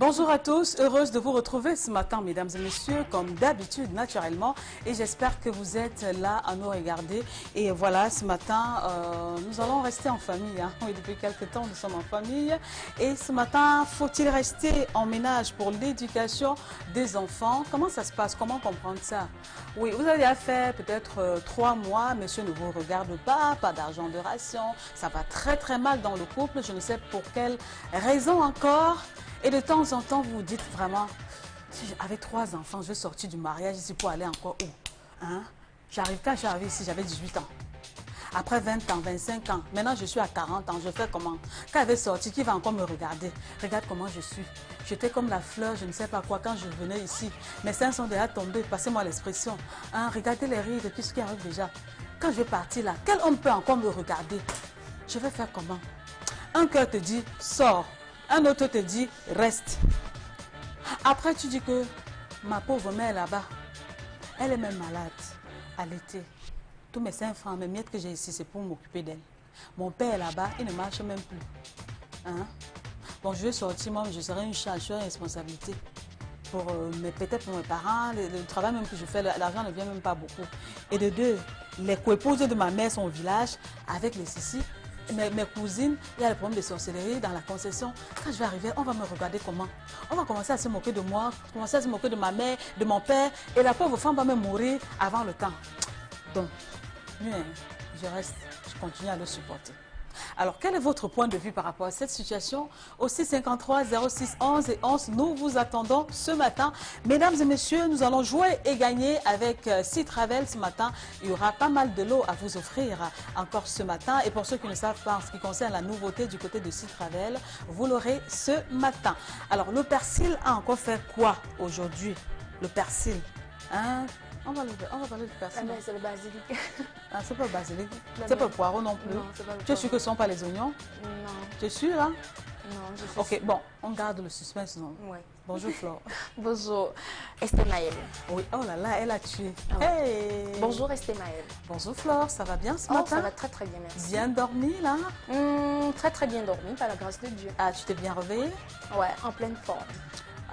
Bonjour à tous, heureuse de vous retrouver ce matin, mesdames et messieurs, comme d'habitude, naturellement. Et j'espère que vous êtes là à nous regarder. Et voilà, ce matin, nous allons rester en famille. Hein. Oui, depuis quelques temps, nous sommes en famille. Et ce matin, faut-il rester en ménage pour l'éducation des enfants? Comment ça se passe? Comment comprendre ça? Oui, vous avez fait peut-être 3 mois, monsieur ne vous regarde pas d'argent de ration. Ça va très très mal dans le couple. Je ne sais pour quelle raison encore. Et de temps en temps, vous vous dites vraiment, si j'avais 3 enfants, je sortis du mariage ici pour aller encore où hein? Quand j'arrive ici, j'avais 18 ans. Après 20 ans, 25 ans, maintenant je suis à 40 ans, je fais comment? Quand elle est sortie, qui va encore me regarder? Regarde comment je suis. J'étais comme la fleur, je ne sais pas quoi, quand je venais ici. Mes seins sont déjà tombés, passez-moi l'expression. Hein? Regardez les rides et puis ce qui arrive déjà. Quand je vais partir là, quel homme peut encore me regarder? Je vais faire comment? Un cœur te dit, sors. Un autre te dit, reste. Après, tu dis que ma pauvre mère là-bas, elle est même malade à l'été. Tous mes 5 francs, mes miettes que j'ai ici, c'est pour m'occuper d'elle. Mon père là-bas, il ne marche même plus. Hein? Bon, je vais sortir, moi, je serai une charge de responsabilité. Peut-être pour mes parents, le travail même que je fais, l'argent ne vient même pas beaucoup. Et de deux, les coépouses de ma mère sont au village avec les sissi. Mes cousines, il y a le problème de sorcellerie dans la concession. Quand je vais arriver, on va me regarder comment? On va commencer à se moquer de moi, commencer à se moquer de ma mère, de mon père. Et la pauvre femme va me mourir avant le temps. Donc, je reste, je continue à le supporter. Alors, quel est votre point de vue par rapport à cette situation? Au 653 06 11 et 11, nous vous attendons ce matin. Mesdames et messieurs, nous allons jouer et gagner avec Citravel ce matin. Il y aura pas mal de lots à vous offrir encore ce matin. Et pour ceux qui ne savent pas en ce qui concerne la nouveauté du côté de Citravel, vous l'aurez ce matin. Alors, le persil a encore fait quoi aujourd'hui? Le persil, hein? On va parler du persil. Ah, c'est le basilic. Ah, c'est pas le basilic. C'est pas le poireau non plus. Non, c'est pas le poireau. Tu es sûr que ce ne sont pas les oignons? Non. Tu es sûr, hein? Non, je suis Ok, bon, on garde le suspense, non? Oui. Bonjour, Flore. Bonjour, Esther Maël. Oui, oh là là, elle a tué. Ah ouais. Hey! Bonjour, Esther Maël. Bonjour, Flore, ça va bien ce Oh, matin? ça va très très bien, merci. Bien dormi, là? Très très bien dormi, par la grâce de Dieu. Ah, tu t'es bien réveillée? Ouais, en pleine forme.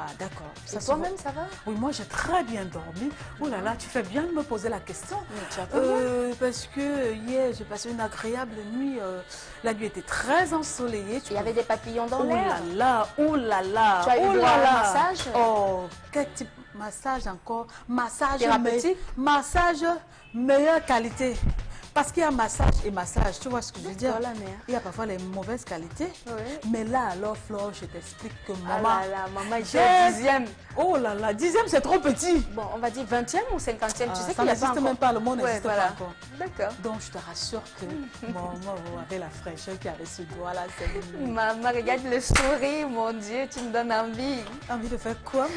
Ah, d'accord. Et toi-même, ça va? Oui, moi, j'ai très bien dormi. Oh là là, tu fais bien de me poser la question. Mais tu as fait bien. Parce que hier, j'ai passé une agréable nuit. La nuit était très ensoleillée. Il y avait des papillons dans Oh l'air. là là, oh là là. Tu as eu oh droit là à un là. massage? Oh, quel type massage encore? Massage Thérapeutique? Massage meilleure qualité. Parce qu'il y a massage et massage, tu vois ce que je veux dire? La mère. Il y a parfois les mauvaises qualités. Oui. Mais là, alors, Flore, je t'explique que Ah maman... là là, maman, j'ai 10e. Oh là là, 10e, c'est trop petit. Bon, on va dire 20e ou 50e. Tu sais Ça qu'il n'y a pas n'existe encore... même pas, le monde n'existe voilà. pas encore. D'accord. Donc, je te rassure que maman, avec la fraîcheur qui avait ce doigt-là, c'est... Maman, regarde le sourire, mon Dieu, tu me donnes envie. Envie de faire quoi,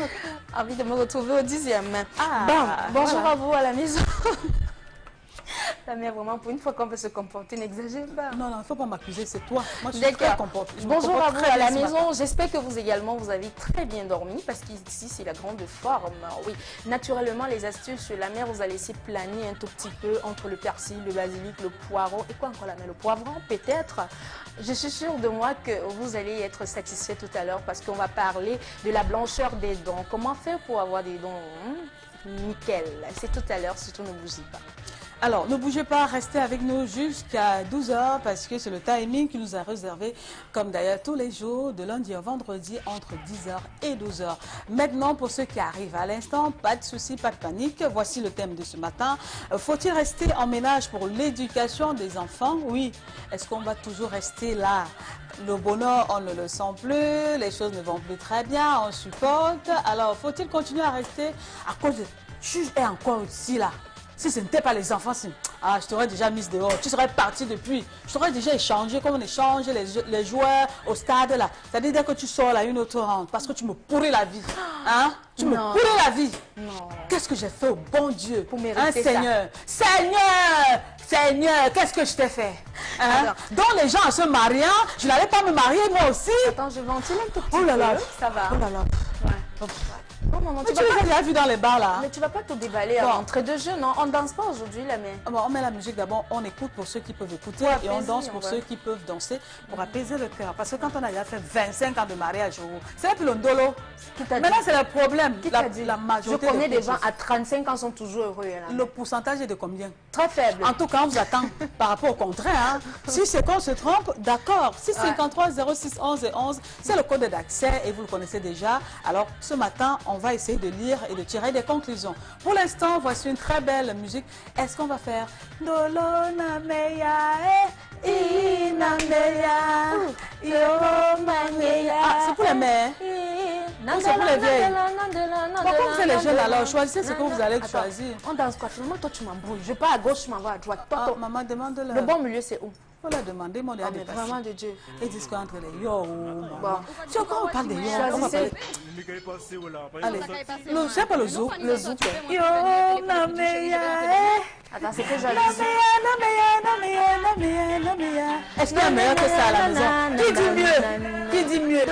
Envie de me retrouver au 10e. Ah, bon, bonjour voilà. à vous à la maison. La mère, vraiment, pour une fois qu'on peut se comporter, n'exagère pas. Non, non, il ne faut pas m'accuser, c'est toi. Moi, je suis très D'accord. comportée. Bonjour à vous à la maison. J'espère que vous également, vous avez très bien dormi parce qu'ici, c'est la grande forme. Oui, naturellement, les astuces sur la mer, vous allez laisser planer un tout petit peu entre le persil, le basilic, le poireau et quoi encore la mer, le poivron peut-être. Je suis sûre de moi que vous allez être satisfait tout à l'heure parce qu'on va parler de la blancheur des dents. Comment faire pour avoir des dents nickel? C'est tout à l'heure, surtout ne bougez pas. Alors, ne bougez pas, restez avec nous jusqu'à 12 h parce que c'est le timing qui nous a réservé, comme d'ailleurs tous les jours, de lundi au vendredi, entre 10 h et 12 h. Maintenant, pour ceux qui arrivent à l'instant, pas de souci, pas de panique. Voici le thème de ce matin. Faut-il rester en ménage pour l'éducation des enfants? Oui. Est-ce qu'on va toujours rester là? Le bonheur, on ne le sent plus, les choses ne vont plus très bien, on supporte. Alors, faut-il continuer à rester à cause de... Tu es encore ici là. Si ce n'était pas les enfants, je t'aurais déjà mise dehors. Tu serais parti depuis. Je t'aurais déjà échangé comme on échange les joueurs au stade là. C'est-à-dire dès que tu sors là, une autre rentre. Parce que tu me pourris la vie. Hein? Tu me pourris la vie. Non. Qu'est-ce que j'ai fait au bon Dieu pour mériter Seigneur. Seigneur, qu'est-ce que je t'ai fait hein? Donc les gens en se mariant, je n'allais pas me marier moi aussi. Attends, je ventile un tout petit peu. Oh là là. Ça va. Oh là là. Ouais. Non, non, Mais tu les as déjà vus dans les bars là. Mais tu vas pas te déballer à l'entrée de jeu, non? On danse pas aujourd'hui, là, mais... On met la musique d'abord, on écoute pour ceux qui peuvent écouter et on danse pour ceux qui peuvent danser pour apaiser le cœur. Parce que quand on a déjà fait 25 ans de mariage, c'est plus le ndolo. Maintenant, c'est le problème. La majorité je connais des gens à 35 ans sont toujours heureux. Là. Le pourcentage est de combien? Très faible. En tout cas, on vous attend par rapport au contraire. Hein. Si c'est qu'on se trompe, d'accord. 653 06 11 et 11, c'est le code d'accès et vous le connaissez déjà. Alors, ce matin, on va essayer de lire et de tirer des conclusions. Pour l'instant, voici une très belle musique. Est-ce qu'on va faire Dolo na meya ina meya yo meya? Ah, c'est pour les mères. Non, c'est pour les vieilles. Pourquoi vous êtes les jeunes alors? Choisissez ce que vous allez choisir. On danse quoi? Finalement, toi, tu m'embrouilles. Je pars à gauche, je m'en vais à droite. Toi, maman, demande-le. Le bon milieu, c'est où? Il faut leur demander, mon Dieu, vraiment de Dieu. Ils disent qu'entre les yo, maman. Tu vois, quand on parle des yo, on va parler... Allez, c'est pas le zouk. Le zouk. Yo, nameya, Attends, c'est que j'allais dire. Est-ce qu'il y a meilleur que ça à la maison? Qui dit mieux? Qui dit mieux?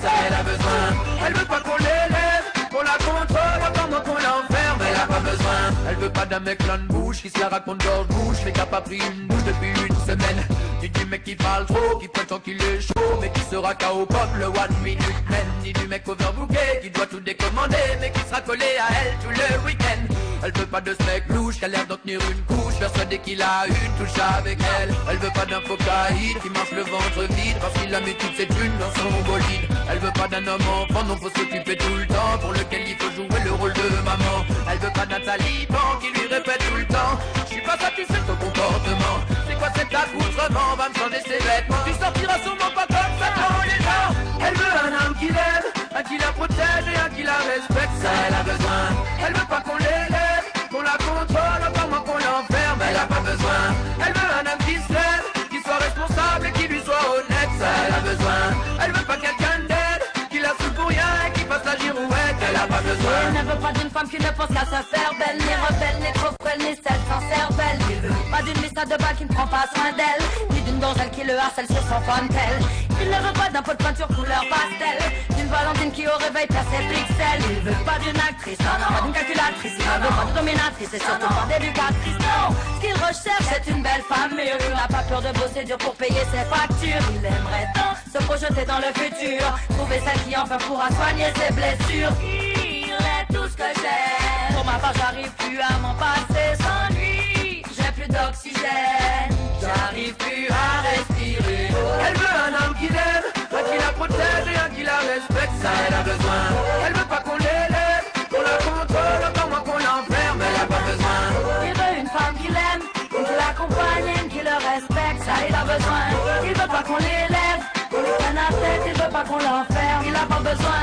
Ça, elle a besoin. Elle veut pas qu'on l'élève, qu'on la contrôle, comment qu'on l'enferme. Elle a pas besoin. Elle veut pas d'un mec plein de bouche qui se la raconte gorge-bouche, mais qui a pas pris une douche depuis une semaine. Ni du mec qui parle trop, qui prétend qu'il est chaud, mais qui sera KO comme le one minute man. Ni du mec overbooké qui doit tout décommander, mais qui sera collé à elle tout le week-end. Elle veut pas de ce mec louche qui a l'air d'en tenir une couche, persuadé qu'il a une touche avec elle. Elle veut pas d'un cocaïne qui marche le ventre vide parce qu'il a mis toutes ses thunes dans son bolide. Elle veut pas d'un homme enfant dont faut s'occuper tout le temps, pour lequel il faut jouer le rôle de maman. Elle veut pas d'un taliban qui lui répète tout le temps: je suis pas satisfait de ton comportement. C'est quoi cet accoutrement? Va me changer ses vêtements. Tu sortiras sûrement pas comme ça dans les gens. Elle veut un homme qui l'aime, un qui la protège et un qui la respecte. Ça, elle a besoin. Elle veut pas qu'on l'élève, qu'on la contrôle, encore moins qu'on l'enferme. Elle a pas besoin. Elle veut un homme qui se lève, qui soit responsable et qui lui soit honnête. Ça, elle a besoin. Elle veut pas quelqu'un d'aide, qui la saoule pour rien et qui fasse la girouette. Elle a pas besoin. Elle ne veut pas d'une femme qui ne pense qu'à se faire belle, ni rebelle, ni trop frêle, ni celle sans cervelle. Il veut pas d'une liste de balles qui ne prend pas soin d'elle, ni d'une donzelle qui le harcèle sur son fontel. Il ne veut pas d'un pot de peinture couleur pastel, d'une valentine qui au réveil perd ses pixels. Il veut pas d'une actrice, non, non, pas d'une calculatrice. Il ne veut pas de dominatrice et surtout pas d'éducatrice. Non, ce qu'il recherche c'est une belle femme mûre qui n'a pas peur de bosser dur pour payer ses factures. Il aimerait tant se projeter dans le futur, trouver celle qui enfin pourra soigner ses blessures. Il est tout ce que j'aime. Pour ma part j'arrive plus à m'en passer sans lui. J'ai plus d'oxygène, j'arrive plus à respirer. Elle veut un homme qui l'aime, un qui la protège et un qui la respecte. Ça, elle a besoin. Elle veut pas qu'on l'élève, qu'on la contrôle, encore moins qu'on l'enferme. Elle a pas besoin. Il veut une femme qui l'aime, une qui l'accompagne, une qui le respecte. Ça il a besoin. Il veut pas qu'on l'élève, qu'on lui prenne la tête. Il veut pas qu'on l'enferme, il a pas besoin.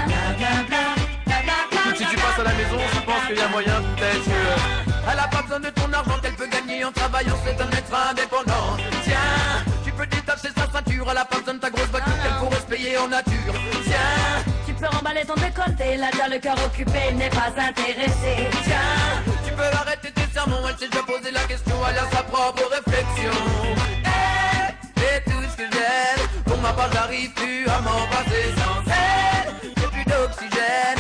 Si tu passes à la maison, je pense qu'il y a moyen peut-être que... Elle a pas besoin de ton argent qu'elle peut gagner en travaillant, c'est un être indépendant. Tiens, tu peux détacher sa ceinture, elle a pas besoin de ta grosse voiture qu'elle pourrait se payer en nature. Tiens, Tu peux remballer ton décolleté, il a déjà le cœur occupé, il n'est pas intéressé. tiens, tu peux arrêter tes sermons, elle s'est déjà posé la question, elle a sa propre réflexion. C'est tout ce que j'aime, pour ma part j'arrive plus à m'en passer sans elle. J'ai plus d'oxygène,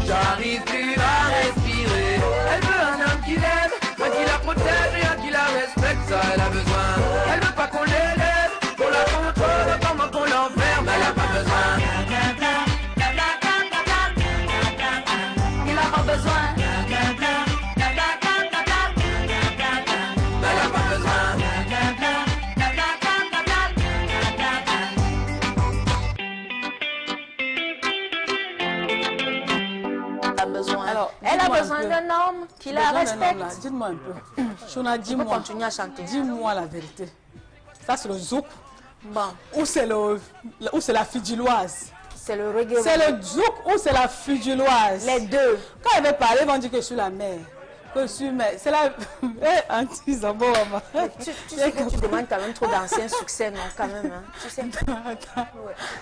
j'arrive plus à respirer. Elle veut un homme qui l'aime, un qui la protège et un qui la respecte. Ça, elle a besoin. Elle veut pas qu'on l'élève, qu'on la contrôle, comment qu'on l'enferme. Elle a pas besoin. Il a pas besoin. Elle a pas besoin. Alors, Elle a dites-moi un besoin peu. d'un homme qui la respecte. Dites-moi un peu. Shona, On peut dis-moi. continuer à chanter. Dis-moi la vérité. Ça, c'est le zouk Bon, ou c'est la fiduloise? c'est le reggae. C'est le zouk ou c'est la fiduloise? Les deux. Quand elle veut parler, ils vont dire que je suis la mère. Que je suis mère. C'est la... anti-zambo, maman. Tu sais que tu demandes quand même trop d'anciens succès, non, quand même. Hein. Tu sais.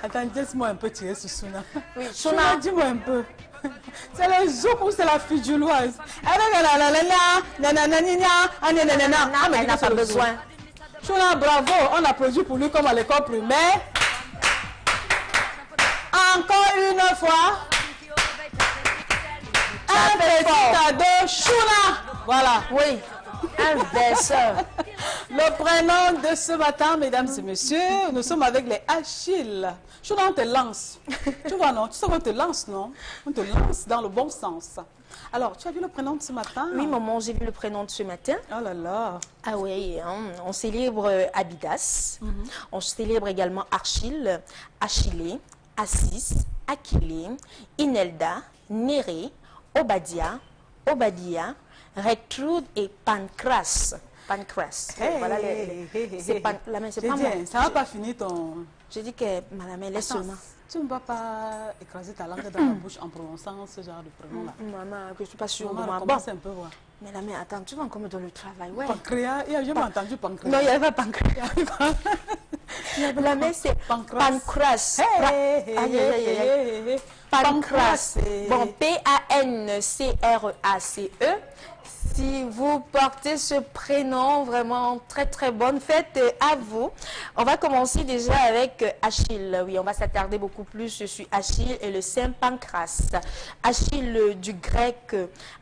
Attends, laisse-moi un peu tirer sur Shona. Oui, Shona, Shona. dis-moi un peu. C'est le zouk ou c'est la fiduloise? Elle n'a pas besoin. Shona, bravo, on applaudit pour lui comme à l'école primaire. Encore une fois. un petit cadeau, Chouna. Voilà. Oui, un verseur. Le prénom de ce matin, mesdames et messieurs, nous sommes avec les Achilles. Chouna, on te lance. Tu vois, non? Tu sais qu'on te lance, non? On te lance dans le bon sens. Alors, tu as vu le prénom de ce matin? Oui, maman, j'ai vu le prénom de ce matin. Oh là là. Ah oui, hein, on célèbre Abidas, on célèbre également Achille, Achille, Assis, Aquilée, Inelda, Néré, Obadia, Obadia, Rectrude et Pancras. Pancras. Voilà c'est pas moi. Ça va pas finir ton... Je dis que madame, laisse seulement. Tu ne vas pas écraser ta langue dans la bouche en prononçant ce genre de prénom-là. Maman, je ne suis pas sûre de Maman, moi. commence un peu, voir. Mais la mère, attends, tu vas encore me donner le travail, ouais. Pancréas, j'ai jamais entendu pancréas. Non, il n'y avait pas pancréas. La mère, c'est Pancras. Pancras. Bon, P-A-N-C-R-A-C-E. Si vous portez ce prénom, vraiment très très bonne fête à vous. On va commencer déjà avec Achille. Oui, on va s'attarder beaucoup plus sur Achille et le Saint Pancras. Achille du grec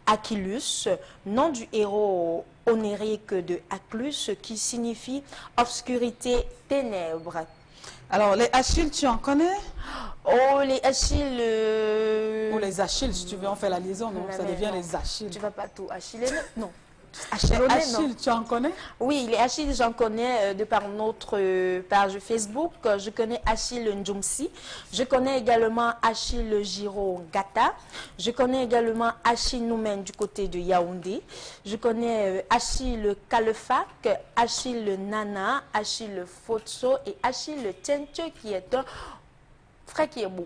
Achillus, nom du héros onérique de Aclus qui signifie obscurité, ténèbres. Alors, les Achilles, tu en connais? Oh, les Achilles... Ou les Achilles, si tu veux, on fait la liaison, non? Ça devient les Achilles. Tu vas pas tout Achille, non. Les Achilles, tu en connais? Oui, les Achilles, j'en connais de par notre page Facebook. Je connais Achille Njumsi. Je connais également Achille Giro Gata. Je connais également Achille Noumen du côté de Yaoundé. Je connais Achille Kalefak, Achille Nana, Achille Fotso et Achille Tentio qui est un frère qui est beau.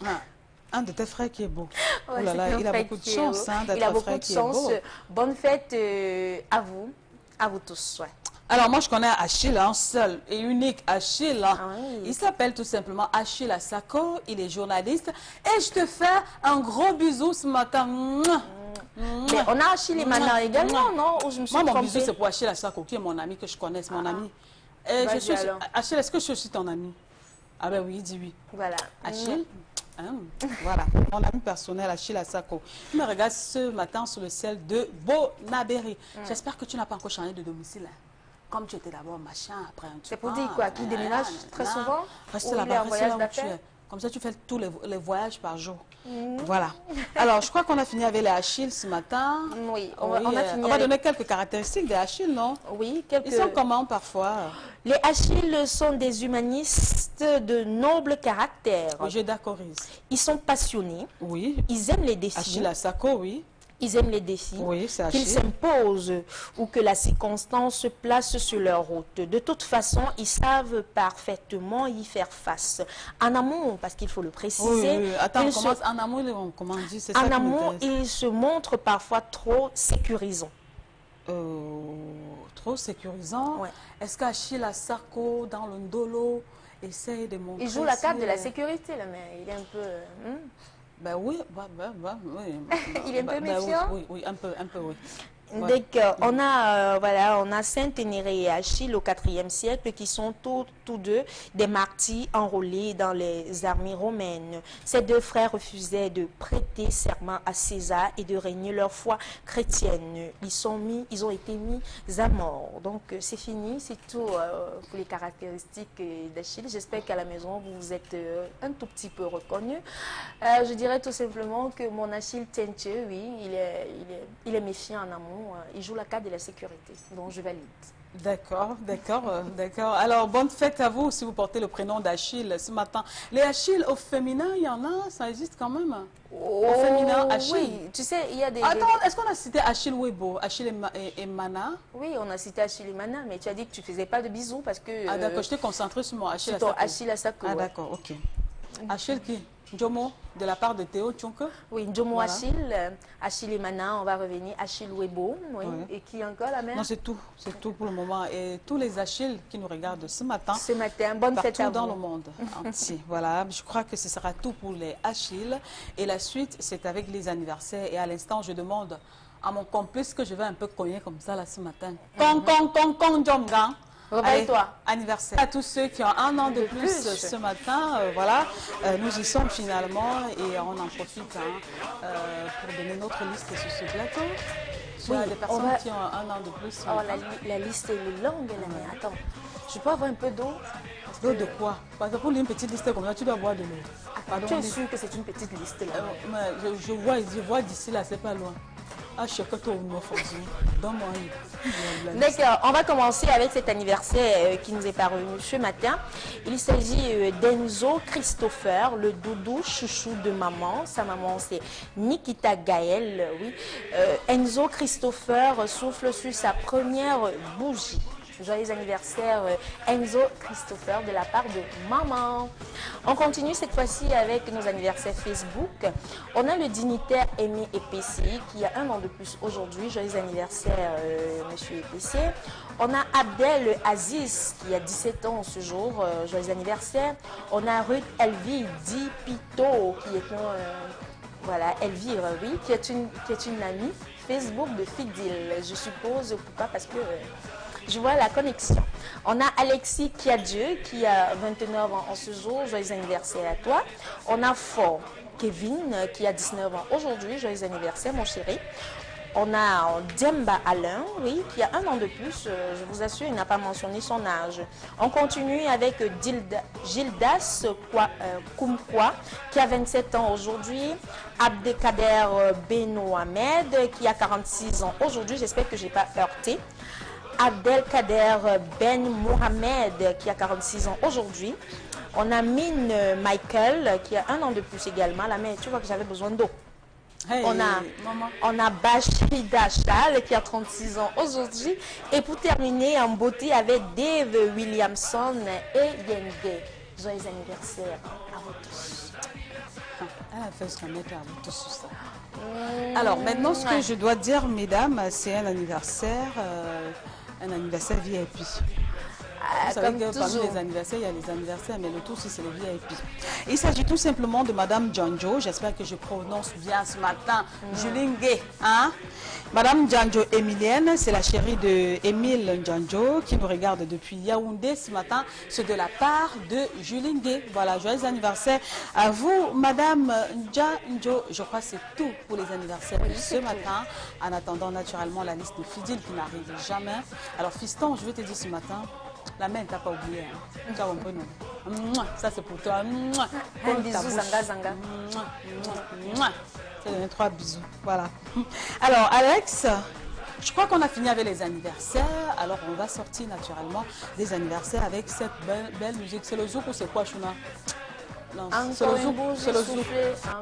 Ah. Un de tes frères qui est beau. Ouais, oh là là, il a beaucoup de chance d'être un frère qui est beau. Bonne fête à vous tous. Ouais. Alors moi je connais Achille, un seul et unique Achille. Ah oui. Il s'appelle tout simplement Achille Asako, il est journaliste. Et je te fais un gros bisou ce matin. Mais on a Achille Mana également, non? Ou je me suis moi mon trompée. bisou c'est pour Achille Asako, qui est mon ami, que je connais, c'est mon ami. Et je suis... Achille, est-ce que je suis ton ami? Ah ben oui, il dit oui. Voilà. Achille voilà, mon ami personnel Achille Asako. Il me regarde ce matin sur le ciel de Bonabéry. J'espère que tu n'as pas encore changé de domicile. Comme tu étais d'abord machin, après un truc. C'est pour dire quoi? Qu'il déménage très souvent? Reste là-bas, reste là où tu es. Comme ça, tu fais tous les voyages par jour. Voilà. Alors, je crois qu'on a fini avec les Achilles ce matin. Oui, on a fini. On va donner quelques caractéristiques des Achilles, non? Oui, quelques... Ils sont comment parfois? Les Achilles sont des humanistes de noble caractère. Oui, je d'accorise. Ils sont passionnés. Oui. Ils aiment les défis. Achille Asako, oui. Ils aiment les défis, oui, qu'ils s'imposent ou que la circonstance se place sur leur route. De toute façon, ils savent parfaitement y faire face. En amont, parce qu'il faut le préciser. Oui. Attends, en amont, comment on dit? En amont, ils se montrent parfois trop sécurisants. Trop sécurisant. Ouais. Est-ce qu'Achille Asako, dans le Ndolo, essaye de montrer... Il joue la carte de la sécurité, là, mais il est un peu... Ben oui, oui. Il est un peu méfiant? Oui, un peu, oui. Ouais. Donc, on a Saint-Énéré et Achille au IVe siècle qui sont tous deux des martyrs enrôlés dans les armées romaines. Ces deux frères refusaient de prêter serment à César et de régner leur foi chrétienne. Ils ont été mis à mort. Donc, c'est fini, c'est tout pour les caractéristiques d'Achille. J'espère qu'à la maison, vous vous êtes un tout petit peu reconnus. Je dirais tout simplement que mon Achille Tentio, oui, il est méfiant en amour. Il joue la carte de la sécurité, donc je valide. D'accord. Alors, bonne fête à vous si vous portez le prénom d'Achille ce matin. Les Achilles au féminin, il y en a, ça existe quand même. Au féminin, Achille. Oui, tu sais, il y a des... Attends, est-ce qu'on a cité Achille Webo, Achille et Mana? Oui, on a cité Achille et Mana, mais tu as dit que tu ne faisais pas de bisous parce que... Ah d'accord, je t'ai concentré sur mon Achille Asako. Achille Asako. Ah d'accord, ok. Achille qui? Njomo, de la part de Théo Tchonke. Oui, Njomo voilà. Achille et Mana, on va revenir. Achille Webo, oui. Et qui encore la mère? Non, c'est tout pour le moment. Et tous les Achilles qui nous regardent ce matin. Bonne fête à vous. Partout dans le monde entier. Voilà, je crois que ce sera tout pour les Achilles. Et la suite, c'est avec les anniversaires. Et à l'instant, je demande à mon complice que je vais un peu cogner comme ça là ce matin. Jomga. Réveille-toi. Anniversaire à tous ceux qui ont un an de plus ce matin. Voilà, nous y sommes finalement et on en profite pour donner notre liste sur ce plateau. Il y a des personnes qui ont un an de plus. Oh, la liste est longue, la mère. Attends, je peux avoir un peu d'eau? D'eau de quoi? Parce que pour une petite liste comme ça, tu dois boire de l'eau. Tu es sûr que c'est une petite liste là? Je vois d'ici là, c'est pas loin. Ah, je sais que toi, donne-moi une. D'accord, on va commencer avec cet anniversaire qui nous est parvenu ce matin. Il s'agit d'Enzo Christopher, le doudou chouchou de maman. Sa maman, c'est Nikita Gaël, oui. Enzo Christopher souffle sur sa première bougie. Joyeux anniversaire Enzo Christopher de la part de maman. On continue cette fois-ci avec nos anniversaires Facebook. On a le dignitaire Aimé Épessier qui a un an de plus aujourd'hui. Joyeux anniversaire monsieur Épessier. On a Abdel Aziz qui a 17 ans ce jour. Joyeux anniversaire. On a Ruth Elvie Dipito qui est voilà, Elvire, oui, qui est une amie Facebook de Fidil. Je suppose, pourquoi? Parce que je vois la connexion. On a Alexis Kiadieu qui a 29 ans en ce jour. Joyeux anniversaire à toi. On a Fort Kevin qui a 19 ans aujourd'hui. Joyeux anniversaire mon chéri. On a Demba Alain, oui, qui a un an de plus. Je vous assure, il n'a pas mentionné son âge. On continue avec Gildas Koumkwa, qui a 27 ans aujourd'hui. Abdelkader Benohamed, qui a 46 ans aujourd'hui. J'espère que je n'ai pas heurté. Abdelkader Ben Mohamed, qui a 46 ans aujourd'hui. On a Mine Michael, qui a un an de plus également. La mère, tu vois que j'avais besoin d'eau. Hey, on a Bachida Chal qui a 36 ans aujourd'hui. Et pour terminer en beauté avec Dave Williamson et Yenge. Joyeux anniversaire à vous tous. Elle a fait ce qu'on mettait à vous tous sur ça. Alors maintenant, ce que je dois dire, mesdames, c'est un anniversaire VIP. Vous savez que parmi les anniversaires, il y a les anniversaires, mais le tout, c'est le VIP. Il s'agit tout simplement de Madame Djanjo. J'espère que je prononce bien ce matin. Julingue, hein? Madame Djanjo Emilienne, c'est la chérie de Émile Djanjo qui nous regarde depuis Yaoundé ce matin. C'est de la part de Julingue. Voilà, joyeux anniversaire à vous, Madame Djanjo. Je crois que c'est tout pour les anniversaires de ce matin. En attendant naturellement la liste de Fidil qui n'arrive jamais. Alors, fiston, je vais te dire ce matin. La main, t'as pas oublié. Hein. Tu as un peu non. Ça, c'est pour toi. Un bisou, zanga, zanga. Je te donne 3 bisous. Voilà. Alors, Alex, je crois qu'on a fini avec les anniversaires. Alors, on va sortir naturellement des anniversaires avec cette belle musique. C'est le zouk ou c'est quoi, Chouna? C'est le zouk. C'est le zouk.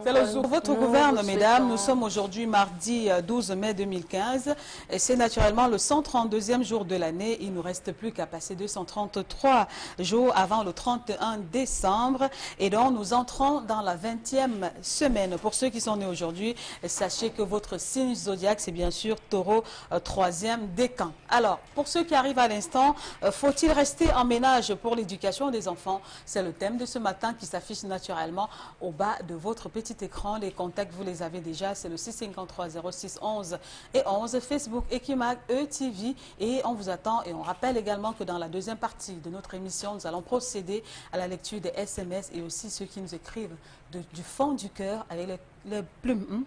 C'est le zouk. Votre gouverne, mesdames, nous sommes aujourd'hui mardi 12 mai 2015 et c'est naturellement le 132e jour de l'année. Il ne nous reste plus qu'à passer 233 jours avant le 31 décembre et donc nous entrons dans la 20e semaine. Pour ceux qui sont nés aujourd'hui, sachez que votre signe zodiaque, c'est bien sûr Taureau, 3e décan. Alors, pour ceux qui arrivent à l'instant, faut-il rester en ménage pour l'éducation des enfants? C'est le thème de ce matin qui s'affiche naturellement au bas de votre petit écran. Les contacts, vous les avez déjà, c'est le 653 06 11 et 11, Facebook Equimac ETV et on vous attend et on rappelle également que dans la deuxième partie de notre émission, nous allons procéder à la lecture des SMS et aussi ceux qui nous écrivent du fond du cœur avec les plumes.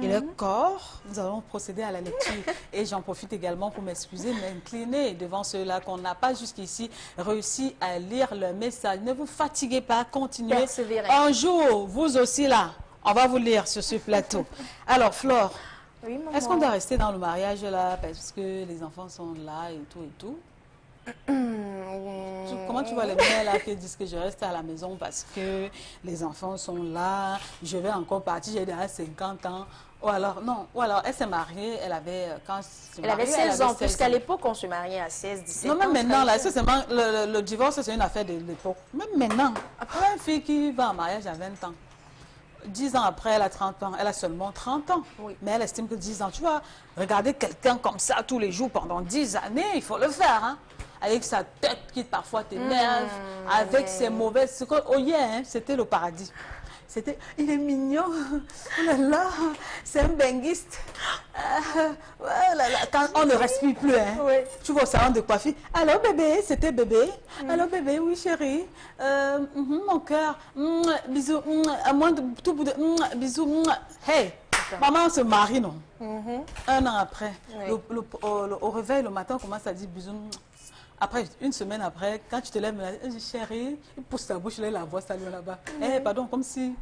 Et le corps, nous allons procéder à la lecture. Et j'en profite également pour m'excuser, m'incliner devant ceux-là qu'on n'a pas jusqu'ici réussi à lire le message. Ne vous fatiguez pas, continuez. Persévérez. Un jour, vous aussi là, on va vous lire sur ce plateau. Alors, Flore, oui, est-ce qu'on doit rester dans le mariage là parce que les enfants sont là et tout et tout? Comment tu vois les mères là qui disent que je reste à la maison parce que les enfants sont là, je vais encore partir, j'ai déjà 50 ans. Ou alors, non, ou alors elle s'est mariée, elle avait, elle avait 16 ans, puisqu'à l'époque on se mariait à 16, 17 ans. Non, même maintenant, là, le divorce c'est une affaire de l'époque. Même maintenant, après une fille qui va en mariage à 20 ans. 10 ans après, elle a 30 ans. Elle a seulement 30 ans. Oui. Mais elle estime que 10 ans. Tu vois, regarder quelqu'un comme ça tous les jours pendant 10 années, il faut le faire. Hein? Avec sa tête qui parfois t'énerve, avec ses mauvaises... Oh yeah, hein? C'était le paradis. il est mignon. Oh là là, c'est un benguiste. Oh là là, quand on ne respire plus, hein. Oui. Tu vois au salon de coiffure. Allô bébé, c'était bébé. Allô bébé, oui chérie. Mon cœur. Bisous. À moins de tout bout de bisous. Hey, maman, on se marie, non? Un an après, Oui. au réveil, le matin, on commence à dire bisous. Après, une semaine après, quand tu te lèves, chérie, il pousse ta bouche, là, la voix, salut là-bas. Eh, pardon, comme si...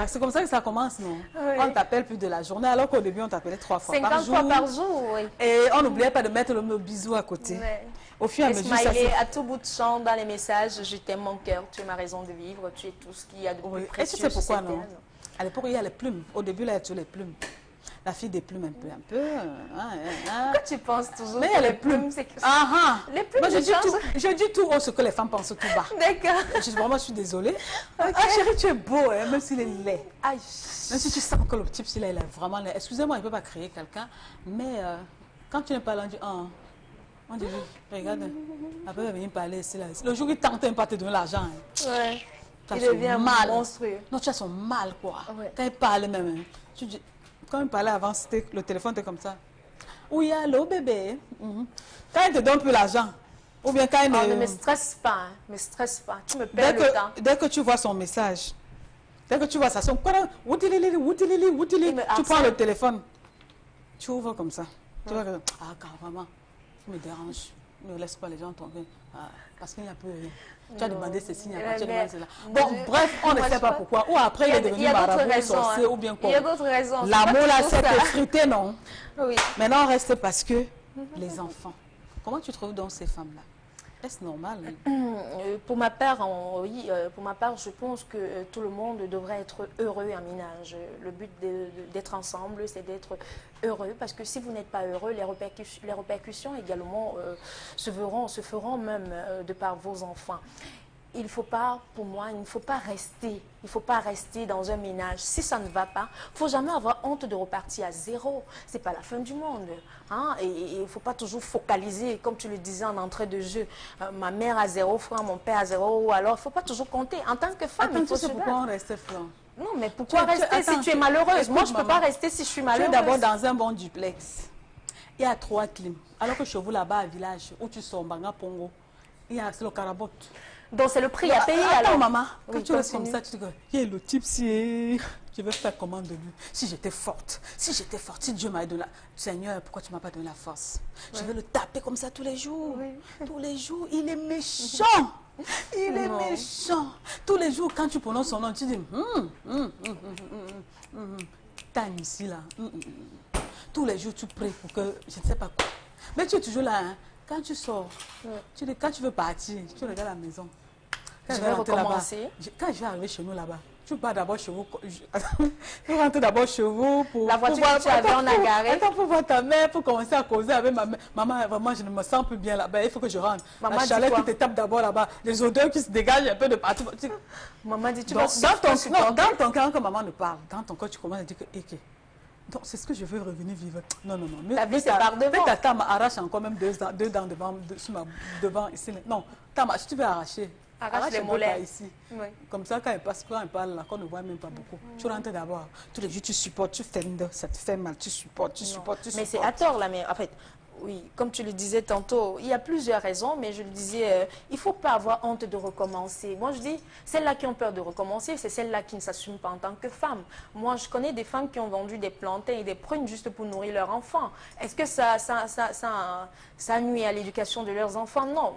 C'est comme ça que ça commence, non? Oui. On t'appelle plus de la journée, alors qu'au début, on t'appelait 3 fois par 50 jour. fois par jour, oui. Et on n'oubliait pas de mettre le mot bisou à côté. Ouais. Au fur et à Et mesure, ça smiley se... à tout bout de champ dans les messages, je t'aime mon cœur, tu es ma raison de vivre, tu es tout ce qu'il y a de plus Oui. Et précieux. tu sais pourquoi, sur cette non? terre. À l'époque, il y a les plumes. Au début, là, il y a toujours les plumes. La fille des plumes, un peu. Pourquoi tu penses toujours Mais que il y a les les plumes. plumes, c'est que... Ah ah. Les plumes Moi, de chance. je dis tout haut ce que les femmes pensent tout bas. D'accord. Vraiment, je suis désolée. Ah chérie, tu es beau, hein, même s'il est laid. Aïe. Même si tu sens que le type, il est vraiment laid. Excusez-moi, je ne peux pas créer quelqu'un, mais quand tu n'es pas là, on dit, on dit, regarde, après, il va venir parler ici, là. Le jour où il tente même pas de te donner l'argent, hein, Ouais. tu as Il son devient mal. monstrueux. Non, tu as son mal, quoi. Ouais. Quand il parle même, hein, tu dis, quand il parlait avant, le téléphone était comme ça. Oui, allô, bébé. Quand il te donne plus l'argent, ou bien quand il Ne me stresse pas, hein. Me stresse pas. Tu me perds le temps. dès que tu vois son message, dès que tu vois ça, son tu prends le téléphone, tu ouvres comme ça. Tu vois que, carrément, tu me déranges. Ne laisse pas les gens tomber. Parce qu'il n'y a plus rien. Tu as demandé ceci, il n'y a pas, tu as demandé cela. Bon, bref, on ne sait pas pourquoi. Ou après, il est devenu marabout, sorcier, ou bien quoi. Il y a d'autres raisons. L'amour là, c'est effrité, non? Oui. Maintenant, on reste parce que les enfants. Comment tu trouves donc ces femmes-là? Est-ce normal? Pour ma part, oui, pour ma part, je pense que tout le monde devrait être heureux en ménage. Le but d'être ensemble, c'est d'être heureux, parce que si vous n'êtes pas heureux, les répercussions également se feront même de par vos enfants. Il ne faut pas, pour moi, il ne faut pas rester dans un ménage. Si ça ne va pas, il ne faut jamais avoir honte de repartir à zéro. Ce n'est pas la fin du monde. Hein? Et il ne faut pas toujours focaliser, comme tu le disais en entrée de jeu, ma mère a 0 francs, mon père a 0, alors il ne faut pas toujours compter. En tant que femme, il faut se pourquoi on reste franc? Non, mais pourquoi rester si tu es malheureuse? Moi, je ne peux pas rester si je suis malheureuse. Tu es d'abord dans un bon duplex. Il y a 3 clims. Alors que chez vous, là-bas, à village, où tu sors, Banga Pongo, il y a le carabot. Donc c'est le prix à payer. Attends, maman, quand Oui, tu restes continue. comme ça, tu te dis, il y a le type si je vais faire comment de lui. Si j'étais forte, si Dieu m'avait donné la... Seigneur, pourquoi tu ne m'as pas donné la force? Je vais le taper comme ça tous les jours. Oui. Tous les jours, il est méchant. Il est méchant. Tous les jours, quand tu prononces son nom, tu dis, Tane ici, là. Tous les jours, tu pries pour que, je ne sais pas quoi. Mais tu es toujours là, hein. Quand tu sors, tu dis, quand tu veux partir, tu regardes la maison. Quand Je vais recommencer. Quand je vais arriver chez nous là-bas, tu pars d'abord chez vous. Tu rentres d'abord chez vous pour... La voiture que tu avais, on a garé. Attends, pour voir ta mère, pour commencer à causer avec ma mère. Maman, vraiment, je ne me sens plus bien là-bas. Il faut que je rentre. Maman la dit chaleur quoi? qui te tape d'abord là-bas. Les odeurs qui se dégagent un peu de partout. Maman dit, tu Donc, vas dans ton cœur, quand maman ne parle, dans ton cœur, tu commences à dire que... Donc, c'est ce que je veux revenir vivre. Non. Mais La vie, c'est par devant. Mais ta tante arrache encore même deux dents devant ici. Non, si tu veux arracher, Arrache les un peu molaires. par ici. Oui. Comme ça, quand elle parle là, qu'on ne voit même pas beaucoup. Tu rentres d'abord. Tous les jours, tu supportes, tu fais ça te fait mal, tu supportes. Mais c'est à tort, là, mais en fait, oui, comme tu le disais tantôt, il y a plusieurs raisons, mais je le disais, il ne faut pas avoir honte de recommencer. Moi, je dis, celles-là qui ont peur de recommencer, c'est celles-là qui ne s'assument pas en tant que femmes. Moi, je connais des femmes qui ont vendu des plantains et des prunes juste pour nourrir leurs enfants. Est-ce que ça nuit à l'éducation de leurs enfants? Non.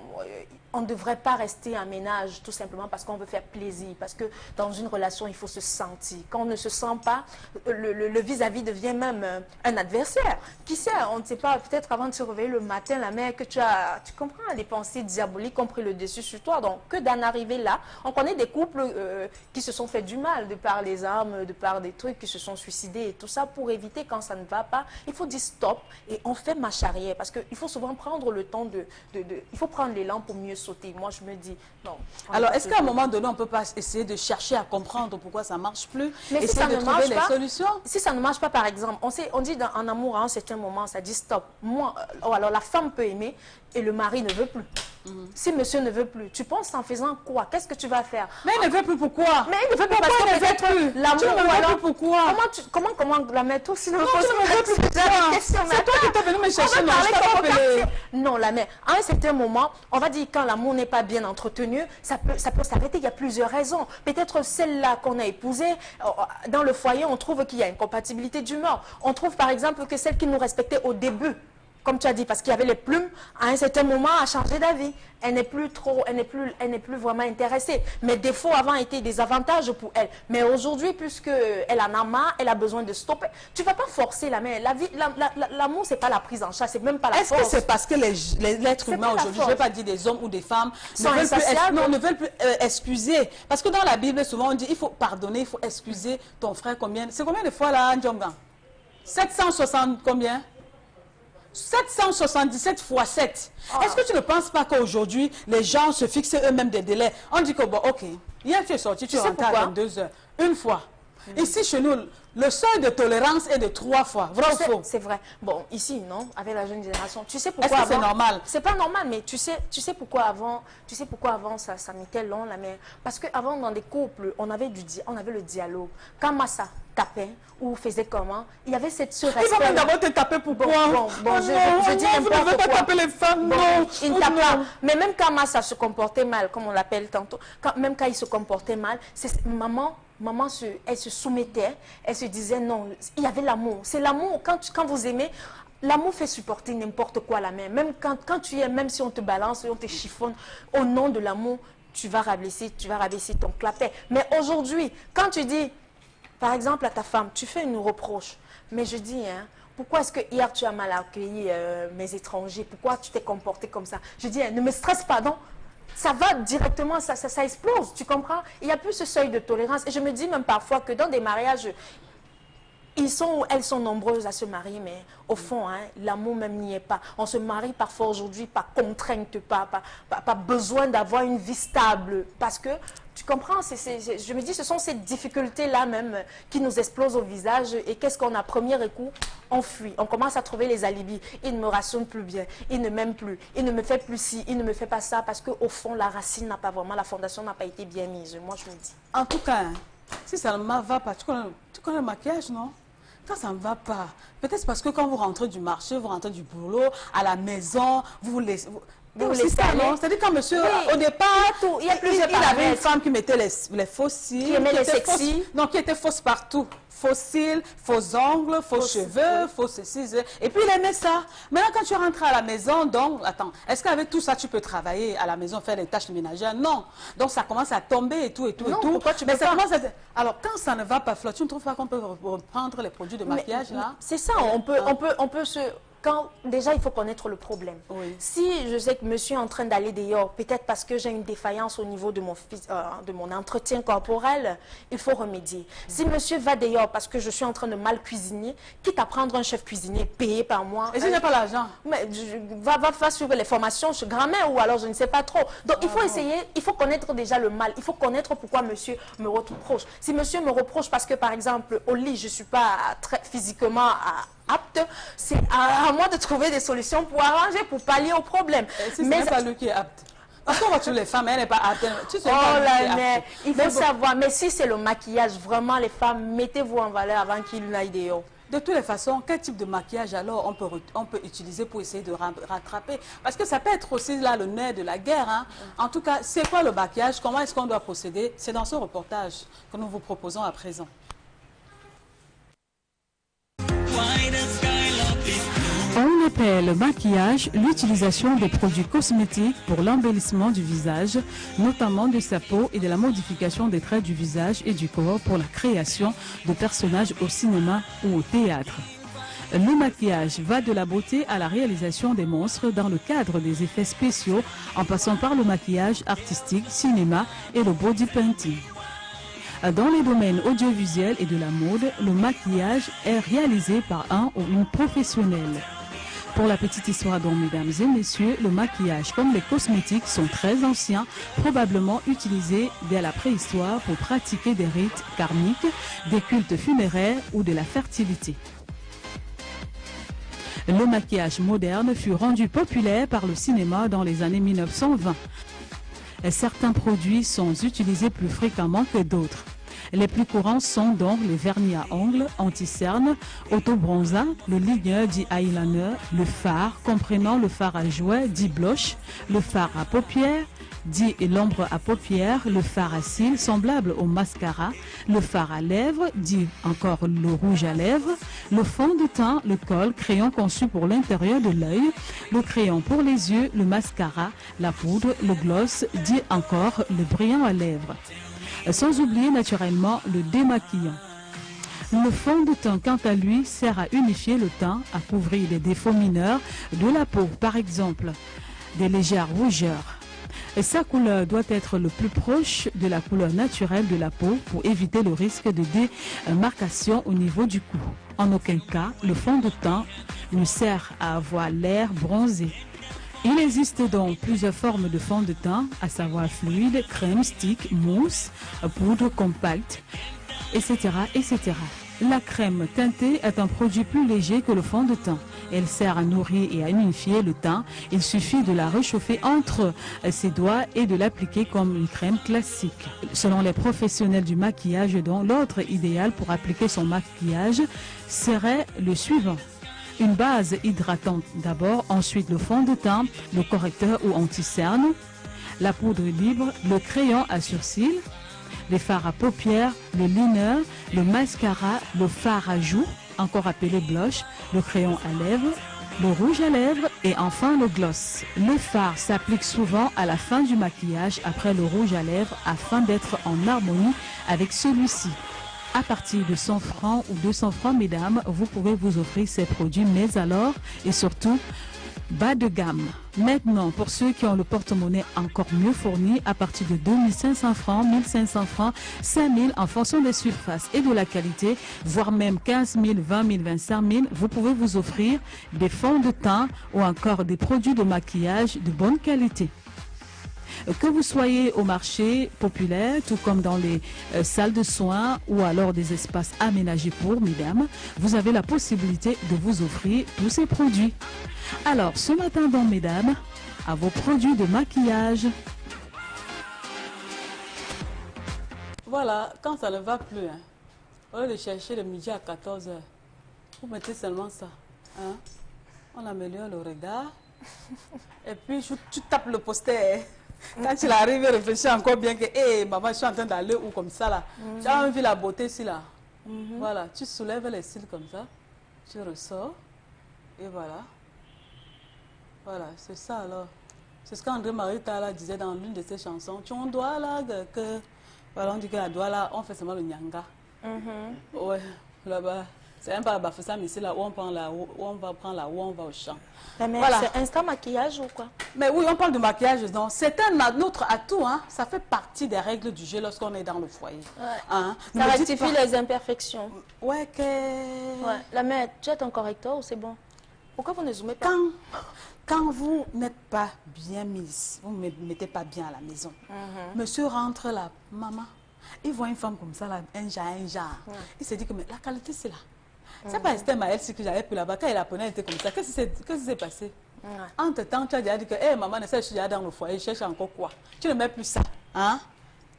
On ne devrait pas rester en ménage tout simplement parce qu'on veut faire plaisir, parce que dans une relation, il faut se sentir. Quand on ne se sent pas, le vis-à-vis devient même un adversaire. Qui sait, on ne sait pas, peut-être avant de se réveiller le matin, la mère que tu comprends, les pensées diaboliques ont pris le dessus sur toi. Donc, que d'en arriver là, on connaît des couples qui se sont fait du mal de par les armes, de par des trucs, qui se sont suicidés et tout ça. Pour éviter quand ça ne va pas, il faut dire stop et on fait marche arrière parce qu'il faut souvent prendre le temps il faut prendre l'élan pour mieux sauter. Moi, je me dis, non. Alors, est-ce qu'à un moment donné, on ne peut pas essayer de chercher à comprendre pourquoi ça ne marche plus? Mais si essayer ça de ne trouver marche des pas, solutions? si ça ne marche pas, par exemple, on dit en amour à un certain moment, ça dit stop. Moi, alors la femme peut aimer et le mari ne veut plus. Si monsieur ne veut plus, tu penses en faisant quoi? Qu'est-ce que tu vas faire? Mais il ne veut plus, pourquoi? Mais il ne veut plus parce que peut-être l'amour ou alors... Pourquoi? Comment la mère tout si non, tu ne veux plus pourquoi? C'est toi qui t'es venu me chercher, non, je t'ai pas appelé. Non, la mère, à un certain moment, on va dire quand l'amour n'est pas bien entretenu, ça peut s'arrêter. Il y a plusieurs raisons. Peut-être celle-là qu'on a épousée, dans le foyer, on trouve qu'il y a une compatibilité d'humeur. On trouve par exemple que celle qui nous respectait au début, comme tu as dit, parce qu'il y avait les plumes, à un certain moment, a changé d'avis. Elle n'est plus vraiment intéressée. Mes défauts avant étaient des avantages pour elle. Mais aujourd'hui, puisqu'elle en a marre, elle a besoin de stopper. Tu ne vas pas forcer la mère. L'amour, ce n'est pas la prise en charge, c'est même pas la force. Est-ce que c'est parce que l'être humain aujourd'hui, je ne vais pas dire des hommes ou des femmes, ne veulent plus excuser? Parce que dans la Bible, souvent on dit, il faut pardonner, il faut excuser ton frère. C'est combien de fois là, Ndjonga? 760 combien? 777 fois 7. Est-ce que tu ne penses pas qu'aujourd'hui, les gens se fixent eux-mêmes des délais? On dit que, bon, ok, hier tu es sorti, tu es rentré à 22 heures. Une fois. Ici, chez nous, le seuil de tolérance est de 3 fois. Vrai ou faux? C'est vrai. Bon, ici, non, avec la jeune génération, tu sais pourquoi Est-ce que c'est normal? C'est pas normal, mais tu sais pourquoi avant, ça mettait long, la mère. Parce qu'avant, dans des couples, on avait le dialogue. Quand Massa tapait ou faisait comment, il y avait cette respect. Il va d'abord te taper pourquoi? Je dis n'importe quoi. Vous ne devez pas taper les femmes, non. Il ne tape pas. Mais même quand Massa se comportait mal, comme on l'appelle tantôt, même quand il se comportait mal, maman, elle se soumettait, elle se disait non, il y avait l'amour. C'est l'amour, quand vous aimez, l'amour fait supporter n'importe quoi la mère. Même quand tu es, même si on te balance, on te chiffonne, au nom de l'amour, tu vas rabaisser ton clapet. Mais aujourd'hui, quand tu dis, par exemple à ta femme, tu fais une reproche, mais je dis, pourquoi est-ce que hier tu as mal accueilli mes étrangers? Pourquoi tu t'es comporté comme ça? Je dis, ne me stresse pas, non? Ça va directement, ça explose, tu comprends? Il n'y a plus ce seuil de tolérance. Et je me dis même parfois que dans des mariages, elles sont nombreuses à se marier, mais au fond, l'amour même n'y est pas. On se marie parfois aujourd'hui par contrainte, pas besoin d'avoir une vie stable. Parce que, tu comprends, je me dis, ce sont ces difficultés-là même qui nous explosent au visage. Et qu'est-ce qu'on a? Premier coup, on fuit. On commence à trouver les alibis. Il ne me rationne plus bien. Il ne m'aime plus. Il ne me fait plus ci. Il ne me fait pas ça. Parce qu'au fond, la racine n'a pas vraiment, la fondation n'a pas été bien mise. Moi, je me dis. En tout cas, si ça ne va pas, tu connais le maquillage, non? Quand ça ne va pas, peut-être parce que quand vous rentrez du marché, vous rentrez du boulot, à la maison, vous laissez... Vous laissez aller. C'est-à-dire quand monsieur, oui, au départ, il avait une femme qui mettait les faux cils, qui aimait les sexy. Non, qui était fausse partout. Faux cils, faux ongles, faux cheveux, faux ceci. Et puis il aimait ça. Maintenant, quand tu rentres à la maison, donc, attends, est-ce qu'avec tout ça, tu peux travailler à la maison, faire les tâches ménagères? Non. Donc ça commence à tomber et tout, et tout, non, et tout. Pourquoi tu mais peux ça pas? commence à... Alors, quand ça ne va pas, Flo, tu ne trouves pas qu'on peut reprendre les produits de maquillage, là? C'est ça, on peut se... Déjà, il faut connaître le problème. Oui. Si je sais que monsieur est en train d'aller dehors, peut-être parce que j'ai une défaillance au niveau de mon entretien corporel, il faut remédier. Si monsieur va dehors parce que je suis en train de mal cuisiner, quitte à prendre un chef cuisinier payé par moi... Et si j'ai pas l'argent? Va suivre les formations sur grand-mère ou alors je ne sais pas trop. Donc, il faut essayer, il faut connaître déjà le mal. Il faut connaître pourquoi monsieur me reproche. Si monsieur me reproche parce que, par exemple, au lit, je ne suis pas très physiquement... apte, c'est à moi de trouver des solutions pour arranger, pour pallier au problème. Mais c'est pas lui qui est apte. Parce qu'on voit toutes les femmes, elle n'est pas apte. Il faut savoir. Mais si c'est le maquillage, vraiment les femmes, mettez-vous en valeur avant qu'il n'aille dehors. De toutes les façons, quel type de maquillage alors on peut utiliser pour essayer de rattraper? Parce que ça peut être aussi là le nerf de la guerre. Hein. En tout cas, c'est quoi le maquillage? Comment est-ce qu'on doit procéder? C'est dans ce reportage que nous vous proposons à présent. On appelle le maquillage l'utilisation des produits cosmétiques pour l'embellissement du visage, notamment de sa peau et de la modification des traits du visage et du corps pour la création de personnages au cinéma ou au théâtre. Le maquillage va de la beauté à la réalisation des monstres dans le cadre des effets spéciaux en passant par le maquillage artistique, cinéma et le body painting. Dans les domaines audiovisuels et de la mode, le maquillage est réalisé par un ou une professionnelle. Pour la petite histoire donc, mesdames et messieurs, le maquillage comme les cosmétiques sont très anciens, probablement utilisés dès la préhistoire pour pratiquer des rites karmiques, des cultes funéraires ou de la fertilité. Le maquillage moderne fut rendu populaire par le cinéma dans les années 1920. Certains produits sont utilisés plus fréquemment que d'autres. Les plus courants sont donc les vernis à ongles, anti-cerne, auto-bronzant, le liner dit eyeliner, le fard comprenant le fard à jouet dit blush, le fard à paupières dit l'ombre à paupières, le fard à cils semblable au mascara, le fard à lèvres dit encore le rouge à lèvres, le fond de teint, le col, crayon conçu pour l'intérieur de l'œil, le crayon pour les yeux, le mascara, la poudre, le gloss dit encore le brillant à lèvres. Sans oublier naturellement le démaquillant. Le fond de teint, quant à lui, sert à unifier le teint, à couvrir des défauts mineurs de la peau, par exemple des légères rougeurs. Sa couleur doit être le plus proche de la couleur naturelle de la peau pour éviter le risque de démarcation au niveau du cou. En aucun cas, le fond de teint ne sert à avoir l'air bronzé. Il existe donc plusieurs formes de fond de teint, à savoir fluide, crème, stick, mousse, poudre, compact, etc., etc. La crème teintée est un produit plus léger que le fond de teint. Elle sert à nourrir et à unifier le teint. Il suffit de la réchauffer entre ses doigts et de l'appliquer comme une crème classique. Selon les professionnels du maquillage, donc, l'ordre idéal pour appliquer son maquillage serait le suivant. Une base hydratante d'abord, ensuite le fond de teint, le correcteur ou anti-cerne, la poudre libre, le crayon à sourcils, les fards à paupières, le liner, le mascara, le fard à joues, encore appelé blush, le crayon à lèvres, le rouge à lèvres et enfin le gloss. Le fard s'applique souvent à la fin du maquillage après le rouge à lèvres afin d'être en harmonie avec celui-ci. À partir de 100 francs ou 200 francs, mesdames, vous pouvez vous offrir ces produits, mais alors, et surtout, bas de gamme. Maintenant, pour ceux qui ont le porte-monnaie encore mieux fourni, à partir de 2500 francs, 1500 francs, 5000 en fonction des surfaces et de la qualité, voire même 15 000, 20 000, 25 000, vous pouvez vous offrir des fonds de teint ou encore des produits de maquillage de bonne qualité. Que vous soyez au marché populaire, tout comme dans les salles de soins ou alors des espaces aménagés pour, mesdames, vous avez la possibilité de vous offrir tous ces produits. Alors, ce matin, donc, mesdames, à vos produits de maquillage. Voilà, quand ça ne va plus, hein, au lieu de chercher le midi à 14h, vous mettez seulement ça. Hein? On améliore le regard. Et puis, tu tapes le poster. Quand tu arrives à réfléchir encore bien que, hé, maman, je suis en train d'aller où comme ça là. Tu as envie de la beauté ici là. Voilà, tu soulèves les cils comme ça. Tu ressors. Et voilà. Voilà, c'est ça alors. C'est ce qu'André Marie-Tala disait dans l'une de ses chansons. Tu en dois là que. Voilà, on dit que la doigt là, on fait seulement le nyanga. Ouais, là-bas. C'est un peu à Bafoussam ici là où on prend la, où on va prendre la, où on va au champ. Mais voilà. C'est instant maquillage ou quoi? Mais oui, on parle de maquillage. Donc c'est notre atout, hein. Ça fait partie des règles du jeu lorsqu'on est dans le foyer. Ouais. Hein? Ça rectifie les imperfections. Ouais, que... Ouais. La mère, tu as ton correcteur ou c'est bon? Pourquoi vous ne zoomez pas? Quand vous n'êtes pas bien mise, vous ne mettez pas bien à la maison. Monsieur rentre là, maman, il voit une femme comme ça, là, un genre. Il se dit que mais la qualité c'est là. C'est pas Esther Maël que j'avais pris là-bas. Quand il apprenait, elle était comme ça. Qu'est-ce qui s'est passé? Entre-temps, tu as déjà dit que hey, maman, je suis déjà dans le foyer, je cherche encore quoi? Tu ne mets plus ça. Hein?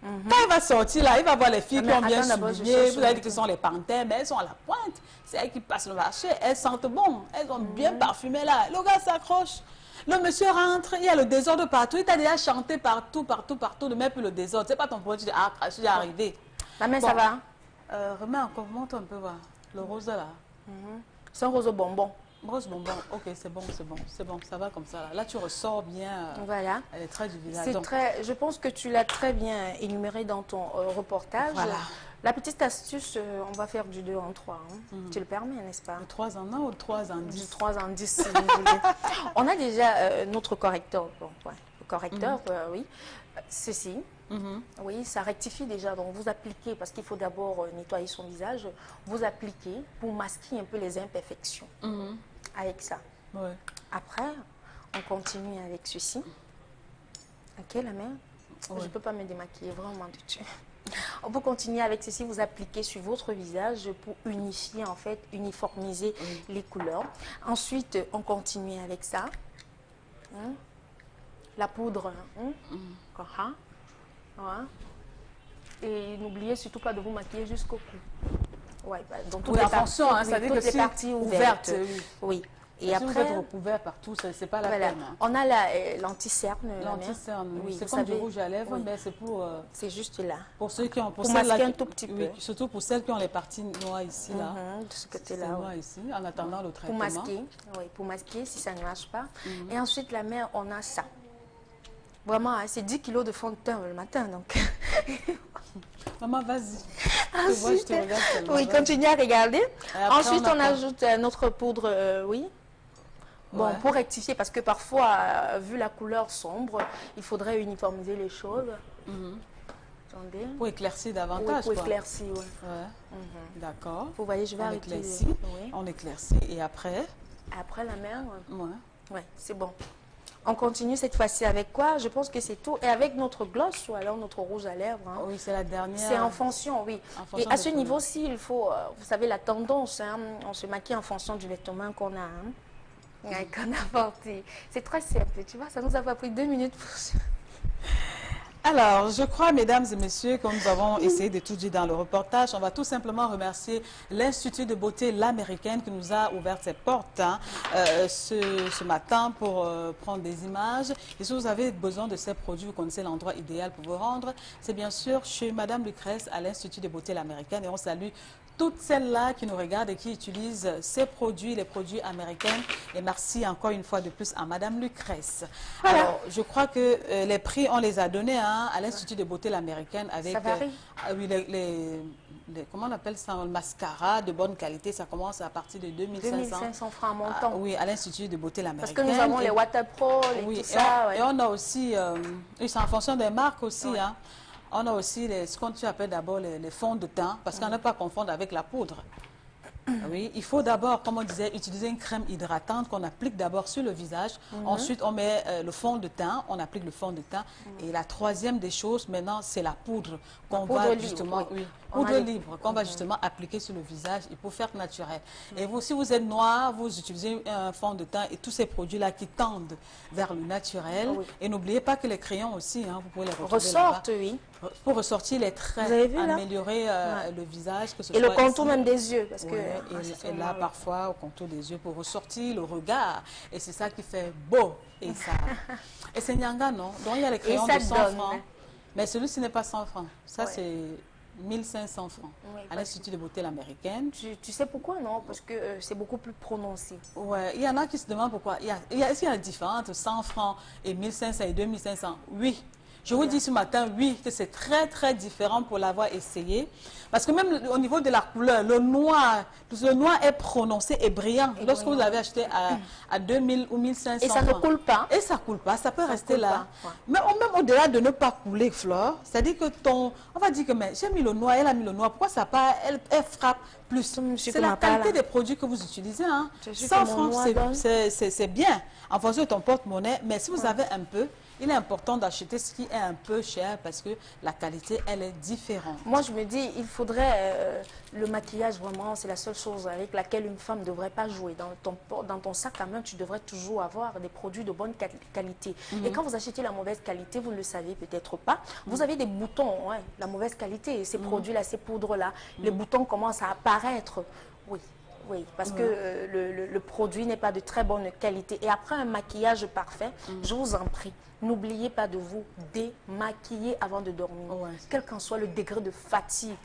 Quand il va sortir là, il va voir les filles qui ont bien souligné. Vous avez dit que ce sont les panthères, mais elles sont à la pointe. C'est elles qui passent le marché. Elles sentent bon. Elles ont bien parfumé là. Le gars s'accroche. Le monsieur rentre, il y a le désordre partout. Il t'a déjà chanté partout, ne mets plus le désordre. C'est pas ton produit. Tu dis, ah, je suis arrivé. La main, ça va? Remets encore, monte un peu, voir. Le rose là. C'est un rose bonbon. Rose bonbon, ok, c'est bon, ça va comme ça. Là, tu ressors bien voilà. Les traits du visage. C'est très, je pense que tu l'as très bien énuméré dans ton reportage. Voilà. La petite astuce, on va faire du 2 en 3. Hein. Tu le permets, n'est-ce pas? De 3 en 1 ou de 3 en 10? Du 3 en 10, si vous voulez. On a déjà notre correcteur. Bon, ouais. Le correcteur, oui. Ceci. Oui, ça rectifie déjà. Donc, vous appliquez, parce qu'il faut d'abord nettoyer son visage, vous appliquez pour masquer un peu les imperfections avec ça. Ouais. Après, on continue avec ceci. Ok, la main? Je ne peux pas me démaquiller, vraiment, du tout. On peut continuer avec ceci, vous appliquez sur votre visage pour unifier, en fait, uniformiser les couleurs. Ensuite, on continue avec ça. La poudre. Voilà. Et n'oubliez surtout pas de vous maquiller jusqu'au cou. Ouais, bah, dans toutes Oui, les attention, parties, ça veut dire toutes que les si parties ouvertes. oui. Et Si après, vous êtes recouvert partout, c'est pas la voilà. peine. Hein. On a l'anti-cerne. L'anti-cerne, Oui, c'est vous comme du savez, rouge à lèvres, oui. mais c'est c'est juste là. pour ceux qui ont... Pour celles-là masquer un qui- tout petit oui, peu. surtout pour celles qui ont les parties noires ici, là. De ce C'est côté-là. noir ici, en attendant le Pour traitement. masquer, pour masquer si ça ne marche pas. Et ensuite, la mère, on a ça. Vraiment, hein, c'est 10 kilos de fond de teint le matin. Donc. Maman, vas-y. Je te vois, je te regarde tellement, Oui, vas-y. continuez à regarder. Et après, Ensuite, on quoi? ajoute notre poudre, oui. Bon, Ouais. pour rectifier, parce que parfois, vu la couleur sombre, il faudrait uniformiser les choses. Attendez. Pour éclaircir Oui, davantage, pour quoi. éclaircir, oui. Ouais. D'accord. Vous voyez, je vais On arrêter. éclaircit, Oui. on éclaircit, et après, Après la mère, ouais. ouais, c'est bon. On continue cette fois-ci avec quoi? Je pense que c'est tout. Et avec notre gloss ou alors notre rouge à lèvres. Hein. Oui, c'est la dernière. C'est en fonction, oui. En Et fonction à des ce couleurs. niveau-ci, il faut, vous savez, la tendance, hein, on se maquille en fonction du vêtement qu'on a, qu'on a porté. C'est très simple, tu vois, ça nous a pas pris 2 minutes pour ça. Alors, je crois, mesdames et messieurs, comme nous avons essayé de tout dire dans le reportage, on va tout simplement remercier l'Institut de beauté l'Américaine qui nous a ouvert ses portes ce matin pour prendre des images. Et si vous avez besoin de ces produits, vous connaissez l'endroit idéal pour vous rendre. C'est bien sûr chez Madame Lucrèce à l'Institut de beauté l'Américaine. Et on salue toutes celles-là qui nous regardent et qui utilisent ces produits, les produits américains. Et merci encore une fois de plus à Madame Lucrèce. Voilà. Alors, je crois que les prix, on les a donnés à l'Institut de beauté l'Américaine avec Ça varie. oui, comment on appelle ça, le mascara de bonne qualité. Ça commence à partir de 2500. 2500 francs montant. Oui, à l'Institut de beauté Parce l'Américaine. que nous avons les Water Pro, Oui, tout ça. et on a aussi, oui, c'est en fonction des marques aussi, hein. On a aussi ce qu'on appelle d'abord les fonds de teint, parce qu'on ne peut pas confondre avec la poudre. Oui, il faut d'abord, comme on disait, utiliser une crème hydratante qu'on applique d'abord sur le visage. Ensuite, on met le fond de teint, on applique le fond de teint. Et la troisième des choses, maintenant, c'est la poudre qu'on va libre, justement, oui. poudre On a les- libre, qu'on va justement appliquer sur le visage et pour faire naturel. Et vous, si vous êtes noir, vous utilisez un fond de teint et tous ces produits-là qui tendent vers le naturel. Oui. Et n'oubliez pas que les crayons aussi, hein, vous pouvez les retrouver Ressortent, là-bas. oui. Pour ressortir les traits, Vous avez vu, là? améliorer le visage, que ce Et le soit contour ici. même des yeux. Parce que, Ouais, ah, et c'est là, sûrement, parfois, au contour des yeux, pour ressortir le regard. Et c'est ça qui fait beau. Et ça. Et c'est Nyanga, non? Donc, il y a les crayons ça de 100 donne. francs. Mais celui-ci n'est pas 100 francs. Ça, Ouais. c'est 1500 francs. Oui, À parce l'Institut de beauté l'Américaine. tu sais pourquoi, non? Parce que c'est beaucoup plus prononcé. Ouais, il y en a qui se demandent pourquoi. Est-ce qu'il y a une différence entre 100 francs et 1500 et 2500? Oui. Je vous dis ce matin, oui, que c'est très, très différent pour l'avoir essayé. Parce que même au niveau de la couleur, le noir est prononcé et brillant. Lorsque vous l'avez acheté à 2000 ou 1500 Et ça ne francs. coule pas. Et ça ne coule pas, ça peut rester coule là. pas, ouais. Mais même au-delà de ne pas couler, Flore, c'est-à-dire que on va dire que mais j'ai mis le noir, elle a mis le noir, pourquoi ça pas, elle frappe plus. Monsieur C'est la Kumapala. qualité des produits que vous utilisez. Hein. Je suis 100 comme mon francs, noir donne. c'est bien en fonction de ton porte-monnaie, mais si vous avez un peu, il est important d'acheter ce qui est un peu cher parce que la qualité, elle est différente. Moi, je me dis, il faudrait le maquillage, vraiment, c'est la seule chose avec laquelle une femme ne devrait pas jouer. Dans ton sac à main, tu devrais toujours avoir des produits de bonne qualité. Et quand vous achetez la mauvaise qualité, vous ne le savez peut-être pas, vous avez des boutons, ouais, la mauvaise qualité, ces produits-là, ces poudres-là, les boutons commencent à apparaître. Oui. Oui, parce que le produit n'est pas de très bonne qualité. Et après un maquillage parfait, je vous en prie, n'oubliez pas de vous démaquiller avant de dormir. Ouais. Quel qu'en soit le degré de fatigue.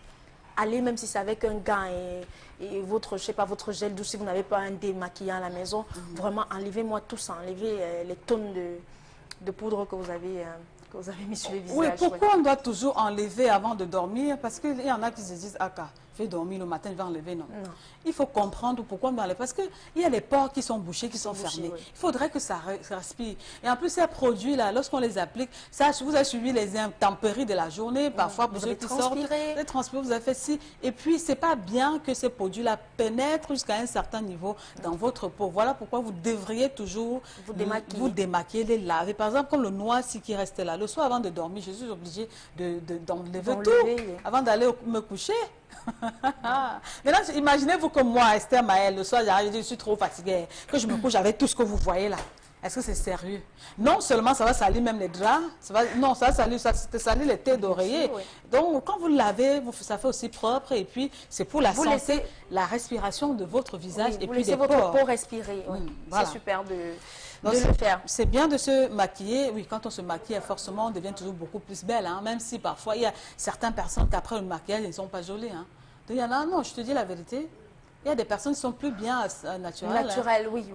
Allez, même si c'est avec un gant et votre, je sais pas, votre gel douche, si vous n'avez pas un démaquillant à la maison, vraiment, enlevez-moi tout ça. Enlevez les tonnes de poudre que vous avez mis sur le visage. Oui, pourquoi on doit toujours enlever avant de dormir? Parce qu'il y en a qui se disent, ah, je vais dormir le matin, je vais enlever, non. Il faut comprendre pourquoi on enlève. Parce qu'il y a les pores qui sont bouchés, qui sont fermés. Oui. Il faudrait que ça respire. Et en plus, ces produits-là, lorsqu'on les applique, ça, vous avez suivi les intempéries de la journée, parfois pour ceux qui sortent, les transpirer, vous avez fait ci. Et puis, c'est pas bien que ces produits-là pénètrent jusqu'à un certain niveau dans votre peau. Voilà pourquoi vous devriez toujours vous démaquiller, les laver. Par exemple, comme le noix-ci qui reste là. Le soir, avant de dormir, je suis obligée d'enlever tout avant d'aller me coucher. Maintenant, imaginez-vous que moi, Esther Maël, le soir, j'arrive, je suis trop fatiguée, que je me couche avec tout ce que vous voyez là. Est-ce que c'est sérieux? Non seulement ça va salir même les draps, ça va salir les têtes d'oreiller. Oui. Donc, quand vous lavez, ça fait aussi propre et puis c'est pour la santé, la respiration de votre visage et puis des pores. Vous laissez votre peau respirer. Oui. Voilà. C'est super de le faire. C'est bien de se maquiller. Oui, quand on se maquille, forcément, on devient toujours beaucoup plus belle. Hein, même si parfois, il y a certaines personnes qui, après le maquillage, elles ne sont pas jolies. Hein. Donc, il y en a, non, je te dis la vérité. Il y a des personnes qui sont plus bien naturelles. Naturelles, oui.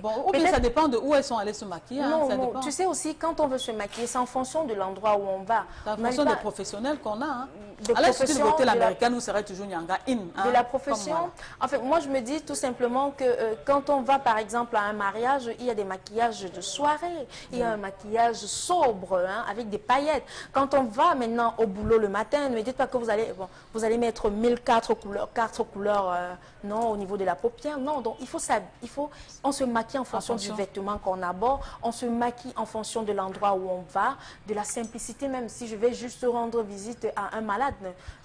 Bon, ou bien ça dépend de où elles sont allées se maquiller. Non, ça dépend. Tu sais aussi, quand on veut se maquiller, c'est en fonction de l'endroit où on va. C'est en fonction des professionnels qu'on a. Hein. À l'Institut de beauté américaine, vous serez toujours Nyanga In. De la profession. En fait, moi, je me dis tout simplement que quand on va, par exemple, à un mariage, il y a des maquillages de soirée. Il y a un maquillage sobre, hein, avec des paillettes. Quand on va maintenant au boulot le matin, ne me dites pas que vous allez mettre 1004 couleurs, 4 couleurs, non, au niveau de la paupière. Non, donc on se maquille en fonction du vêtement qu'on aborde. On se maquille en fonction de l'endroit où on va, de la simplicité, même si je vais juste rendre visite à un malade,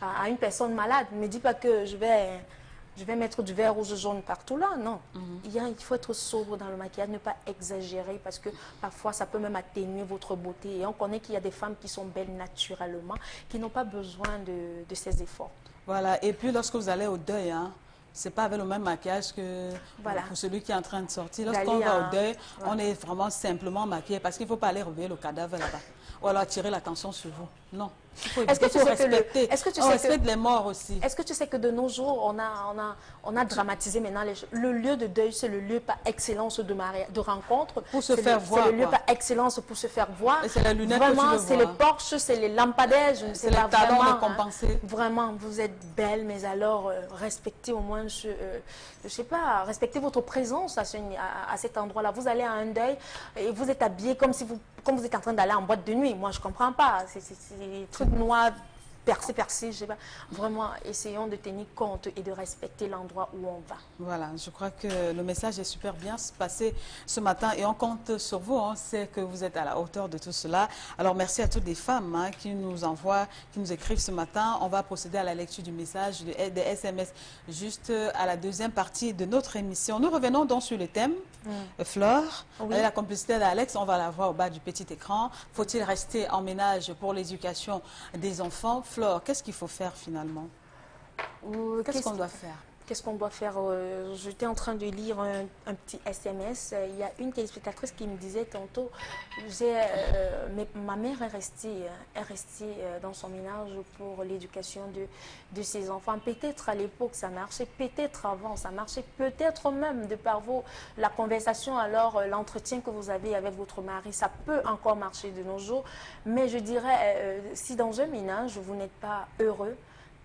à une personne malade. Ne me dis pas que je vais mettre du vert, rouge, jaune partout là, non. Il faut être sobre dans le maquillage, ne pas exagérer parce que parfois ça peut même atténuer votre beauté. Et on connaît qu'il y a des femmes qui sont belles naturellement, qui n'ont pas besoin de ces efforts. Voilà, et puis lorsque vous allez au deuil, hein, c'est pas avec le même maquillage que pour celui qui est en train de sortir. Lorsqu'on va au deuil, on est vraiment simplement maquillé parce qu'il ne faut pas aller réveiller le cadavre là-bas. Ou alors attirer l'attention sur vous. Non. Est-ce que tu sais on respecte les morts aussi. Est-ce que tu sais que de nos jours, on a dramatisé maintenant le lieu de deuil, c'est le lieu par excellence de rencontre. Pour se faire voir. C'est le lieu par excellence pour se faire voir. Et c'est la lunette vraiment, c'est les porches, c'est les lampadaires. C'est les talons compensés. Vraiment, vous êtes belle, mais alors respectez au moins, je sais pas, respectez votre présence à cet endroit-là. Vous allez à un deuil et vous êtes habillé comme vous êtes en train d'aller en boîte de nuit. Moi, je comprends pas. C'est des trucs noirs, percés, je sais pas. Vraiment, essayons de tenir compte et de respecter l'endroit où on va. Voilà, je crois que le message est super bien passé ce matin et on compte sur vous. On sait que vous êtes à la hauteur de tout cela. Alors, merci à toutes les femmes qui nous envoient, qui nous écrivent ce matin. On va procéder à la lecture du message, des SMS, juste à la deuxième partie de notre émission. Nous revenons donc sur le thème, Flore, avec la complicité d'Alex. On va la voir au bas du petit écran. Faut-il rester en ménage pour l'éducation des enfants? Flore, qu'est-ce qu'il faut faire finalement? Qu'est-ce qu'on doit faire? Qu'est-ce qu'on doit faire? J'étais en train de lire un petit SMS. Il y a une téléspectatrice qui me disait tantôt, ma mère est restée dans son ménage pour l'éducation de ses enfants. Peut-être à l'époque ça marchait, peut-être avant ça marchait, peut-être même de par la conversation, alors l'entretien que vous avez avec votre mari, ça peut encore marcher de nos jours. Mais je dirais, si dans un ménage vous n'êtes pas heureux,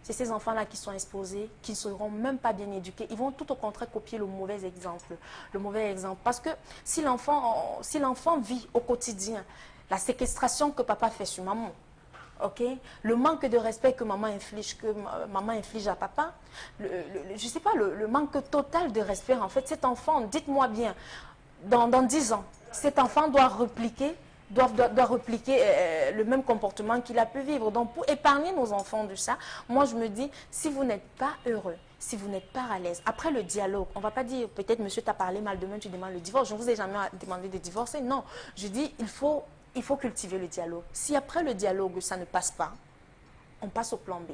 c'est ces enfants-là qui sont exposés, qui ne seront même pas bien éduqués. Ils vont tout au contraire copier le mauvais exemple. Parce que si l'enfant vit au quotidien la séquestration que papa fait sur maman, le manque de respect que maman inflige à papa, je sais pas, le manque total de respect, en fait, cet enfant, dites-moi bien, dans 10 ans, cet enfant doit répliquer le même comportement qu'il a pu vivre. Donc, pour épargner nos enfants de ça, moi, je me dis, si vous n'êtes pas heureux, si vous n'êtes pas à l'aise, après le dialogue, on ne va pas dire, peut-être, monsieur t'a parlé mal, demain, tu demandes le divorce. Je ne vous ai jamais demandé de divorcer. Non, je dis, il faut cultiver le dialogue. Si après le dialogue, ça ne passe pas, on passe au plan B.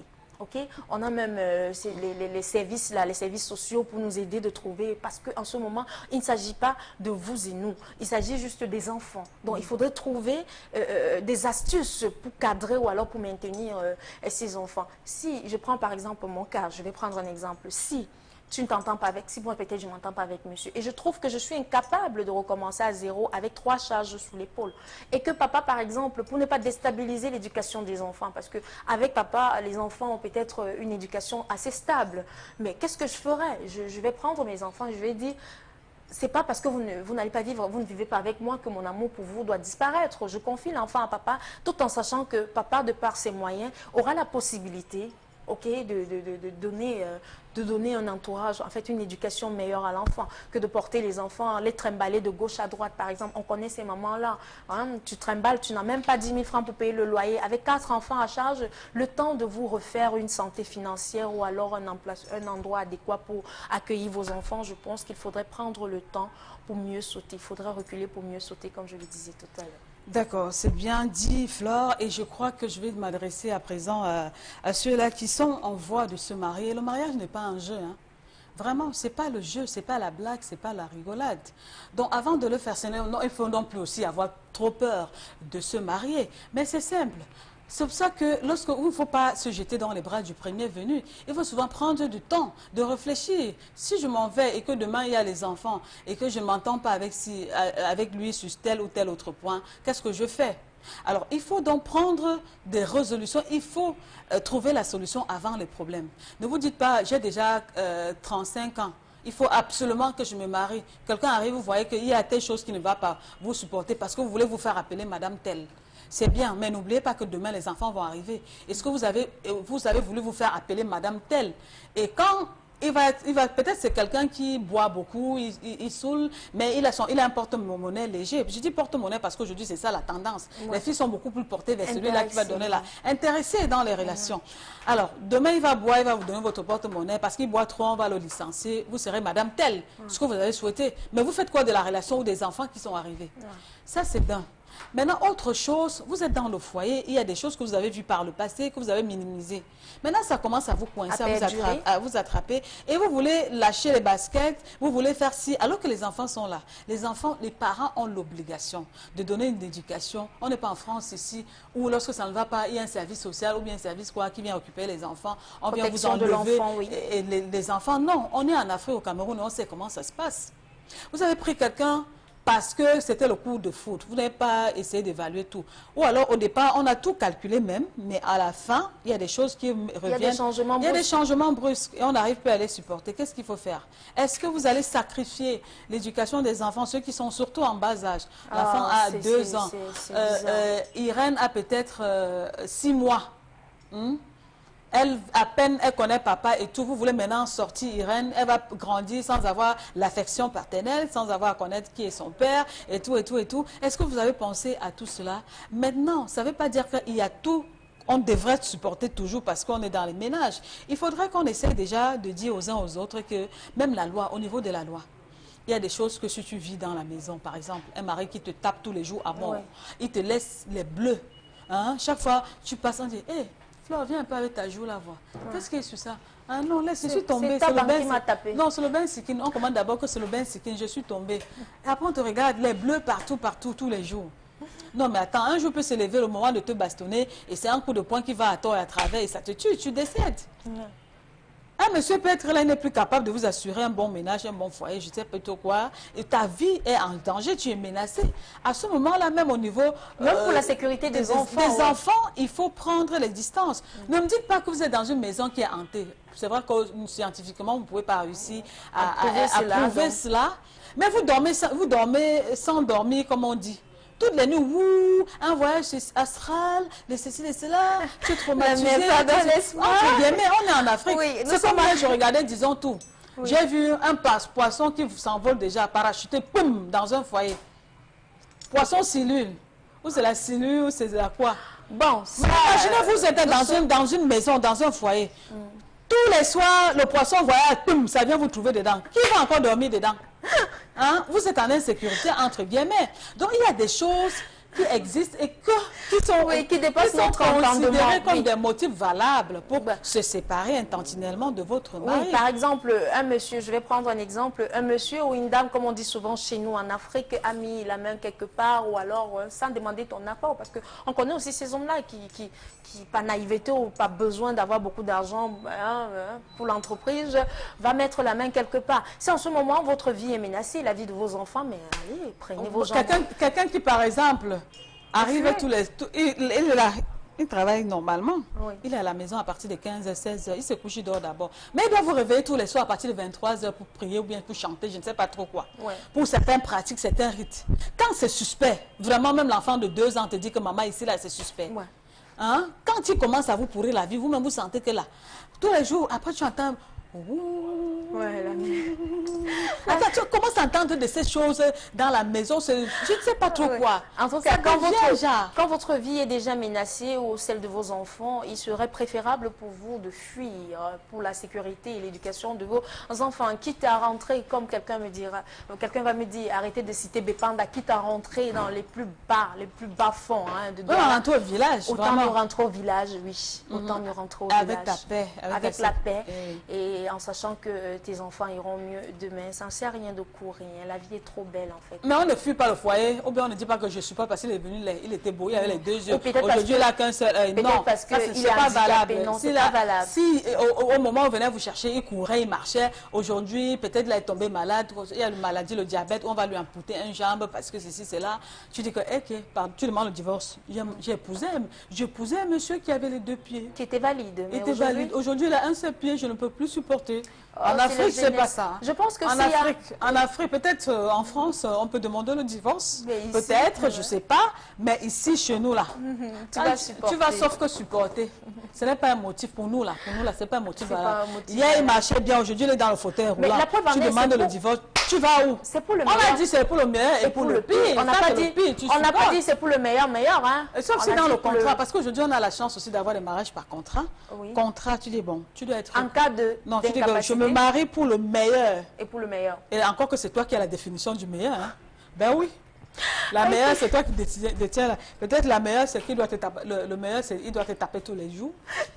On a même les services là, les services sociaux pour nous aider de trouver, parce qu'en ce moment, il ne s'agit pas de vous et nous, il s'agit juste des enfants. Donc, il faudrait trouver des astuces pour cadrer ou alors pour maintenir ces enfants. Si je prends par exemple mon cas, je vais prendre un exemple. Si tu ne t'entends pas avec, si moi peut-être je ne m'entends pas avec monsieur. Et je trouve que je suis incapable de recommencer à zéro avec 3 charges sous l'épaule. Et que papa, par exemple, pour ne pas déstabiliser l'éducation des enfants, parce qu'avec papa, les enfants ont peut-être une éducation assez stable. Mais qu'est-ce que je ferais? Je vais prendre mes enfants et je vais dire... C'est pas parce que vous n'allez pas vivre, vous ne vivez pas avec moi que mon amour pour vous doit disparaître. Je confie l'enfant à papa, tout en sachant que papa, de par ses moyens, aura la possibilité, ok, de donner un entourage, en fait une éducation meilleure à l'enfant, que de porter les enfants, les trimballer de gauche à droite, par exemple. On connaît ces mamans-là. Hein? Tu trimbales, tu n'as même pas 10 000 francs pour payer le loyer. Avec 4 enfants à charge, le temps de vous refaire une santé financière ou alors un endroit adéquat pour accueillir vos enfants, je pense qu'il faudrait prendre le temps pour mieux sauter. Il faudrait reculer pour mieux sauter, comme je le disais tout à l'heure. D'accord, c'est bien dit, Flore, et je crois que je vais m'adresser à présent à ceux-là qui sont en voie de se marier. Le mariage n'est pas un jeu, hein. Vraiment, ce n'est pas le jeu, ce n'est pas la blague, ce n'est pas la rigolade. Donc avant de le faire, il faut non plus aussi avoir trop peur de se marier. Mais c'est simple. C'est pour ça que il ne faut pas se jeter dans les bras du premier venu. Il faut souvent prendre du temps de réfléchir. Si je m'en vais et que demain il y a les enfants et que je ne m'entends pas avec lui sur tel ou tel autre point, qu'est-ce que je fais? Alors, il faut donc prendre des résolutions. Il faut trouver la solution avant les problèmes. Ne vous dites pas, j'ai déjà 35 ans. Il faut absolument que je me marie. Quelqu'un arrive, vous voyez qu'il y a telle chose qui ne va pas vous supporter parce que vous voulez vous faire appeler Madame telle. C'est bien, mais n'oubliez pas que demain, les enfants vont arriver. Est-ce que vous avez voulu vous faire appeler Madame telle? Et quand il va peut-être c'est quelqu'un qui boit beaucoup, il saoule, mais il a un porte-monnaie léger. Je dis porte-monnaie parce qu'aujourd'hui, c'est ça la tendance. Ouais. Les filles sont beaucoup plus portées vers celui-là qui va donner la... Intéressé dans les relations. Alors, demain, il va boire, il va vous donner votre porte-monnaie parce qu'il boit trop, on va le licencier. Vous serez Madame telle, ce que vous avez souhaité. Mais vous faites quoi de la relation ou des enfants qui sont arrivés? Ça, c'est d'un. Maintenant, autre chose, vous êtes dans le foyer, il y a des choses que vous avez vues par le passé, que vous avez minimisées. Maintenant, ça commence à vous coincer, à vous attraper, et vous voulez lâcher les baskets, vous voulez faire ci, alors que les enfants sont là. Les enfants, les parents ont l'obligation de donner une éducation. On n'est pas en France ici, où lorsque ça ne va pas, il y a un service social ou bien un service qui vient occuper les enfants, on vient vous enlever les enfants. Non, on est en Afrique, au Cameroun, on sait comment ça se passe. Vous avez pris quelqu'un parce que c'était le cours de foot. Vous n'avez pas essayé d'évaluer tout. Ou alors, au départ, on a tout calculé même, mais à la fin, il y a des choses qui reviennent. Il y a des changements brusques et on n'arrive plus à les supporter. Qu'est-ce qu'il faut faire? Est-ce que vous allez sacrifier l'éducation des enfants, ceux qui sont surtout en bas âge? L'enfant a 2 ans. Irène a peut-être 6 mois. À peine elle connaît papa et tout, vous voulez maintenant sortir Irène, elle va grandir sans avoir l'affection paternelle, sans avoir à connaître qui est son père et tout et tout et tout. Est-ce que vous avez pensé à tout cela? Maintenant, ça ne veut pas dire qu'il y a tout, on devrait supporter toujours parce qu'on est dans les ménages. Il faudrait qu'on essaie déjà de dire aux uns aux autres que même la loi, au niveau de la loi, il y a des choses que si tu vis dans la maison, par exemple, un mari qui te tape tous les jours à mort, il te laisse les bleus. Hein? Chaque fois, tu passes, on dit, hé, Flore, viens un peu avec ta joue la voix. Qu'est-ce qui est sur ça? Ah non, laisse, je suis tombée. C'est ta banque qui m'a tapé. Non, c'est le bain sikin. On commande d'abord que c'est le bain sikin. Je suis tombée. Et après, on te regarde, les bleus partout, tous les jours. Non, mais attends, un jour peut se lever le moment de te bastonner et c'est un coup de poing qui va à tort et à travers et ça te tue, tu décèdes. Un monsieur peut être là, il n'est plus capable de vous assurer un bon ménage, un bon foyer, je ne sais pas plutôt quoi. Et ta vie est en danger, tu es menacé. À ce moment-là, même au niveau... Même pour la sécurité des enfants. Il faut prendre les distances. Ne me dites pas que vous êtes dans une maison qui est hantée. C'est vrai que scientifiquement, vous ne pouvez pas réussir à prouver cela. Mais vous dormez sans dormir, comme on dit. Toutes les nuits, un voyage astral, ceci et cela, tu es traumatisé. On est en Afrique. Oui, c'est comme moi, je regardais, disons tout. Oui. J'ai vu un poisson qui s'envole déjà, parachuté, poum, dans un foyer. Poisson cellule. Ou c'est la cellule, ou c'est la quoi? Bon, imaginez, vous êtes dans une maison, dans un foyer. Tous les soirs, le poisson voyage, poum, ça vient vous trouver dedans. Qui va encore dormir dedans? Hein? Vous êtes en insécurité, entre guillemets. Donc, il y a des choses qui existent et qui sont qui dépassent notre entendement. Considérés comme des motifs valables pour se séparer intentionnellement de votre mari. Oui, par exemple, un monsieur, je vais prendre un exemple, un monsieur ou une dame, comme on dit souvent chez nous en Afrique, a mis la main quelque part ou alors sans demander ton accord, parce qu'on connaît aussi ces hommes-là qui, par naïveté ou pas besoin d'avoir beaucoup d'argent pour l'entreprise, va mettre la main quelque part. Si en ce moment votre vie est menacée, la vie de vos enfants, mais allez, prenez vos jambes. Quelqu'un qui, par exemple, arrive tous les... Il est là. Il travaille normalement. Oui. Il est à la maison à partir de 15h, 16h. Il se couche, il dort d'abord. Mais il doit vous réveiller tous les soirs à partir de 23h pour prier ou bien pour chanter, je ne sais pas trop quoi. Ouais. Pour certaines pratiques, certains rites. Quand c'est suspect, vraiment même l'enfant de 2 ans te dit que maman ici, là, c'est suspect. Ouais. Hein? Quand il commence à vous pourrir la vie, vous-même vous sentez que là, tous les jours, après tu entends... Ouais, la mère. Attends, tu commences à entendre de ces choses dans la maison, je ne sais pas trop quoi. En tout cas, Ça quand votre vie est déjà menacée ou celle de vos enfants, il serait préférable pour vous de fuir pour la sécurité et l'éducation de vos enfants. Quitte à rentrer, comme quelqu'un va me dire, arrêtez de citer Bépanda, quitte à rentrer dans les plus bas fonds. Hein, on rentre au village, autant vraiment. nous rentrer au village, oui. Autant nous rentrer au village. Avec ta paix. Avec la paix. Et en sachant que tes enfants iront mieux demain. Ça ne sert à rien de courir. La vie est trop belle, en fait. Mais on ne fuit pas le foyer, ou bien on ne dit pas que je suis pas parce qu'il est venu, il était beau, il avait les 2 yeux. Aujourd'hui, il n'a qu'un seul œil. Non, parce que c'est pas valable. Non, c'est pas valable. Si au moment où on venait vous chercher, il courait, il marchait. Aujourd'hui, peut-être il est tombé malade, il y a une maladie, le diabète, on va lui amputer une jambe parce que ceci, c'est là. Tu dis que, tu demandes le divorce. J'ai épousé un monsieur qui avait les 2 pieds. Qui était valide. Il était valide. Aujourd'hui, il a un seul pied, je ne peux plus supporter. Oh, en Afrique, c'est pas ça. Je pense que en Afrique, peut-être en France, on peut demander le divorce. Peut-être, je ne sais pas. Mais ici, chez nous, là, tu vas sauf que supporter. Ce n'est pas un motif pour nous, là. Pour nous, là, ce n'est pas un motif. Hier, il marchait bien. Aujourd'hui, il est dans le fauteuil roulant. Tu demandes le divorce. Tu vas où? C'est pour le meilleur. On a dit c'est pour le meilleur et pour le pire. On n'a pas dit c'est pour le meilleur, hein. Sauf si dans le contrat, parce qu'aujourd'hui, on a la chance aussi d'avoir des mariages par contrat. Oui. Contrat, tu dis, bon, tu dois être... En cas de... Non, tu dis que je me marie pour le meilleur. Et pour le meilleur. Et encore que c'est toi qui as la définition du meilleur. Hein. Ben oui. La meilleure, c'est toi qui détiens. Peut-être la meilleure, c'est qu'il doit te taper. Le meilleur, c'est qu'il doit te taper tous les jours.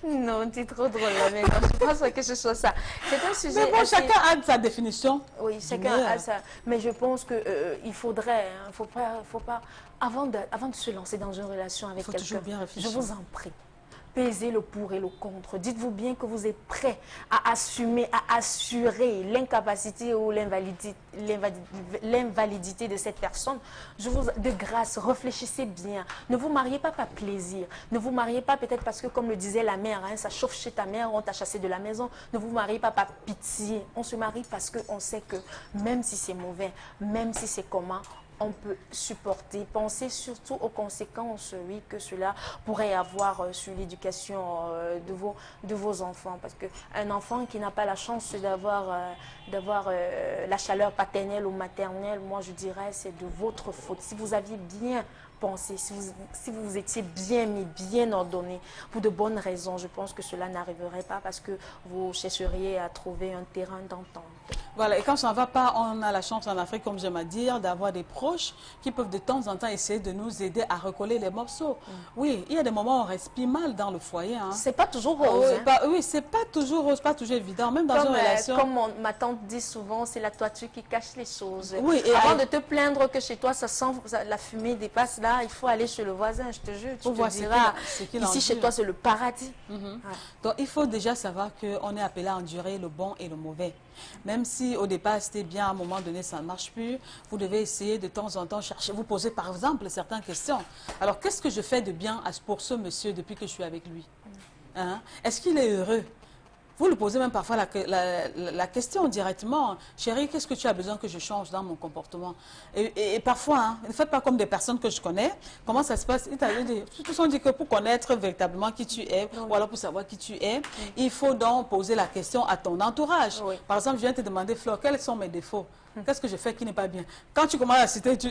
Non, tu es trop drôle, mais je pense que ce soit ça. C'est un sujet. Mais bon, chacun a sa définition. Oui, chacun a ça. Mais je pense que il faudrait, faut pas, avant de se lancer dans une relation avec quelqu'un, je vous en prie. Pesez le pour et le contre. Dites-vous bien que vous êtes prêt à assumer, à assurer l'incapacité ou l'invalidité de cette personne. De grâce, réfléchissez bien. Ne vous mariez pas par plaisir. Ne vous mariez pas peut-être parce que, comme le disait la mère, hein, ça chauffe chez ta mère, on t'a chassé de la maison. Ne vous mariez pas par pitié. On se marie parce qu'on sait que même si c'est mauvais, même si c'est commun, on peut supporter. Pensez surtout aux conséquences, oui, que cela pourrait avoir sur l'éducation de vos enfants. Parce qu'un enfant qui n'a pas la chance d'avoir la chaleur paternelle ou maternelle, moi je dirais c'est de votre faute. Si vous aviez bien pensé, si vous étiez bien mis, bien ordonné, pour de bonnes raisons, je pense que cela n'arriverait pas parce que vous chercheriez à trouver un terrain d'entente. Voilà, et quand ça ne va pas, on a la chance en Afrique, comme j'aime à dire, d'avoir des proches qui peuvent de temps en temps essayer de nous aider à recoller les morceaux. Oui, il y a des moments où on respire mal dans le foyer. Hein. C'est pas toujours rose. Oui, c'est pas toujours rose, pas toujours évident, même dans une relation. Comme ma tante dit souvent, c'est la toiture qui cache les choses. Oui, avant de te plaindre que chez toi, ça sent, la fumée dépasse là, il faut aller chez le voisin, je te jure, tu te diras, ici chez toi c'est le paradis. Donc il faut déjà savoir qu'on est appelé à endurer le bon et le mauvais. Même si au départ c'était bien, à un moment donné ça ne marche plus, vous devez essayer de temps en temps chercher, vous poser par exemple certaines questions. Alors qu'est-ce que je fais de bien pour ce monsieur depuis que je suis avec lui? Hein? Est-ce qu'il est heureux? Vous lui posez même parfois la question directement. Chérie, qu'est-ce que tu as besoin que je change dans mon comportement? Et parfois, hein, ne faites pas comme des personnes que je connais. Comment ça se passe? Tous on dit que pour connaître véritablement qui tu es, ou alors pour savoir qui tu es, il faut donc poser la question à ton entourage. Oui. Par exemple, je viens te demander, Flore, quels sont mes défauts? Qu'est-ce que je fais qui n'est pas bien? Quand tu commences à citer, tu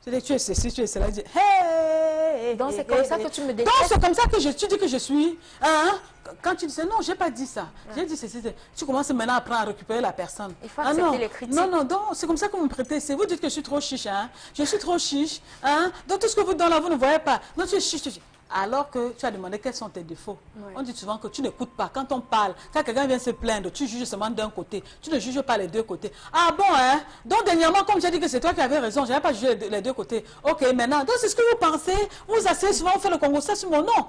dis, tu es ceci, tu es cela, tu dis, hey! Donc c'est comme ça que tu me détestes. Donc c'est comme ça que tu dis que je suis. Hein? quand tu dis non, j'ai pas dit ça, j'ai dit ceci, tu commences maintenant à prendre à récupérer la personne. Il faut accepter les critiques. Non, non, donc c'est comme ça que vous me prêtez. Vous dites que je suis trop chiche, hein. Je suis trop chiche, hein. Donc tout ce que vous donnez là, vous ne voyez pas. Non, tu es chiche, tu es chiche. Alors que tu as demandé quels sont tes défauts. Oui. On dit souvent que tu n'écoutes pas. Quand on parle, quand quelqu'un vient se plaindre, tu juges seulement d'un côté. Tu ne juges pas les deux côtés. Ah bon, hein? Donc dernièrement, comme j'ai dit que c'est toi qui avais raison, je n'avais pas jugé les deux côtés. Ok, maintenant, donc c'est ce que vous pensez. Vous asseyez souvent, vous faites le Congo, ça sur mon nom.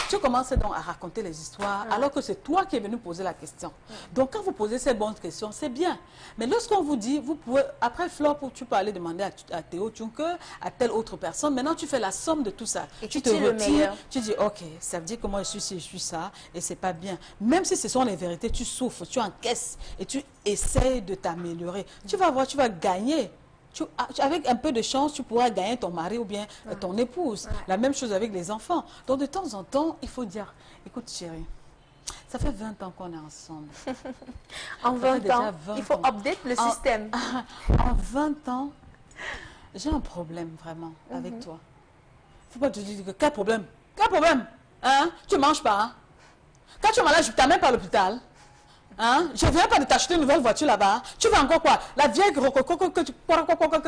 Tu commences donc à raconter les histoires alors que c'est toi qui es venu poser la question. Donc quand vous posez ces bonnes questions, c'est bien. Mais lorsqu'on vous dit, vous pouvez, après Flore, tu peux aller demander à Théo Tchunke, à telle autre personne. Maintenant, tu fais la somme de tout ça. Et tu te retires, tu dis, ok, ça veut dire que moi je suis ci, je suis ça, et c'est pas bien. Même si ce sont les vérités, tu souffres, tu encaisses et tu essayes de t'améliorer. Tu vas voir, tu vas gagner. Avec un peu de chance, tu pourras gagner ton mari ou bien ton épouse. La même chose avec les enfants. Donc de temps en temps, il faut dire, écoute chérie, ça fait 20 ans qu'on est ensemble. En 20 ans, il faut update le système. En 20 ans, j'ai un problème vraiment avec toi. Il ne faut pas te dire, quel problème? Quel problème? Hein? Tu ne manges pas, hein? Quand tu es malade, je ne t'amène pas à l'hôpital. Hein? Je ne viens pas de t'acheter une nouvelle voiture là-bas. Tu veux encore quoi? La vieille rococo que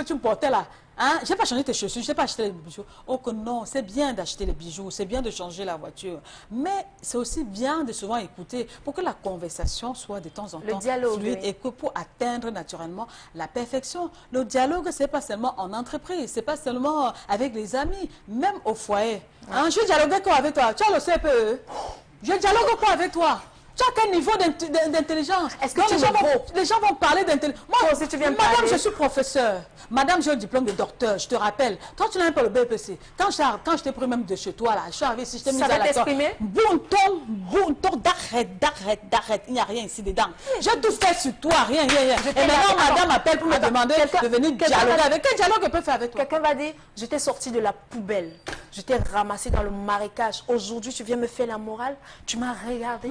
tu me portais là. Hein? Je n'ai pas changé tes chaussures, je n'ai pas acheté les bijoux. Oh que non, c'est bien d'acheter les bijoux, c'est bien de changer la voiture. Mais c'est aussi bien de souvent écouter pour que la conversation soit de temps en temps fluide et que pour atteindre naturellement la perfection. Le dialogue, ce n'est pas seulement en entreprise, ce n'est pas seulement avec les amis, même au foyer. Hein? Je dialogue quoi avec toi? Tu as le CPE? Je dialogue quoi avec toi? Tu as quel niveau d'intelligence? Est-ce que les gens vont parler d'intelligence? Moi, si tu viens madame, je suis professeur. Madame, j'ai un diplôme de docteur, je te rappelle. Toi, tu n'as même pas le BPC. Quand je t'ai pris même de chez toi, là, je suis arrivée ici, je t'ai mis à la t'exprimer? Bon ton, d'arrête. Il n'y a rien ici dedans. J'ai tout fait sur toi, rien. Et maintenant, madame m'appelle pour me demander de venir dialoguer avec. Quel dialogue elle peut faire avec toi? Quelqu'un va dire, je t'ai sorti de la poubelle. Je t'ai ramassé dans le marécage. Aujourd'hui, tu viens me faire la morale. Tu m'as regardé.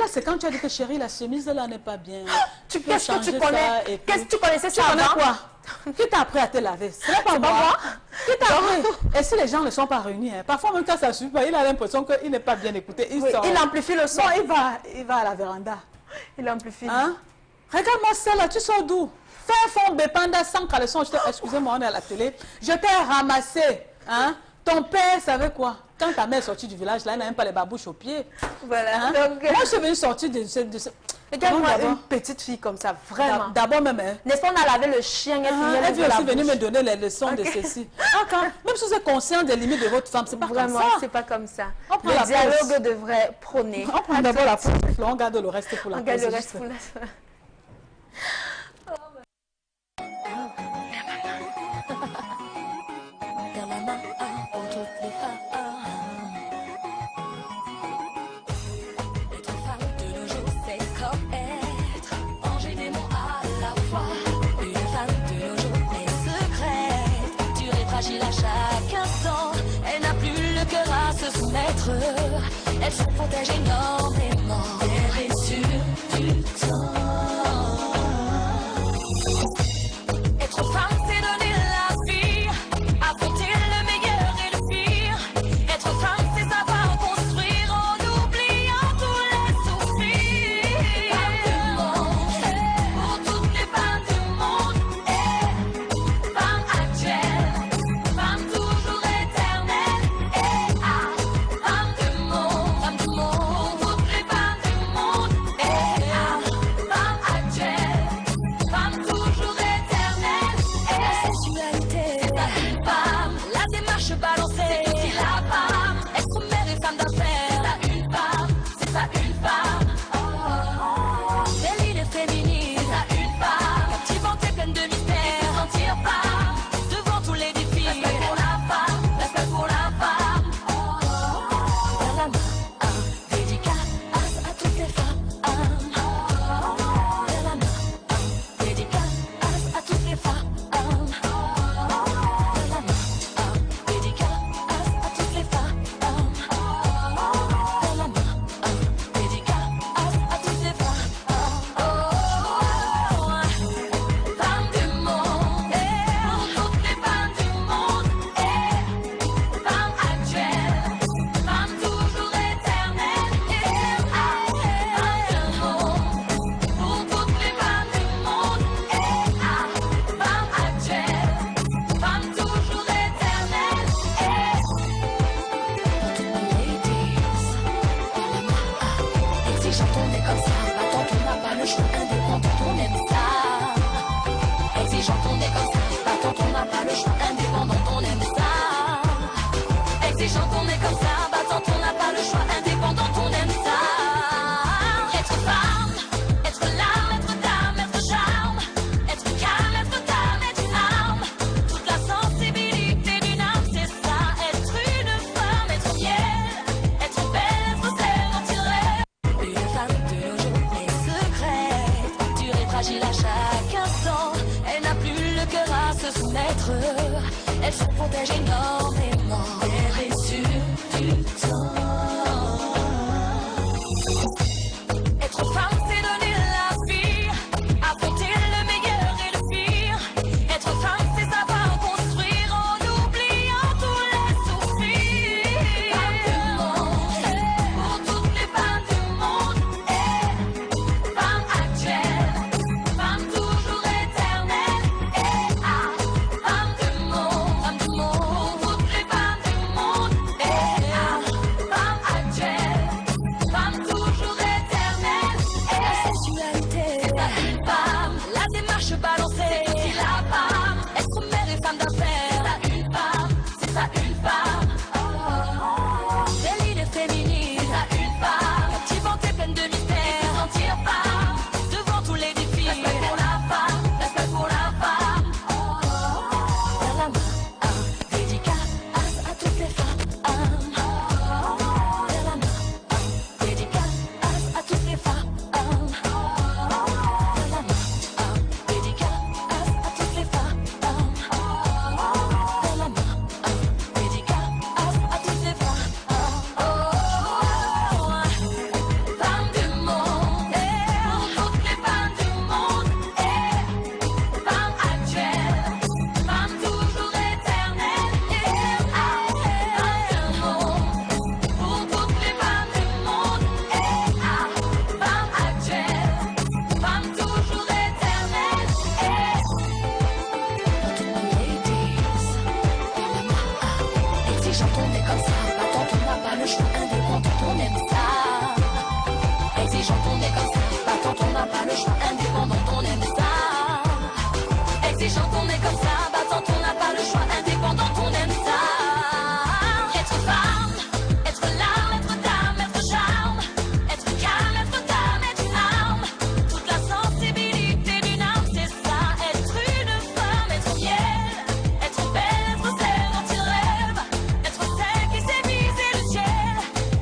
Là, c'est quand tu as dit que chérie, la chemise là n'est pas bien. Qu'est-ce que tu connais? Qu'est-ce que tu connaissais ça avant? Quoi? Qui t'a appris à te laver? Ce n'est pas moi. Qui t'a appris? Et si les gens ne sont pas réunis, hein, parfois même quand ça ne suffit pas, il a l'impression qu'il n'est pas bien écouté. Il amplifie le son. Non, il va à la véranda. Il amplifie. Hein? Regarde-moi ça là, tu sors d'où? Fais fond bépanda sans caleçon. Excusez-moi, on est à la télé. Je t'ai ramassé. Hein? Ton père savait quoi? Quand ta mère est sortie du village, là, elle n'a même pas les babouches aux pieds. Voilà. Hein? Donc, moi, je suis venue sortir de ce... Regarde-moi une petite fille comme ça, vraiment. D'abord même, hein. N'est-ce pas, on a lavé le chien, elle vient aussi venir me donner les leçons de ceci. Même si vous êtes conscient des limites de votre femme, c'est pas vraiment, comme ça. C'est pas comme ça. Le dialogue devrait prôner. On prend d'abord la pause, on garde le reste pour la pause. On garde le reste pour la À chaque instant, elle n'a plus le cœur à se soumettre. Elle se protège énormément. Elle est sûre du temps. Être femme, c'est donner la vie, affronter le meilleur et le pire. Être femme, c'est savoir construire en oubliant tous les soucis. Pour toutes les femmes du monde, femme actuelle. Femme toujours éternelle, femme du monde, pour toutes les femmes Exigeante, on est comme ça, battante, on n'a pas le choix, indépendante, on aime ça. Exigeante, on est comme ça, battante, on n'a pas le choix, indépendante, on aime ça. Exigeante, on est comme ça, battante, on n'a pas le choix, indépendante, on aime ça. Être femme, être l'âme, être dame, être charme, être calme, être dame, être une arme. Toute la sensibilité d'une âme, c'est ça. Être une femme, être miel, être belle, être celle dont il rêve. Une femme de nos jours est secrète, dure et fragile à chaque instant. Elle n'a plus le cœur à se soumettre. Elle se protège énormément. Elle est sûre du temps. Être femme, c'est donner la vie, affronter le meilleur et le pire. Être femme, c'est savoir construire en oubliant tous les soucis. Pour toutes les femmes du monde, femme actuelle, femme toujours éternelle, femme du monde, pour toutes les femmes du monde, femme actuelle, femme toujours éternelle, la sensualité, c'est ça une femme, la démarche balancée, c'est aussi la femme, être mère et femme d'affaires, c'est ça une femme, c'est ça une femme, belle idée féminine, c'est ça une femme, captivante et pleine de mystère, sentir femme, devant tous les défis, respect pour la femme, respect pour la femme, vers la main, dédicace à toutes les femmes, vers la main, dédicace à toutes les femmes, vers la main, dédicace à toutes les femmes, vers la main, dédicace à toutes les femmes, femmes du monde, pour toutes les femmes du monde, femmes actuelles, femmes toujours éternelles, femmes du monde, pour toutes les femmes du monde, femmes actuelles, femmes toujours éternelles, exigeante, on est comme ça, battante, on n'a pas le choix, indépendante, on aime ça. Exigeante, on est comme ça, battante, on n'a pas le choix, indépendante, on aime ça. Exigeante, on est comme ça, battante, on n'a pas le choix, indépendante, on aime ça. Être femme, être l'âme, être dame, être charme, être calme, être dame, être une arme. Toute la sensibilité d'une âme, c'est ça. Être une femme, être miel, être belle, être celle dont il rêve, être celle qui sait viser le ciel,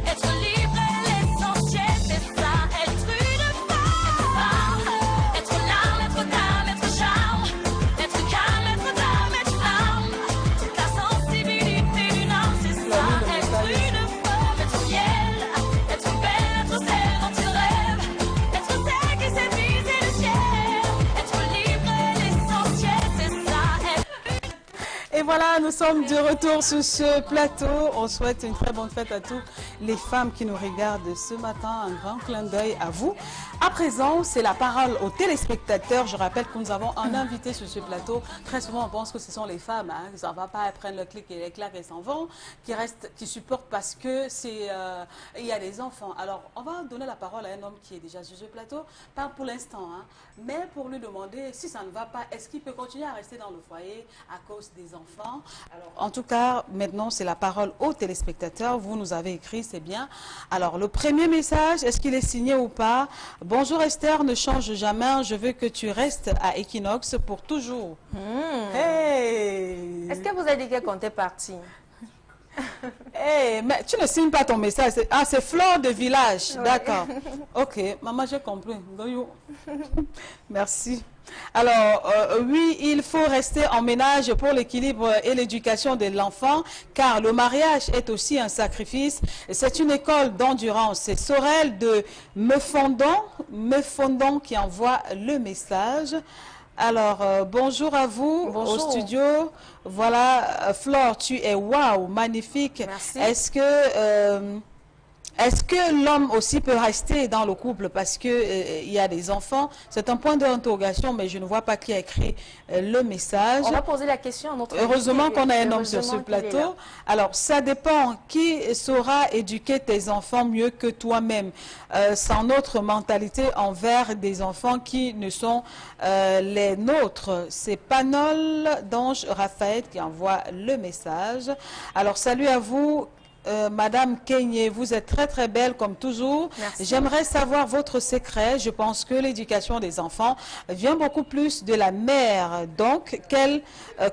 être libre et l'essentiel, c'est ça. Être une femme, être l'âme, être dame, être charme, être calme, être dame, être une arme. Toute la sensibilité d'une âme, c'est ça. Être une femme, être miel, être belle, être celle dont il rêve, être celle qui sait viser le ciel, être libre et l'essentiel, c'est ça. Et voilà, nous sommes de retour sur ce plateau. On souhaite une très bonne fête à toutes les femmes qui nous regardent ce matin. Un grand clin d'œil à vous. À présent, c'est la parole aux téléspectateurs. Je rappelle que nous avons un invité sur ce plateau. Très souvent, on pense que ce sont les femmes. Hein. Ils n'en vont pas, elles prennent le clic et les claques et s'en vont. Qui restent, qui supportent parce que c'est il y a des enfants. Alors, on va donner la parole à un homme qui est déjà sur ce plateau. Pas pour l'instant, hein, mais pour lui demander si ça ne va pas, est-ce qu'il peut continuer à rester dans le foyer à cause des enfants. Alors, en tout cas, maintenant, c'est la parole aux téléspectateurs. Vous nous avez écrit, c'est bien. Alors, le premier message, est-ce qu'il est signé ou pas? Bonjour Esther, ne change jamais. Je veux que tu restes à Equinox pour toujours. Hey! Est-ce que vous avez dit que quand est parti? Hey, mais tu ne signes pas ton message. Ah, c'est Flore de Village. Oui. D'accord. Ok, maman, j'ai compris. Merci. Alors, oui, il faut rester en ménage pour l'équilibre et l'éducation de l'enfant, car le mariage est aussi un sacrifice. C'est une école d'endurance. C'est Sorel de Meufondon qui envoie le message. Alors, bonjour à vous. Bonjour. Au studio. Voilà, Flore, tu es waouh, magnifique. Merci. Est-ce que Est-ce que l'homme aussi peut rester dans le couple parce que il y a des enfants? C'est un point d'interrogation, mais je ne vois pas qui a écrit le message. On va poser la question à notre Heureusement invité. qu'on a un homme sur ce plateau. Alors, ça dépend. Qui saura éduquer tes enfants mieux que toi-même sans notre mentalité envers des enfants qui ne sont les nôtres? C'est Panol d'Ange Raphaël qui envoie le message. Alors, salut à vous. Madame Kenyé, vous êtes très très belle comme toujours. J'aimerais savoir votre secret. Je pense que l'éducation des enfants vient beaucoup plus de la mère. Donc,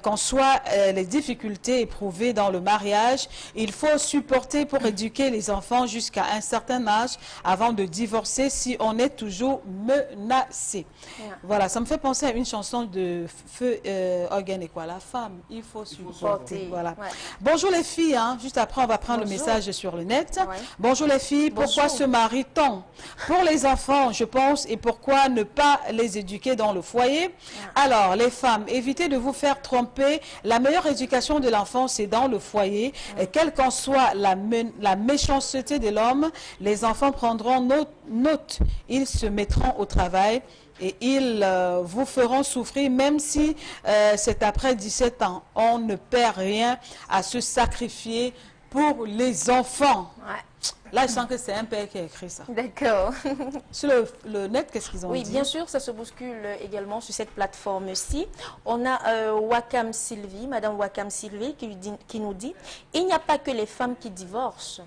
qu'en soient les difficultés éprouvées dans le mariage, il faut supporter pour éduquer les enfants jusqu'à un certain âge avant de divorcer si on est toujours menacé. Voilà, ça me fait penser à une chanson de Feu Organ et quoi, la femme, il faut supporter. Voilà. Bonjour les filles, hein. Juste après on va prendre le message sur le net. Bonjour les filles, pourquoi se marie-t-on? Pour les enfants, je pense, et pourquoi ne pas les éduquer dans le foyer? Alors, les femmes, évitez de vous faire tromper. La meilleure éducation de l'enfant, c'est dans le foyer. Et quelle qu'en soit la méchanceté de l'homme, les enfants prendront note. Ils se mettront au travail. Et ils vous feront souffrir, même si c'est après 17 ans. On ne perd rien à se sacrifier pour les enfants. Là, je sens que c'est un père qui a écrit ça. D'accord. Sur le net, qu'est-ce qu'ils ont dit? Oui, bien sûr, ça se bouscule également sur cette plateforme-ci. On a Wakam Sylvie, Madame Wakam Sylvie, qui nous dit « Il n'y a pas que les femmes qui divorcent.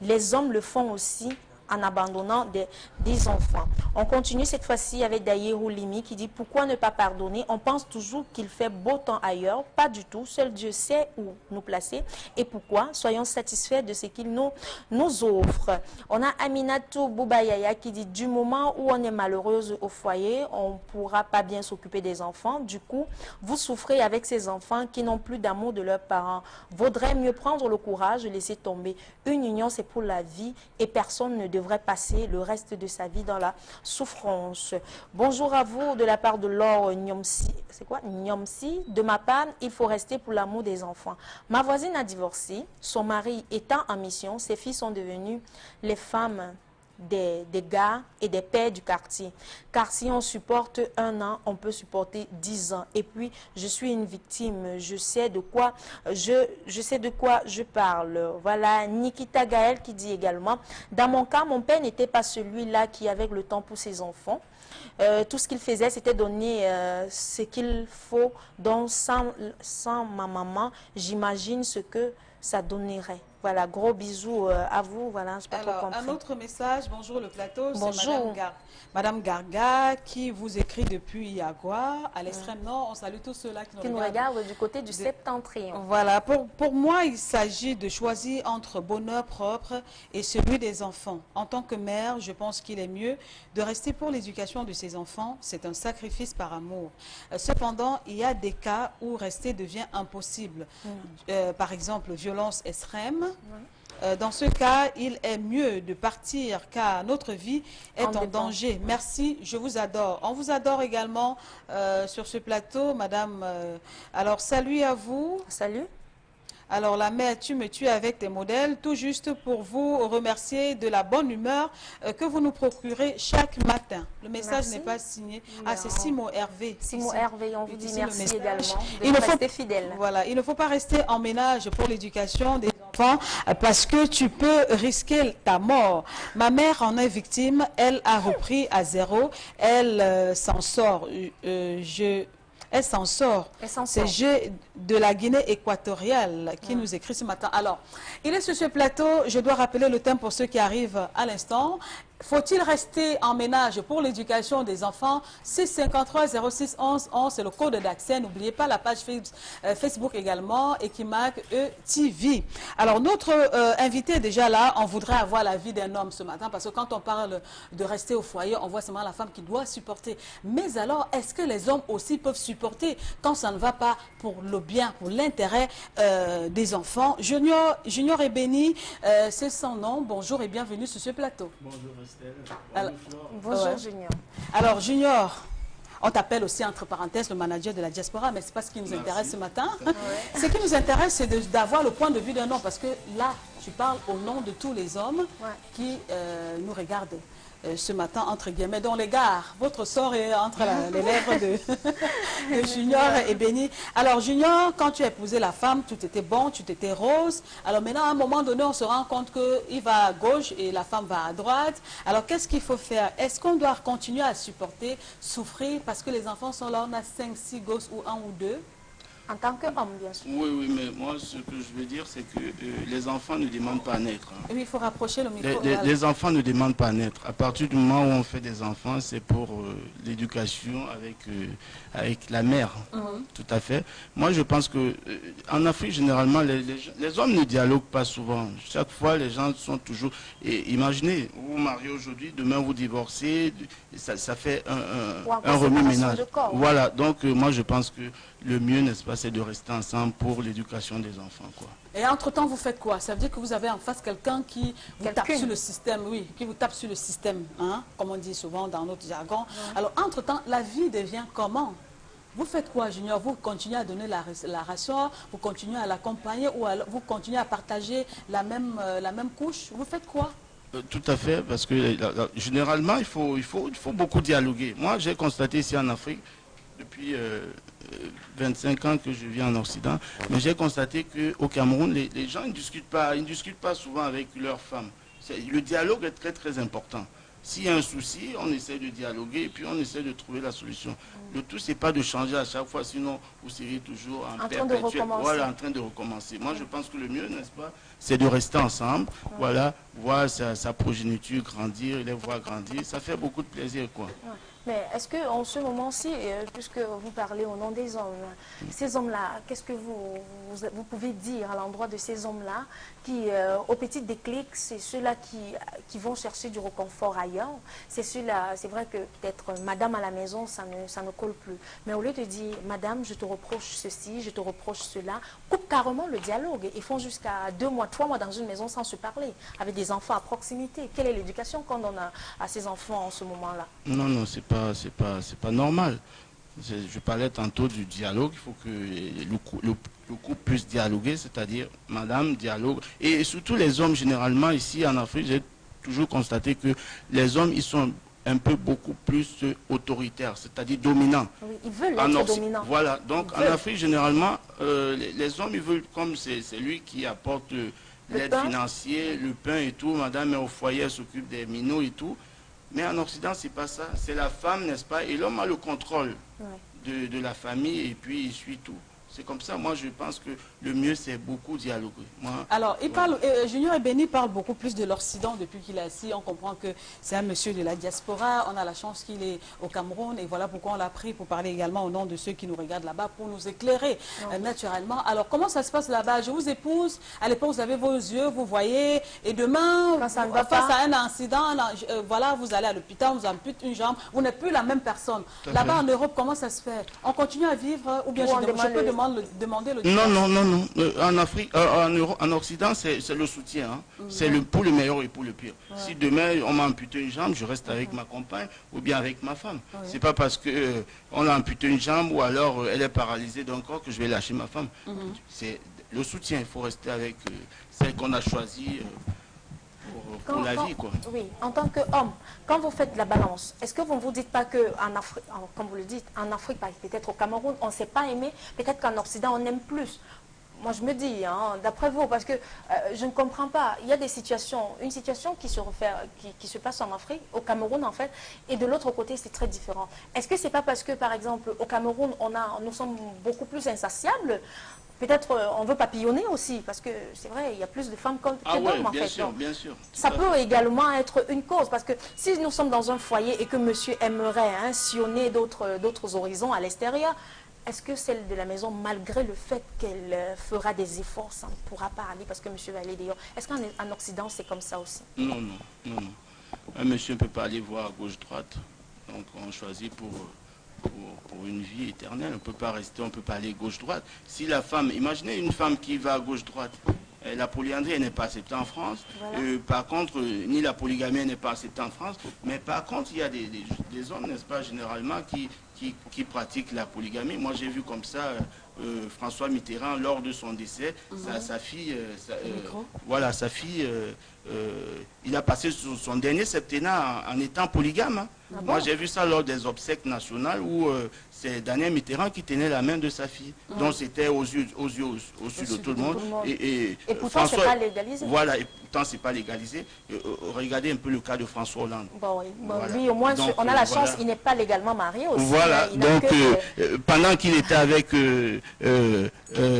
Les hommes le font aussi en abandonnant des enfants. » On continue cette fois-ci avec Daïrou Limi qui dit « Pourquoi ne pas pardonner? On pense toujours qu'il fait beau temps ailleurs. Pas du tout. Seul Dieu sait où nous placer. Et pourquoi? Soyons satisfaits de ce qu'il nous offre. » On a Aminatou Boubayaya qui dit « Du moment où on est malheureuse au foyer, on ne pourra pas bien s'occuper des enfants. Du coup, vous souffrez avec ces enfants qui n'ont plus d'amour de leurs parents. Vaudrait mieux prendre le courage de laisser tomber. Une union, c'est pour la vie et personne ne devrait passer le reste de sa vie dans la souffrance. » Bonjour à vous de la part de Laure Nyomsi. C'est quoi? Nyomsi. De ma part, il faut rester pour l'amour des enfants. Ma voisine a divorcé. Son mari étant en mission, ses filles sont devenues les femmes des gars et des pères du quartier. Car si on supporte 1 an, on peut supporter 10 ans. Et puis, je suis une victime. Je sais de quoi je parle. Voilà, Nikita Gaël qui dit également, dans mon cas, mon père n'était pas celui-là qui avait le temps pour ses enfants. Tout ce qu'il faisait, c'était donner ce qu'il faut. Donc, sans ma maman, j'imagine ce que ça donnerait. Voilà, gros bisous à vous. Voilà, je pas trop compris. Un autre message, bonjour le plateau, bonjour. C'est Madame Garga qui vous écrit depuis Iagua, à l'extrême nord. On salue tous ceux-là qui nous regardent du côté du septentrion. Voilà, pour moi, il s'agit de choisir entre bonheur propre et celui des enfants. En tant que mère, je pense qu'il est mieux de rester pour l'éducation de ses enfants. C'est un sacrifice par amour. Cependant, il y a des cas où rester devient impossible. Par exemple, violence extrême. Dans ce cas, il est mieux de partir car notre vie est en danger. Merci, je vous adore. On vous adore également sur ce plateau, madame. Alors, salut à vous. Salut. Alors, la mère, tu me tues avec tes modèles, tout juste pour vous remercier de la bonne humeur que vous nous procurez chaque matin. Le message n'est pas signé. Ah, c'est Simon Hervé. Simon Hervé, on vous dit merci également de rester fidèle. Voilà, il ne faut pas rester en ménage pour l'éducation des enfants parce que tu peux risquer ta mort. Ma mère en est victime, elle a repris à 0, elle s'en sort. Elle s'en sort. C'est G de la Guinée équatoriale qui nous écrit ce matin. Alors, il est sur ce plateau, je dois rappeler le thème pour ceux qui arrivent à l'instant. Faut-il rester en ménage pour l'éducation des enfants? 653 06 11 11, c'est le code d'accès. N'oubliez pas la page Facebook également, Ekimak TV. Alors, notre invité est déjà là. On voudrait avoir la vie d'un homme ce matin parce que quand on parle de rester au foyer, on voit seulement la femme qui doit supporter. Mais alors, est-ce que les hommes aussi peuvent supporter quand ça ne va pas pour le bien, pour l'intérêt des enfants? Junior et Béni, c'est son nom. Bonjour et bienvenue sur ce plateau. Bonjour. Bonjour Junior. Alors Junior, On t'appelle aussi, entre parenthèses, le manager de la diaspora, mais ce n'est pas ce qui nous Merci. intéresse ce matin. Ouais. Ce qui nous intéresse, c'est d'avoir le point de vue d'un homme, parce que là, tu parles au nom de tous les hommes qui nous regardent ce matin, entre guillemets, dont l'égard, votre sort est entre les lèvres de Junior et Béni. Alors Junior, quand tu as épousé la femme, tout était bon, tout était rose. Alors maintenant, à un moment donné, on se rend compte qu'il va à gauche et la femme va à droite. Alors qu'est-ce qu'il faut faire? Est-ce qu'on doit continuer à supporter, souffrir, parce que les enfants sont là, on a 5, 6 gosses ou 1 ou 2? En tant qu'homme, bien sûr. Oui, oui, mais moi, ce que je veux dire, c'est que les enfants ne demandent pas à naître. Hein. Oui, il faut rapprocher le micro. Les enfants ne demandent pas à naître. À partir du moment où on fait des enfants, c'est pour l'éducation avec la mère. Tout à fait. Moi, je pense que en Afrique, généralement, les hommes ne dialoguent pas souvent. Chaque fois, les gens sont toujours... Et imaginez, vous vous mariez aujourd'hui, demain vous divorcez, ça fait un remue-ménage. Voilà, donc moi, je pense que le mieux, n'est-ce pas, c'est de rester ensemble pour l'éducation des enfants, quoi. Et entre-temps, vous faites quoi? Ça veut dire que vous avez en face quelqu'un qui vous tape sur le système, oui, qui vous tape sur le système, hein, comme on dit souvent dans notre jargon. Alors, entre-temps, la vie devient comment? Vous faites quoi, Junior? Vous continuez à donner la ration, vous continuez à l'accompagner ou alors vous continuez à partager la même couche? Vous faites quoi? Tout à fait, parce que généralement, il faut beaucoup dialoguer. Moi, j'ai constaté ici en Afrique, depuis 25 ans que je vis en Occident, mais j'ai constaté qu'au Cameroun, les gens ne discutent pas souvent avec leurs femmes. Le dialogue est très très important. S'il y a un souci, on essaie de dialoguer et puis on essaie de trouver la solution. Le tout, c'est pas de changer à chaque fois, sinon vous serez toujours en perpétuel. Voilà, en train de recommencer. Moi, je pense que le mieux, n'est-ce pas, c'est de rester ensemble, voilà, voir sa progéniture grandir, les voir grandir. Ça fait beaucoup de plaisir, quoi. Mais est-ce qu'en ce moment-ci, puisque vous parlez au nom des hommes, ces hommes-là, qu'est-ce que vous pouvez dire à l'endroit de ces hommes-là qui, au petit déclic, c'est ceux-là qui vont chercher du réconfort ailleurs. C'est ceux-là, c'est vrai que peut-être madame à la maison, ça ne colle plus. Mais au lieu de dire, madame, je te reproche ceci, je te reproche cela, coupe carrément le dialogue. Ils font jusqu'à 2 mois, 3 mois dans une maison sans se parler, avec des enfants à proximité. Quelle est l'éducation qu'on donne à ces enfants en ce moment-là? Non, non, c'est pas normal. Je parlais tantôt du dialogue. Il faut que le couple puisse dialoguer, c'est-à-dire madame dialogue. Et surtout les hommes, généralement ici en Afrique, j'ai toujours constaté que les hommes, ils sont un peu beaucoup plus autoritaires, c'est-à-dire dominants. Oui, ils veulent être dominants. Voilà, donc en Afrique, généralement, les hommes, ils veulent, comme c'est lui qui apporte l'aide financière, le pain et tout, madame est au foyer, elle s'occupe des minots et tout. Mais en Occident, c'est pas ça. C'est la femme, n'est-ce pas? Et l'homme a le contrôle de la famille et puis il suit tout. C'est comme ça, moi je pense que le mieux c'est beaucoup dialoguer. Alors, Junior et Béni parlent beaucoup plus de l'Occident depuis qu'il est assis. On comprend que c'est un monsieur de la diaspora. On a la chance qu'il est au Cameroun et voilà pourquoi on l'a pris pour parler également au nom de ceux qui nous regardent là-bas pour nous éclairer naturellement. Alors, comment ça se passe là-bas? Je vous épouse, à l'époque vous avez vos yeux, vous voyez, et demain, face à un incident, voilà, vous allez à l'hôpital, on vous ampute une jambe, vous n'êtes plus la même personne. Là-bas en Europe, comment ça se fait? On continue à vivre ou bien je peux demander le divorce? Non. En Afrique, en Occident, c'est le soutien. Hein. C'est pour le meilleur et pour le pire. Si demain, on m'a amputé une jambe, je reste avec ma compagne ou bien avec ma femme. C'est pas parce que on a amputé une jambe ou alors elle est paralysée d'un corps que je vais lâcher ma femme. C'est le soutien. Il faut rester avec celle qu'on a choisie pour la vie, quoi. Oui, en tant qu'homme, quand vous faites la balance, est-ce que vous ne vous dites pas qu'en Afrique, comme vous le dites, en Afrique, peut-être au Cameroun, on ne s'est pas aimé, peut-être qu'en Occident, on aime plus? Moi, je me dis, hein, d'après vous, parce que je ne comprends pas. Il y a des situations, une situation qui se passe en Afrique, au Cameroun en fait, et de l'autre côté, c'est très différent. Est-ce que ce n'est pas parce que, par exemple, au Cameroun, nous sommes beaucoup plus insatiables? Peut-être on veut papillonner aussi, parce que c'est vrai, il y a plus de femmes que d'hommes en fait. Bien sûr. Ça peut également être une cause, parce que si nous sommes dans un foyer et que monsieur aimerait sillonner d'autres horizons à l'extérieur, est-ce que celle de la maison, malgré le fait qu'elle fera des efforts, ça ne pourra pas aller parce que monsieur va aller dehors? Est-ce qu'en Occident, c'est comme ça aussi? Non. Un monsieur ne peut pas aller voir à gauche-droite. Donc on choisit pour une vie éternelle. On ne peut pas rester, on ne peut pas aller gauche-droite. Si la femme, imaginez une femme qui va à gauche-droite, La polyandrie, elle n'est pas acceptée en France. Voilà. Par contre, ni la polygamie n'est pas acceptée en France. Mais par contre, il y a des hommes, n'est-ce pas, généralement, qui pratiquent la polygamie. Moi, j'ai vu comme ça François Mitterrand, lors de son décès, sa fille, voilà, sa fille, il a passé son dernier septennat en étant polygame. Hein. Ah bon? Moi, j'ai vu ça lors des obsèques nationales où c'est Daniel Mitterrand qui tenait la main de sa fille. Donc, c'était aux yeux de tout le monde. Et pourtant, ce n'est pas légalisé. Voilà, et pourtant, ce n'est pas légalisé. Regardez un peu le cas de François Hollande. Bon, oui. Voilà. Lui, au moins, donc, on a la chance, il n'est pas légalement marié aussi. Voilà, donc pendant qu'il était avec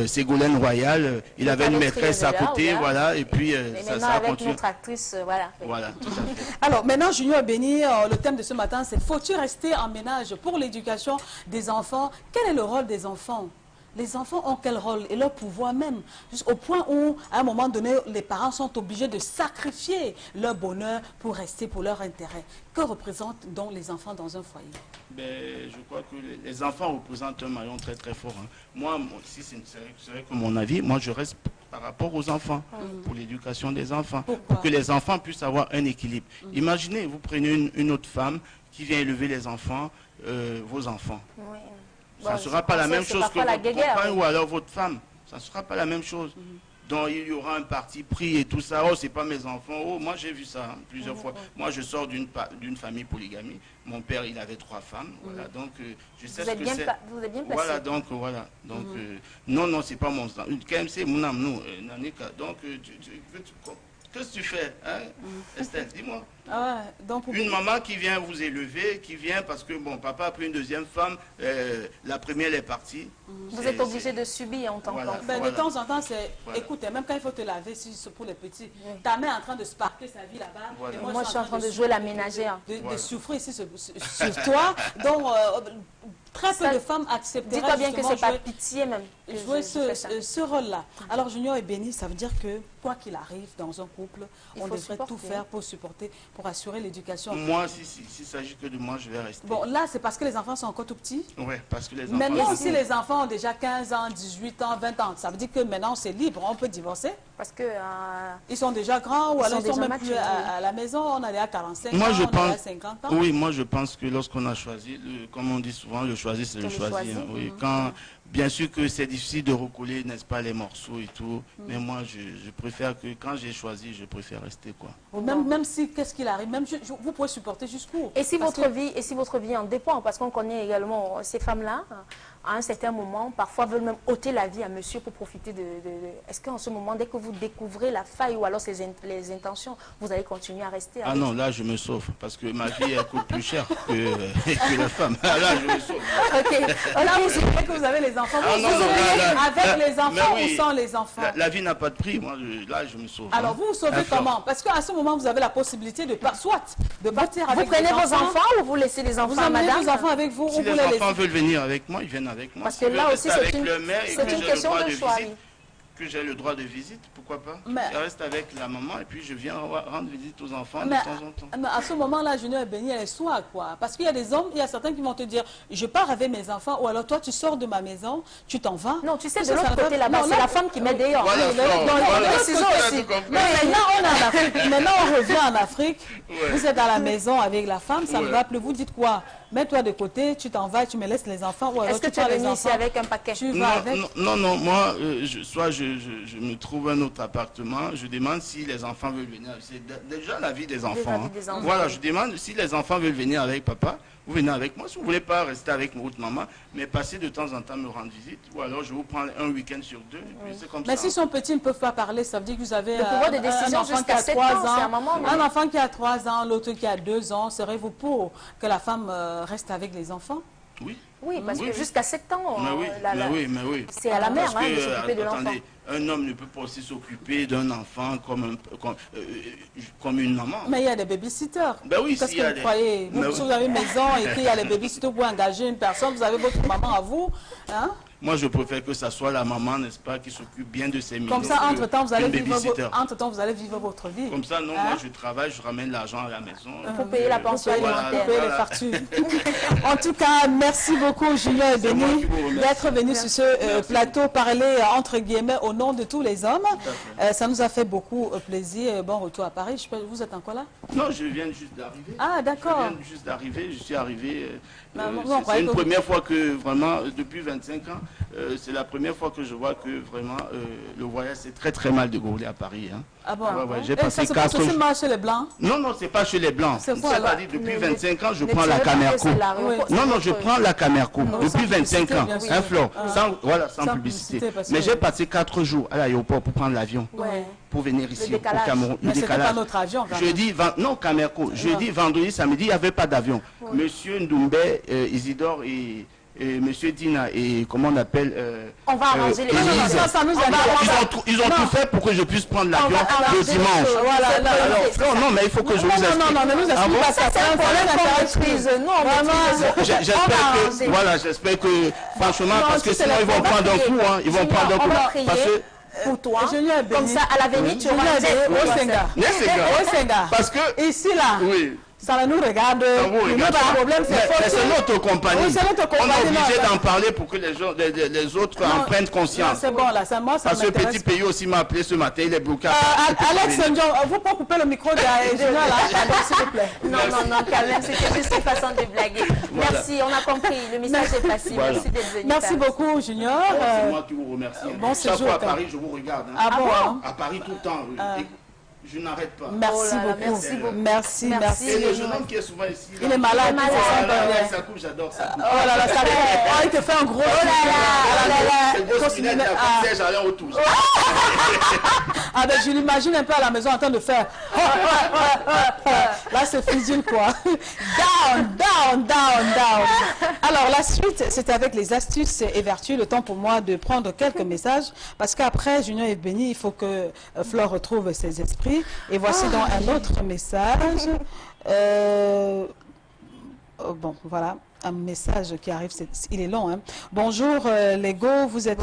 Ségolène Royal, il avait une maîtresse à côté, voilà, et puis ça a avec continué. notre actrice, voilà. Voilà, tout à fait. Alors maintenant, Junior Béni, le thème de ce matin, c'est faut-il rester en ménage pour l'éducation des enfants? Quel est le rôle des enfants? Les enfants ont quel rôle et leur pouvoir même, jusqu'au point où, à un moment donné, les parents sont obligés de sacrifier leur bonheur pour rester pour leur intérêt. Que représentent donc les enfants dans un foyer? Ben, je crois que les enfants représentent un maillon très très fort. Hein. Moi, si c'est vrai que mon avis, moi je reste par rapport aux enfants, pour l'éducation des enfants, pour que les enfants puissent avoir un équilibre. Imaginez, vous prenez une autre femme qui vient élever les enfants, vos enfants. Oui. Ça ne sera pas la même chose que votre copain ou alors votre femme. Ça ne sera pas la même chose. Donc il y aura un parti pris et tout ça. Oh, c'est pas mes enfants. Oh, moi j'ai vu ça plusieurs fois. Moi je sors d'une famille polygamie. Mon père il avait 3 femmes. Voilà, donc je sais ce que c'est. Vous êtes bien placé. Voilà, donc voilà. Donc non, c'est pas mon sang. KMC, mon âme, nous, Nanika. Donc qu'est-ce que tu fais, hein, Estelle, dis-moi. Ah ouais, donc une maman qui vient vous élever, qui vient parce que bon, papa a pris une deuxième femme, la première est partie. Vous êtes obligé de subir en tant qu'enfant. Ben, de temps en temps, c'est, écoute, même quand il faut te laver, si c'est pour les petits, ta mère est en train de sparker sa vie là-bas. Et moi, je suis en train de jouer la ménagère. De souffrir ici sur toi. Donc, très peu de femmes accepteraient. Dis-toi bien que c'est pas pitié même. Jouer ce rôle-là. Alors, Junior et Béni, ça veut dire que, quoi qu'il arrive dans un couple, on devrait tout faire pour supporter, pour assurer l'éducation. Moi, s'il s'agit que de moi, je vais rester. Bon, là, c'est parce que les enfants sont encore tout petits. Oui, parce que les enfants... Maintenant, si les enfants ont déjà 15 ans, 18 ans, 20 ans, ça veut dire que maintenant, c'est libre, on peut divorcer. Parce que... ils sont déjà grands ou alors ils sont même plus à la maison, on est à 45 ans, on est à 50 ans. Oui, moi, je pense que lorsqu'on a choisi, comme on dit souvent, le choisi, c'est le choisi. Hein, oui, bien sûr que c'est difficile de recoller, n'est-ce pas, les morceaux et tout, mais moi, je préfère que quand j'ai choisi, je préfère rester, quoi. Même si, qu'est-ce qu'il arrive, même vous pouvez supporter jusqu'où. Et si votre vie en dépend, parce qu'on connaît également ces femmes-là, à un certain moment, parfois veulent même ôter la vie à monsieur pour profiter de... Est-ce qu'en ce moment, dès que vous découvrez la faille ou alors les intentions, vous allez continuer à rester avec non, là, je me sauve, parce que ma vie, elle coûte plus cher que la femme. Là, je me sauve. Ok. Là, vous savez que vous avez les enfants. Avec les enfants ou sans les enfants? La vie n'a pas de prix. Moi, là, je me sauve. Alors, vous vous sauvez comment? Parce qu'à ce moment, vous avez la possibilité de partir avec vous prenez vos enfants ou vous laissez les enfants à madame? Vous amenez vos enfants avec vous. Si les enfants veulent venir avec moi, ils viennent avec moi. Parce que là aussi, c'est une question de choix. Que j'ai le droit de visite, pourquoi pas? Je reste avec la maman et puis je viens rendre visite aux enfants de temps en temps. Mais à ce moment-là, Junior est béni, elle est soi, quoi. Parce qu'il y a des hommes, il y a certains qui vont te dire, je pars avec mes enfants, ou alors toi, tu sors de ma maison, tu t'en vas. Non, tu sais, de l'autre côté là-bas, c'est la femme qui met dehors. Maintenant, on revient en Afrique, vous êtes à la maison avec la femme, ça ne va plus, vous dites quoi? Mets-toi de côté, tu t'en vas, tu me laisses les enfants. Est-ce que tu es venu ici avec un paquet? Non, moi, soit je me trouve un autre appartement, je demande si les enfants veulent venir. C'est déjà la vie des enfants. Voilà, je demande si les enfants veulent venir avec papa, vous venez avec moi. Si vous ne voulez pas rester avec votre maman, mais passer de temps en temps me rendre visite, ou alors je vous prends un week-end sur 2. Mais si son petit ne peuvent pas parler, ça veut dire que vous avez le pouvoir de décision jusqu'à 7 ans. Un enfant qui a 3 ans, l'autre qui a 2 ans, serez-vous pour que la femme reste avec les enfants? Oui, parce que jusqu'à 7 ans, mais oui. C'est à la mère de s'occuper de l'enfant. Un homme ne peut pas aussi s'occuper d'un enfant comme une maman. Mais il y a des babysitters. Ben oui, qu'est-ce que vous croyez? Si vous avez une maison et qu'il y a les babysitters pour engager une personne, vous avez votre maman à vous. Hein? Moi, je préfère que ça soit la maman, n'est-ce pas, qui s'occupe bien de ses millions. Comme ça, entre-temps, vous, allez vivre vivre votre vie. Comme ça, non, moi, je travaille, je ramène l'argent à la maison. Pour payer la pension alimentaire. Pour payer les factures. En tout cas, merci beaucoup, Julien et Béni, d'être venu sur ce plateau parler, entre guillemets, au nom de tous les hommes. Ça nous a fait beaucoup plaisir. Bon retour à Paris. Vous êtes encore là? Non, je viens juste d'arriver. Ah, d'accord. Je viens juste d'arriver. Je suis arrivé. C'est une première fois que, vraiment, depuis 25 ans, c'est la première fois que je vois que, vraiment, le voyage s'est très, très mal déroulé à Paris. Hein. Ah bon? J'ai passé 4 jours. Ça se passe chez les Blancs? Non, non, c'est pas chez les Blancs. C'est-à-dire, depuis 25 ans, je prends la Camerco. Oui. Non, non, je prends la Camerco. Depuis 25 ans. Hein, Flore? Sans publicité. Mais j'ai passé 4 jours à l'aéroport pour prendre l'avion. Pour venir ici au Cameroun. Mais c'était pas notre avion. Jeudi, non, Camerco. Jeudi, vendredi, samedi, il n'y avait pas d'avion. Monsieur Ndoumbe, Isidore et Monsieur Dina et comment on appelle on va arranger les choses. Ça nous ils ont tout fait pour que je puisse prendre l'avion le dimanche. Voilà. Non, mais il faut que je vous explique. Non, ne nous explique pas ça. C'est un problème qu'on maîtrise. J'espère que, voilà, j'espère que, franchement, parce que sinon ils vont prendre un coup, hein. Ils vont prendre un coup. Parce que pour toi, comme ça, à l'avenir, tu auras au Sénégal. Parce que ici, là, ça nous regarde. Le problème, c'est notre compagnie. Oui, c'est notre compagnie. On est obligé d'en parler pour que les autres en prennent conscience. C'est bon, là, ça moi, ça parce que ce petit pays aussi m'a appelé ce matin, il est bloqué. Alex, vous pouvez couper le micro de Julien, là, s'il vous plaît. Non, quand même, c'était juste une façon de blaguer. Merci, on a compris, le message est passé. Merci d'être venu. Merci beaucoup, Junior. C'est moi qui vous remercie. Chaque fois à Paris, je vous regarde. Ah bon? À Paris tout le temps, je n'arrête pas. Merci beaucoup. Merci. Et le jeune homme qui est souvent ici. Il est malade. Ça coupe, j'adore ça. Oh là là, ça coupe. Oh, il te fait un gros. Oh là là. C'est j'allais au touche. Ah ben je l'imagine un peu à la maison en train de faire. Là c'est fusil quoi. Down. Alors la suite c'est avec les astuces et vertus. Le temps pour moi de prendre quelques messages parce qu'après Junior et Béni il faut que Flore retrouve ses esprits. Et voici donc un autre message. Bon voilà. Un message qui arrive, il est long. Hein. Bonjour les go, vous êtes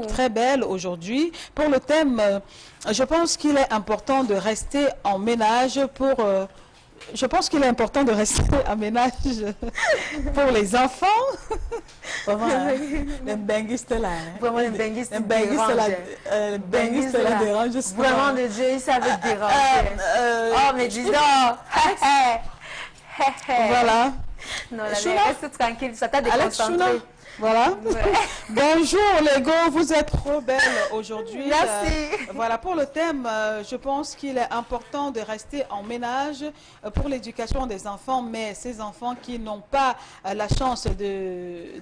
très belle aujourd'hui. Pour le thème, je pense qu'il est important de rester en ménage pour... je pense qu'il est important de rester en ménage pour les enfants. Vraiment, les benguistes là. Vraiment, les benguistes la dérangent. Vraiment, le Dieu, il savait déranger. Oh, mais dis donc. Voilà. Non, reste tranquille, ça t'a déconcentré. Voilà. Bonjour les gars, vous êtes trop belles aujourd'hui. Merci. Voilà, pour le thème, je pense qu'il est important de rester en ménage pour l'éducation des enfants, mais ces enfants qui n'ont pas la chance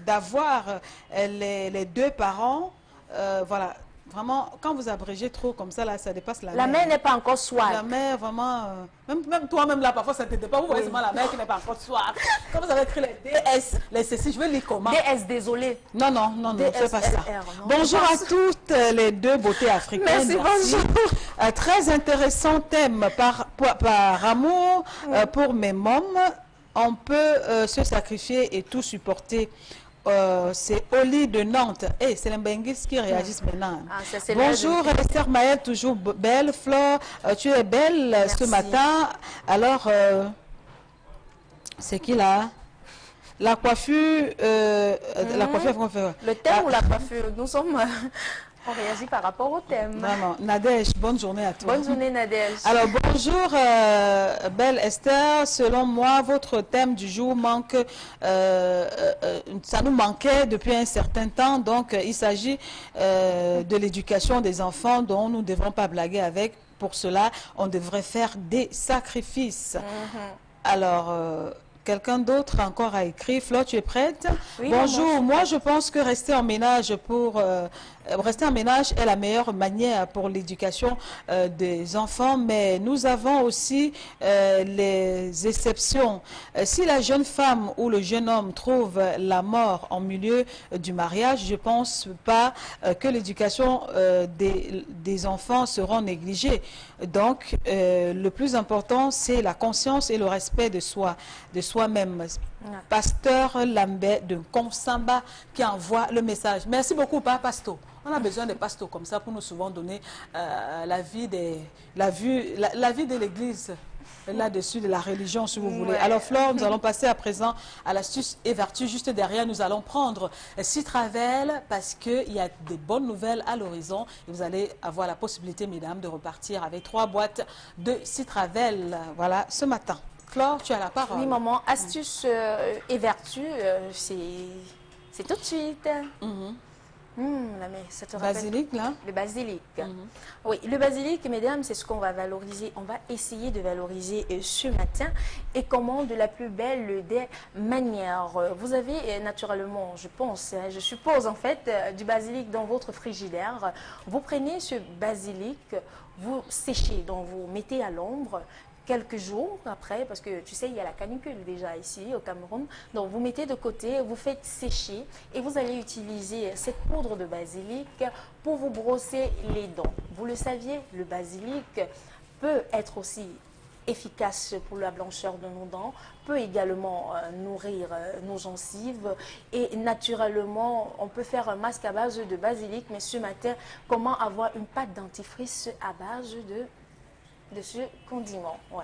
d'avoir les deux parents, voilà. Vraiment, quand vous abrégez trop comme ça, là, ça dépasse la mer. La mer n'est pas encore soif. La mer, vraiment... même toi-même, là, parfois, ça ne t'était pas. Vous voyez seulement la mer qui n'est pas encore soif. Quand vous avez écrit les DS, les CC, je vais lire comment. DS, désolé. Non, c'est pas ça. Bonjour à toutes les deux beautés africaines. Merci. Bonjour. Très intéressant thème. Par amour pour mes mômes, on peut se sacrifier et tout supporter. C'est Oli de Nantes. Hey, c'est les Benguis qui réagissent maintenant. Bonjour Esther Maëlle, toujours belle. Flore, tu es belle. Merci. Ce matin. Alors, c'est qui là? La coiffure. La coiffure. Le thème ou la coiffure? Nous sommes... On réagit par rapport au thème. Vraiment. Nadège, bonne journée à toi. Bonne journée, Nadège. Alors, bonjour, belle Esther. Selon moi, votre thème du jour manque, ça nous manquait depuis un certain temps. Donc, il s'agit de l'éducation des enfants dont nous ne devrons pas blaguer avec. Pour cela, on devrait faire des sacrifices. Alors... quelqu'un d'autre encore a écrit. Flore, tu es prête? Oui, bonjour, moi je pense que rester en ménage est la meilleure manière pour l'éducation des enfants, mais nous avons aussi les exceptions. Si la jeune femme ou le jeune homme trouve la mort en milieu du mariage, je ne pense pas que l'éducation des enfants seront négligée. Donc, le plus important, c'est la conscience et le respect de soi. soi-même. Pasteur Lambert de Konsamba qui envoie le message. Merci beaucoup, Papa Pasto. On a besoin de pasteurs comme ça pour nous souvent donner la vie de l'Église. Là-dessus, de la religion, si vous voulez. Alors, Flore, nous allons passer à présent à l'astuce et vertu. Juste derrière, nous allons prendre Citravel parce qu'il y a des bonnes nouvelles à l'horizon. Vous allez avoir la possibilité, mesdames, de repartir avec 3 boîtes de Citravel. Voilà, ce matin. Flore, tu as la parole. Oui, maman. Astuce et vertu, c'est tout de suite. Ça te rappelle... Basilic, là. Le basilic. Oui, le basilic, mesdames, c'est ce qu'on va valoriser. On va essayer de valoriser ce matin et comment de la plus belle des manières. Vous avez naturellement, je suppose en fait, du basilic dans votre frigidaire. Vous prenez ce basilic, vous séchez, donc vous mettez à l'ombre. Quelques jours après, parce que tu sais, il y a la canicule déjà ici au Cameroun. Donc, vous mettez de côté, vous faites sécher et vous allez utiliser cette poudre de basilic pour vous brosser les dents. Vous le saviez, le basilic peut être aussi efficace pour la blancheur de nos dents, peut également nourrir nos gencives et naturellement, on peut faire un masque à base de basilic. Mais ce matin, comment avoir une pâte dentifrice à base de ce condiment? Ouais.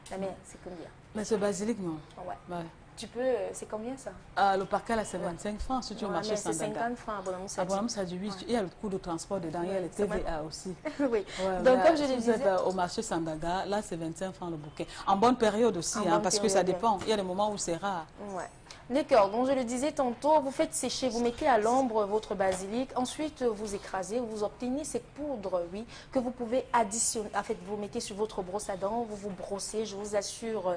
La mère, c'est combien? Mais ce basilic, non. Ouais. Tu peux, c'est combien ça? Le parquet, là, c'est 25 francs si tu veux marcher sans c'est 50 francs, abonnement, ça du 8. Il y a le coût de transport dedans, il y a le TVA aussi. Oui. Donc, comme je le disais... Au marché Sandaga, là, c'est 25 francs le bouquet. En bonne période aussi, parce que ça dépend. Il y a des moments où c'est rare. Ouais. D'accord, donc je le disais tantôt, vous faites sécher, vous mettez à l'ombre votre basilic, ensuite vous écrasez, vous obtenez cette poudre, oui, que vous pouvez additionner, en fait vous mettez sur votre brosse à dents, vous vous brossez, je vous assure,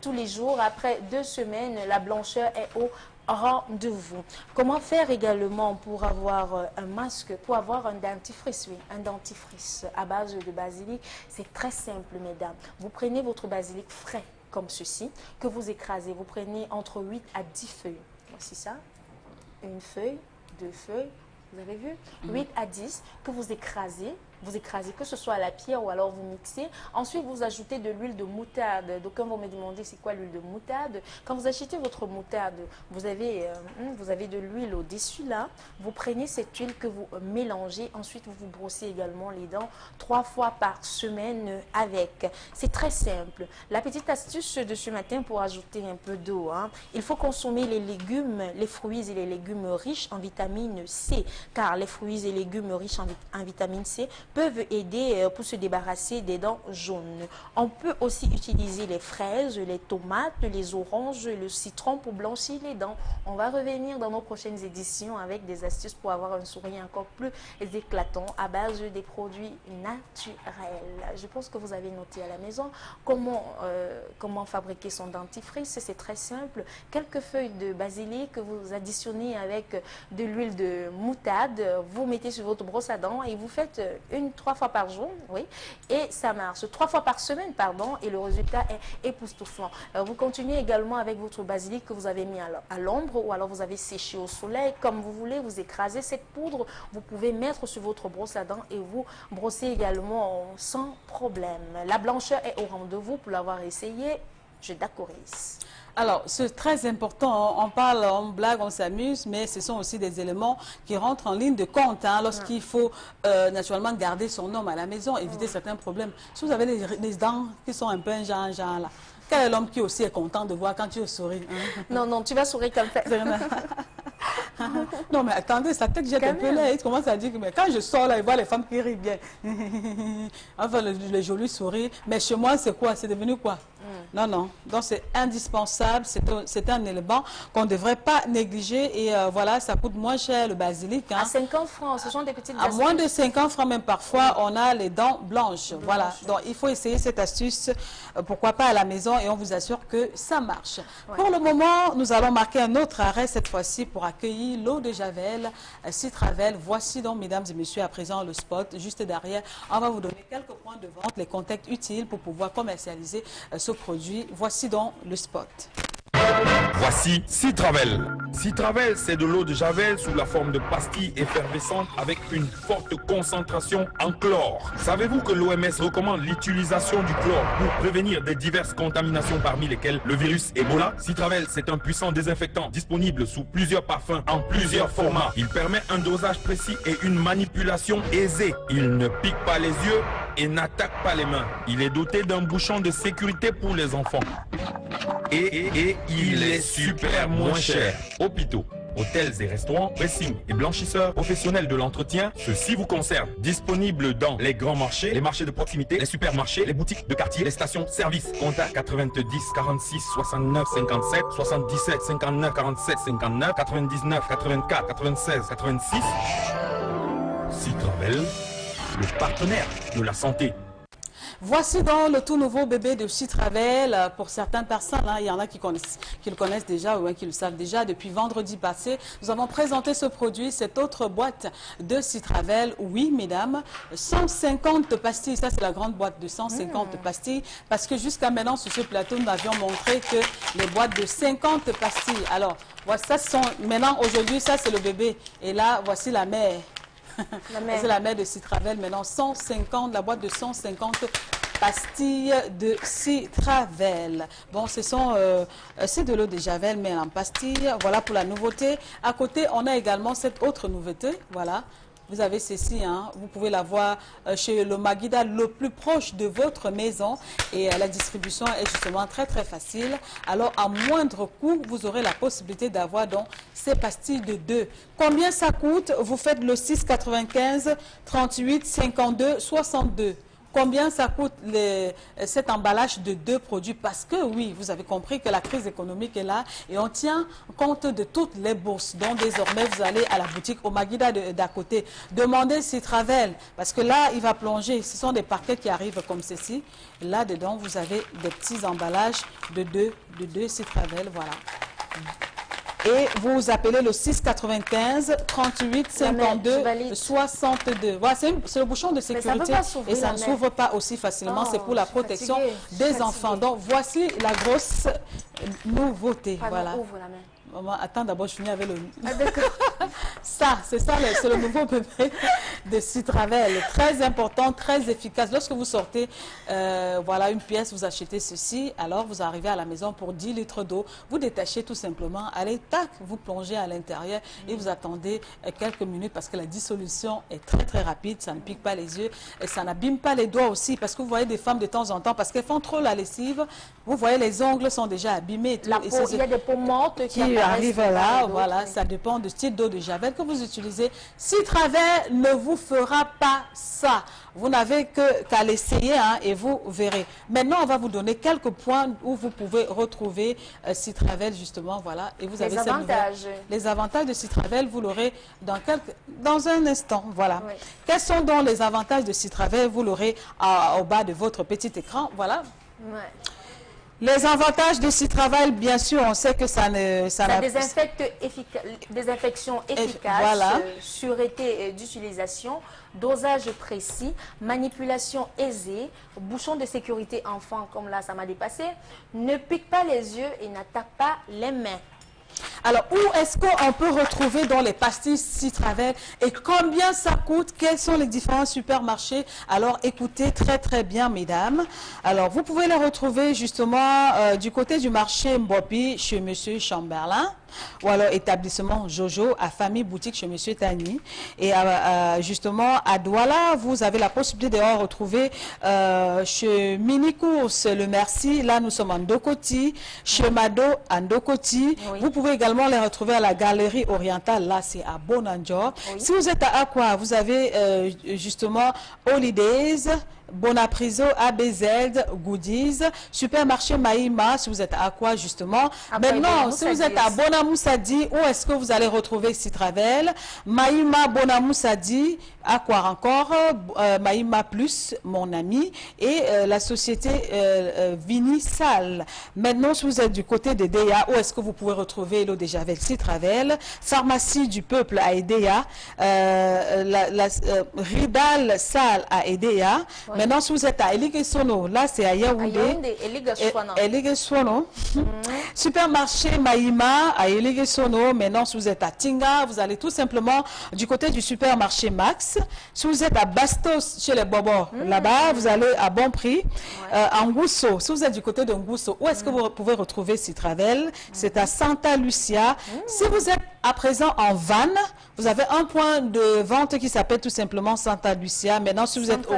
tous les jours. Après 2 semaines, la blancheur est au rendez-vous. Comment faire également pour avoir un masque, pour avoir un dentifrice, oui, un dentifrice à base de basilic? C'est très simple, mesdames. Vous prenez votre basilic frais, comme ceci, que vous écrasez. Vous prenez entre 8 à 10 feuilles. Voici ça. Une feuille, 2 feuilles. Vous avez vu? 8 à 10 que vous écrasez. Vous écrasez, que ce soit à la pierre ou alors vous mixez. Ensuite, vous ajoutez de l'huile de moutarde. D'aucuns vont me demander c'est quoi l'huile de moutarde. Quand vous achetez votre moutarde, vous avez de l'huile au-dessus là. Vous prenez cette huile que vous mélangez. Ensuite, vous vous brossez également les dents 3 fois par semaine avec. C'est très simple. La petite astuce de ce matin pour ajouter un peu d'eau. Il faut consommer les légumes, les fruits et les légumes riches en vitamine C. Car les fruits et légumes riches en vitamine C peuvent aider pour se débarrasser des dents jaunes. On peut aussi utiliser les fraises, les tomates, les oranges, le citron pour blanchir les dents. On va revenir dans nos prochaines éditions avec des astuces pour avoir un sourire encore plus éclatant à base des produits naturels. Je pense que vous avez noté à la maison comment fabriquer son dentifrice. C'est très simple. Quelques feuilles de basilic que vous additionnez avec de l'huile de moutarde. Vous mettez sur votre brosse à dents et vous faites 3 fois par jour, oui, et ça marche. 3 fois par semaine, pardon, et le résultat est époustouflant. Vous continuez également avec votre basilic que vous avez mis à l'ombre ou alors vous avez séché au soleil, comme vous voulez, vous écrasez cette poudre, vous pouvez mettre sur votre brosse à dents et vous brosser également sans problème. La blancheur est au rendez-vous. Pour l'avoir essayé, je d'accorise. Alors, c'est très important, on parle, on blague, on s'amuse, mais ce sont aussi des éléments qui rentrent en ligne de compte lorsqu'il faut naturellement garder son homme à la maison, éviter certains problèmes. Si vous avez des dents qui sont un peu un genre là, quel est l'homme qui aussi est content de voir quand tu souris? Non, tu vas sourire comme ça. Non, mais attendez, sa tête jette un peu là. Il commence à dire que mais quand je sors là, il voit les femmes qui rient bien. Enfin, le joli sourire. Mais chez moi, c'est quoi? C'est devenu quoi? Non. Donc, c'est indispensable. C'est un élément qu'on ne devrait pas négliger. Et voilà, ça coûte moins cher le basilic. À 50 francs, ce sont des petites astuces. À moins de 50 francs, même parfois, on a les dents blanches. Voilà. Donc, il faut essayer cette astuce. Pourquoi pas à la maison? Et on vous assure que ça marche. Ouais. Pour le moment, nous allons marquer un autre arrêt cette fois-ci pour accueillir l'eau de Javel, Citravel. Voici donc, mesdames et messieurs, à présent le spot. Juste derrière, on va vous donner quelques points de vente, les contacts utiles pour pouvoir commercialiser ce produit. Voici donc le spot. Voici Citravel. Citravel, c'est de l'eau de javel sous la forme de pastilles effervescentes avec une forte concentration en chlore. Savez-vous que l'OMS recommande l'utilisation du chlore pour prévenir des diverses contaminations parmi lesquelles le virus Ebola? Citravel, c'est un puissant désinfectant disponible sous plusieurs parfums en plusieurs formats. Il permet un dosage précis et une manipulation aisée. Il ne pique pas les yeux et n'attaque pas les mains. Il est doté d'un bouchon de sécurité pour les enfants. Et il est super moins cher. Hôpitaux, hôtels et restaurants, pressing et blanchisseurs professionnels de l'entretien, ceci vous concerne. Disponible dans les grands marchés, les marchés de proximité, les supermarchés, les boutiques de quartier, les stations-service. Contact 90 46 69 57 77 59 47 59 99 84 96 86. Citravel, le partenaire de la santé. Voici donc le tout nouveau bébé de Citravel. Pour certaines personnes, hein, il y en a qui le connaissent déjà ou qui le savent déjà. Depuis vendredi passé, nous avons présenté ce produit, cette autre boîte de Citravel. Oui, mesdames, 150 pastilles. Ça, c'est la grande boîte de 150 pastilles. Parce que jusqu'à maintenant, sur ce plateau, nous avions montré que les boîtes de 50 pastilles. Alors, voici, ça sont, maintenant, aujourd'hui, ça, c'est le bébé. Et là, voici la mère. C'est la mère de Citravel. Maintenant, 150, la boîte de 150 pastilles de Citravel. Bon, c'est de l'eau de javel, mais en pastilles. Voilà pour la nouveauté. À côté, on a également cette autre nouveauté. Voilà. Vous avez ceci, hein, vous pouvez la voir chez le Maguida le plus proche de votre maison et la distribution est justement très très facile. Alors à moindre coût, vous aurez la possibilité d'avoir donc ces pastilles de 2. Combien ça coûte? Vous faites le 6,95, 38, 52, 62. Combien ça coûte cet emballage de 2 produits? Parce que oui, vous avez compris que la crise économique est là et on tient compte de toutes les bourses. Donc désormais, vous allez à la boutique au Maguida d'à côté. Demandez Citravel parce que là, il va plonger. Ce sont des paquets qui arrivent comme ceci. Là-dedans, vous avez des petits emballages de 2 Citravel. Voilà. Et vous appelez le 695 38 52 62. Voilà, c'est le bouchon de sécurité et ça ne s'ouvre pas aussi facilement. C'est pour la protection des enfants. Donc voici la grosse nouveauté. Voilà. Ouvre la main. Maman, attends, d'abord, je finis avec le... Ah, ça, c'est le nouveau bébé de Citravel. Très important, très efficace. Lorsque vous sortez, voilà, une pièce, vous achetez ceci, alors vous arrivez à la maison pour 10 litres d'eau. Vous détachez tout simplement, allez, tac, vous plongez à l'intérieur et vous attendez quelques minutes parce que la dissolution est très, très rapide. Ça ne pique pas les yeux et ça n'abîme pas les doigts aussi parce que vous voyez des femmes de temps en temps, parce qu'elles font trop la lessive, vous voyez, les ongles sont déjà abîmés. Et tout, la peau, il y a des peaux mortes qui arrive là, voilà, ça dépend du style d'eau de javel que vous utilisez. Citravel ne vous fera pas ça. Vous n'avez qu'à l'essayer hein, et vous verrez. Maintenant, on va vous donner quelques points où vous pouvez retrouver Citravel justement, voilà. Et vous avez les avantages de Citravel, vous l'aurez dans un instant, voilà. Oui. Quels sont donc les avantages de Citravel? Vous l'aurez au bas de votre petit écran, voilà. Ouais. Les avantages de Citravel, bien sûr, on sait que ça désinfection efficace, voilà. Sûreté d'utilisation, dosage précis, manipulation aisée, bouchon de sécurité enfant, comme là ça m'a dépassé, ne pique pas les yeux et n'attaque pas les mains. Alors, où est-ce qu'on peut retrouver dans les pastilles Citravel et combien ça coûte? Quels sont les différents supermarchés? Alors, écoutez très très bien, mesdames. Alors, vous pouvez les retrouver justement du côté du marché Mbopi chez Monsieur Chamberlain. Ou alors établissement Jojo à Famille Boutique chez Monsieur Tani. Et justement à Douala, vous avez la possibilité de les retrouver chez Mini Course Le Merci. Là, nous sommes en Ndokoti. Chez Mado, en Ndokoti. Oui. Vous pouvez également les retrouver à la Galerie Orientale. Là, c'est à Bonanjor. Oui. Si vous êtes à Aqua, vous avez justement Holidays, Bonapriso, ABZ, Goodies, supermarché Maïma, si vous êtes à quoi justement. Maintenant, si vous êtes à Bonamoussadi, où est-ce que vous allez retrouver Citravel? Maïma, Bonamoussadi, à quoi encore? Maïma Plus, mon ami, et la société Vini Sal. Maintenant, si vous êtes du côté de Deya, où est-ce que vous pouvez retrouver l'eau de javel Citravel? Pharmacie du Peuple à Edea, Ridal Sal à Edea. Oui. Maintenant, si vous êtes à Eligesono, là c'est à Yaoundé. Eligesono. Supermarché Maïma à Eligesono. Maintenant, si vous êtes à Tinga, vous allez tout simplement du côté du supermarché Max. Si vous êtes à Bastos, chez les Bobos, là-bas, vous allez à bon prix. En Ngousso, si vous êtes du côté de Ngousso, où est-ce que vous pouvez retrouver Citravel? C'est à Santa Lucia. Si vous êtes à présent en Vannes, vous avez un point de vente qui s'appelle tout simplement Santa Lucia. Maintenant, si vous êtes au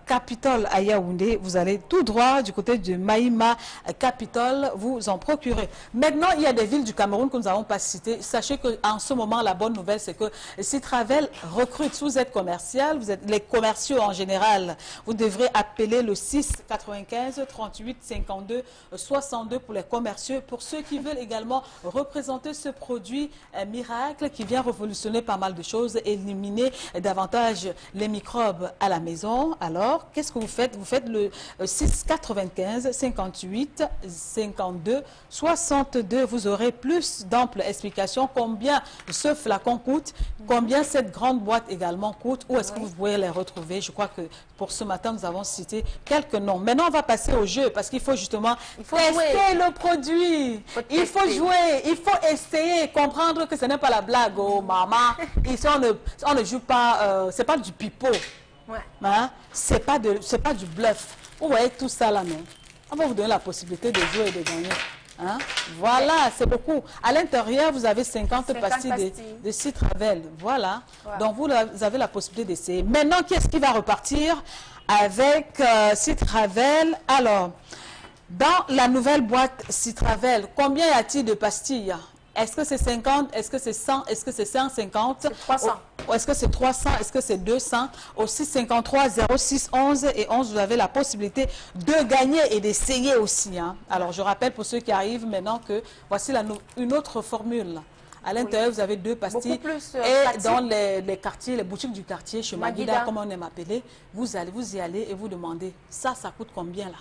Capitole à Yaoundé, vous allez tout droit du côté de Maïma Capitole, vous en procurez. Maintenant, il y a des villes du Cameroun que nous n'avons pas citées. Sachez qu'en ce moment, la bonne nouvelle, c'est que Citravel recrute. Si vous êtes commercial, vous êtes les commerciaux en général, vous devrez appeler le 6 95 38 52 62 pour les commerciaux. Pour ceux qui veulent également représenter ce produit miracle qui vient révolutionner pas mal de choses, éliminer davantage les microbes à la maison. Alors, qu'est-ce que vous faites? Vous faites le 6 95 58 52 62. Vous aurez plus d'amples explications combien ce flacon coûte, combien cette grande boîte également coûte, où est-ce que vous pouvez les retrouver. Je crois que pour ce matin, nous avons cité quelques noms. Maintenant, on va passer au jeu parce qu'il faut justement tester le produit. Il faut jouer, il faut essayer, comprendre que ce n'est pas la blague, oh maman. Ici, on ne joue pas, c'est pas du pipeau. Hein? C'est pas du bluff. Vous voyez tout ça là, non? On va vous donner la possibilité de jouer et de gagner. Hein? Voilà, c'est beaucoup. À l'intérieur, vous avez 50 pastilles de Citravel. Voilà. Donc, vous avez la possibilité d'essayer. Maintenant, qu'est-ce qui va repartir avec Citravel? Alors, dans la nouvelle boîte Citravel, combien y a-t-il de pastilles? Est-ce que c'est 50? Est-ce que c'est 100? Est-ce que c'est 150? C'est 300. Est-ce que c'est 300? Est-ce que c'est 200? Au 653 06 11 et 11, vous avez la possibilité de gagner et d'essayer aussi. Hein. Alors, je rappelle pour ceux qui arrivent maintenant que voici une autre formule. À l'intérieur, vous avez 2 pastilles. Et dans les quartiers, les boutiques du quartier, chez Magida, comme on aime appeler, vous y allez et vous demandez, ça coûte combien là?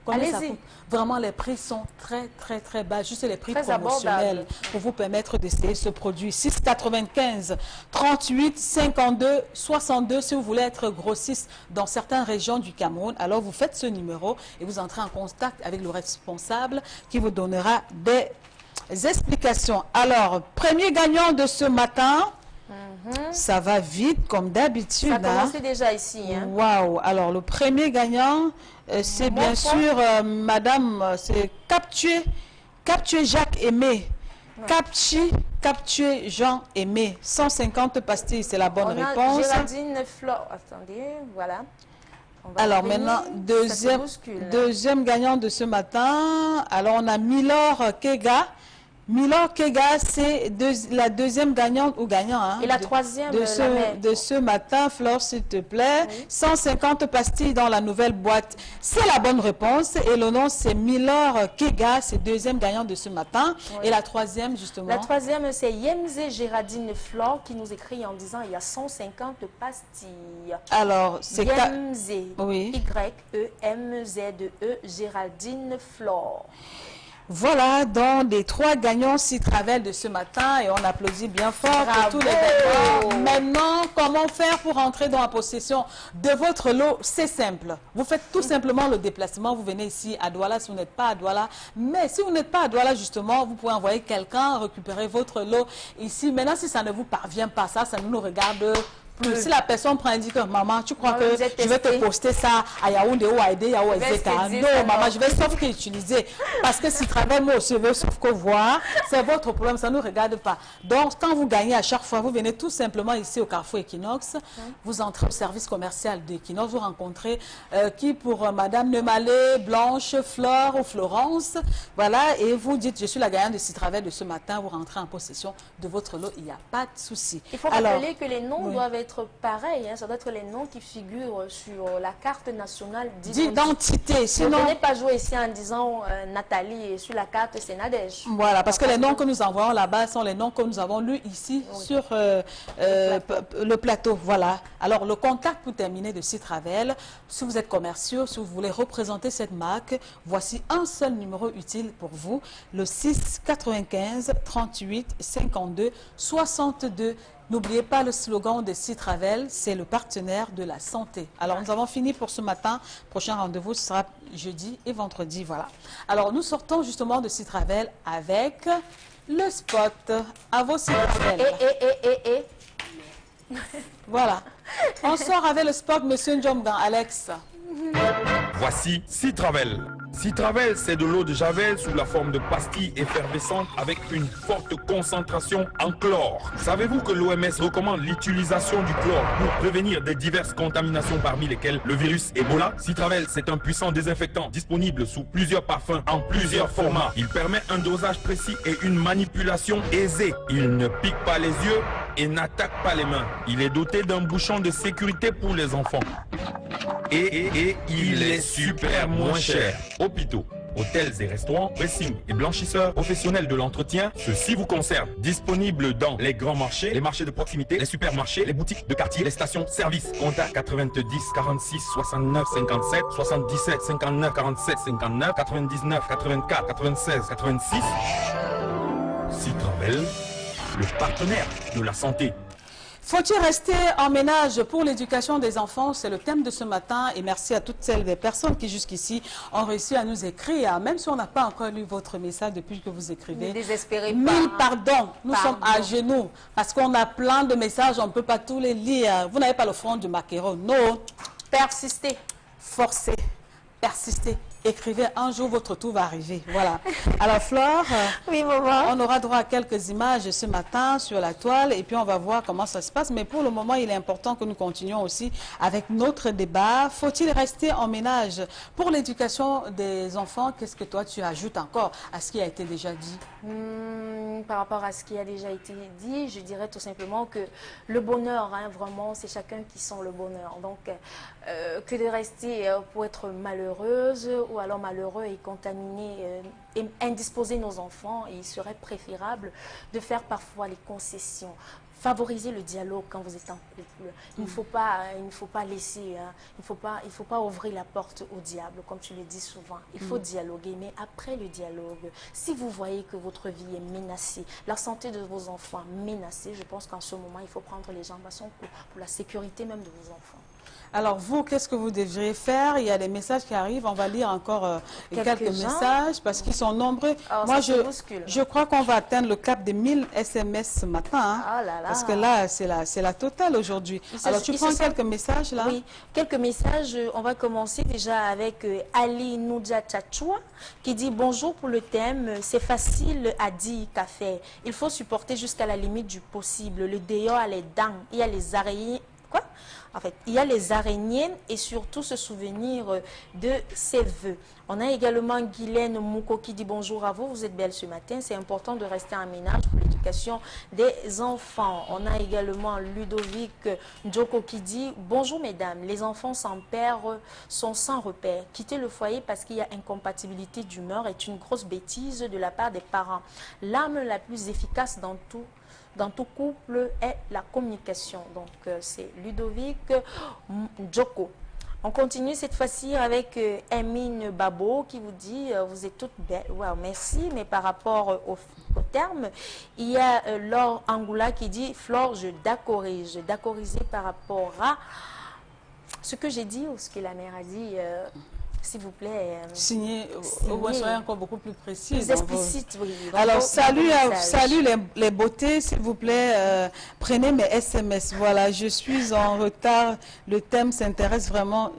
Allez-y. Vraiment, les prix sont très bas. Juste les prix promotionnels pour vous permettre d'essayer ce produit. 6,95, 38, 52, 62. Si vous voulez être grossiste dans certaines régions du Cameroun, alors vous faites ce numéro et vous entrez en contact avec le responsable qui vous donnera des explications. Alors, premier gagnant de ce matin. Ça va vite comme d'habitude. Ça a commencé déjà ici. Hein? Waouh! Alors, le premier gagnant, c'est bien sûr Madame, c'est Captué Jacques Aimé. Captué Jean Aimé. 150 pastilles, c'est la bonne réponse. Géraldine Flore. Attendez, voilà. Alors maintenant, deuxième gagnant de ce matin. Alors, on a Milor Kega. Milor Kega, c'est la deuxième gagnante ou gagnant. Hein, et la troisième de ce matin, Flore, s'il te plaît. Oui. 150 pastilles dans la nouvelle boîte. C'est la bonne réponse. Et le nom, c'est Milor Kega. C'est deuxième gagnant de ce matin. Oui. Et la troisième, justement. La troisième, c'est Yemze Géraldine Flore qui nous écrit en disant il y a 150 pastilles. Alors, c'est Yemze. Oui. Y-E-M-Z-E Géraldine Flore. Voilà, donc des 3 gagnants Citravel de ce matin et on applaudit bien fort pour tous les gagnants. Maintenant, comment faire pour entrer dans la possession de votre lot? C'est simple. Vous faites tout simplement le déplacement. Vous venez ici à Douala si vous n'êtes pas à Douala. Mais si vous n'êtes pas à Douala, justement, vous pouvez envoyer quelqu'un récupérer votre lot ici. Maintenant, si ça ne vous parvient pas, ça ne nous regarde plus. Si la personne prend et dit que maman, tu crois que je vais te poster ça à Yaoundé ou à Aidé, ou à Ezeka. Non, maman, je vais sauf qu'utiliser. Parce que si travaille moi aussi, sauf que voir, c'est votre problème, ça ne nous regarde pas. Donc, quand vous gagnez à chaque fois, vous venez tout simplement ici au Carrefour Equinox, vous entrez au service commercial d'Equinox, vous rencontrez qui pour Madame Nemalé, Blanche, Flore ou Florence, voilà, et vous dites, je suis la gagnante de Citravel de ce matin, vous rentrez en possession de votre lot, il n'y a pas de souci. Il faut rappeler que les noms doivent être pareil, hein, ça doit être les noms qui figurent sur la carte nationale d'identité. Sinon, vous n'allez pas jouer ici en disant Nathalie et sur la carte c'est Nadège. Voilà, parce que les noms que nous envoyons là-bas sont les noms que nous avons lus ici sur le plateau. Voilà. Alors le contact pour terminer de Citravel, si vous êtes commerciaux, si vous voulez représenter cette marque, voici un seul numéro utile pour vous, le 6 95 38 52 62 N'oubliez pas le slogan de Citravel, c'est le partenaire de la santé. Alors, nous avons fini pour ce matin. Prochain rendez-vous, ce sera jeudi et vendredi. Voilà. Alors, nous sortons justement de Citravel avec le spot. À vos Citravel. Voilà. On sort avec le spot, Monsieur Ndjomgan. Alex. Voici Citravel. Citravel, c'est de l'eau de javel sous la forme de pastilles effervescentes avec une forte concentration en chlore. Savez-vous que l'OMS recommande l'utilisation du chlore pour prévenir des diverses contaminations parmi lesquelles le virus Ebola? Citravel, c'est un puissant désinfectant disponible sous plusieurs parfums en plusieurs formats. Il permet un dosage précis et une manipulation aisée. Il ne pique pas les yeux et n'attaque pas les mains. Il est doté d'un bouchon de sécurité pour les enfants. Et il est super moins cher. Hôpitaux, hôtels et restaurants, pressing et blanchisseurs professionnels de l'entretien, ceci vous concerne. Disponible dans les grands marchés, les marchés de proximité, les supermarchés, les boutiques de quartier, les stations-service. Contact 90 46 69 57 77 59 47 59 99 84 96 86. Citravel, le partenaire de la santé. Faut-il rester en ménage pour l'éducation des enfants? C'est le thème de ce matin et merci à toutes celles des personnes qui jusqu'ici ont réussi à nous écrire. Même si on n'a pas encore lu votre message depuis que vous écrivez. Ne désespérez pas. Mille pardons. Nous sommes à genoux parce qu'on a plein de messages, on ne peut pas tous les lire. Vous n'avez pas le front du maquereau. Non. Persistez. Forcez. Persistez. Écrivez, un jour votre tour va arriver. Voilà. Alors Flore, oui, maman. On aura droit à quelques images ce matin sur la toile et puis on va voir comment ça se passe. Mais pour le moment, il est important que nous continuions aussi avec notre débat. Faut-il rester en ménage pour l'éducation des enfants? Qu'est-ce que toi tu ajoutes encore à ce qui a été déjà dit? Par rapport à ce qui a déjà été dit, je dirais tout simplement que le bonheur, vraiment, c'est chacun qui sent le bonheur. Donc, que de rester pour être malheureuse ou alors malheureux et contaminer et indisposer nos enfants, il serait préférable de faire parfois les concessions. Favoriser le dialogue quand vous êtes en couple. Il ne faut pas laisser, il faut pas ouvrir la porte au diable, comme tu le dis souvent. Il faut dialoguer, mais après le dialogue, si vous voyez que votre vie est menacée, la santé de vos enfants menacée, je pense qu'en ce moment, il faut prendre les jambes à son cou pour la sécurité même de vos enfants. Alors vous, qu'est-ce que vous devriez faire? Il y a des messages qui arrivent, on va lire encore quelques messages parce qu'ils sont nombreux. Alors, moi, je crois qu'on va atteindre le cap des 1000 SMS ce matin. Hein, oh là là. Parce que là, c'est la totale aujourd'hui. Alors tu prends quelques messages là? Oui, quelques messages. On va commencer déjà avec Ali Noudja Tchachoua qui dit bonjour pour le thème. C'est facile à dire qu'à faire. Il faut supporter jusqu'à la limite du possible. Le dehors a les dents, il y a les araignées. Quoi? En fait, il y a les araignées et surtout se souvenir de ses voeux. On a également Guylaine Mouko qui dit bonjour à vous, vous êtes belle ce matin. C'est important de rester en ménage pour l'éducation des enfants. On a également Ludovic Djoko qui dit bonjour mesdames, les enfants sans père sont sans repère. Quitter le foyer parce qu'il y a incompatibilité d'humeur est une grosse bêtise de la part des parents. L'arme la plus efficace dans tout couple est la communication. Donc, c'est Ludovic Djoko. On continue cette fois-ci avec Emine Babo qui vous dit vous êtes toutes belles. Wow, merci. Mais par rapport au terme, il y a Laure Angoula qui dit Flore, je d'accorise. D'accorriser par rapport à ce que j'ai dit ou ce que la mère a dit. S'il vous plaît. Signé, soyez encore beaucoup plus précis. Plus explicite, oui. Alors, salut les beautés, s'il vous plaît, prenez mes SMS. Voilà, je suis en retard. Le thème m'intéresse vraiment.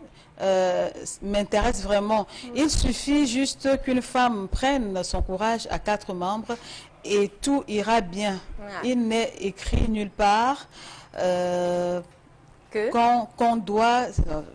Il suffit juste qu'une femme prenne son courage à 4 membres et tout ira bien. Il n'est écrit nulle part. Qu'on doit,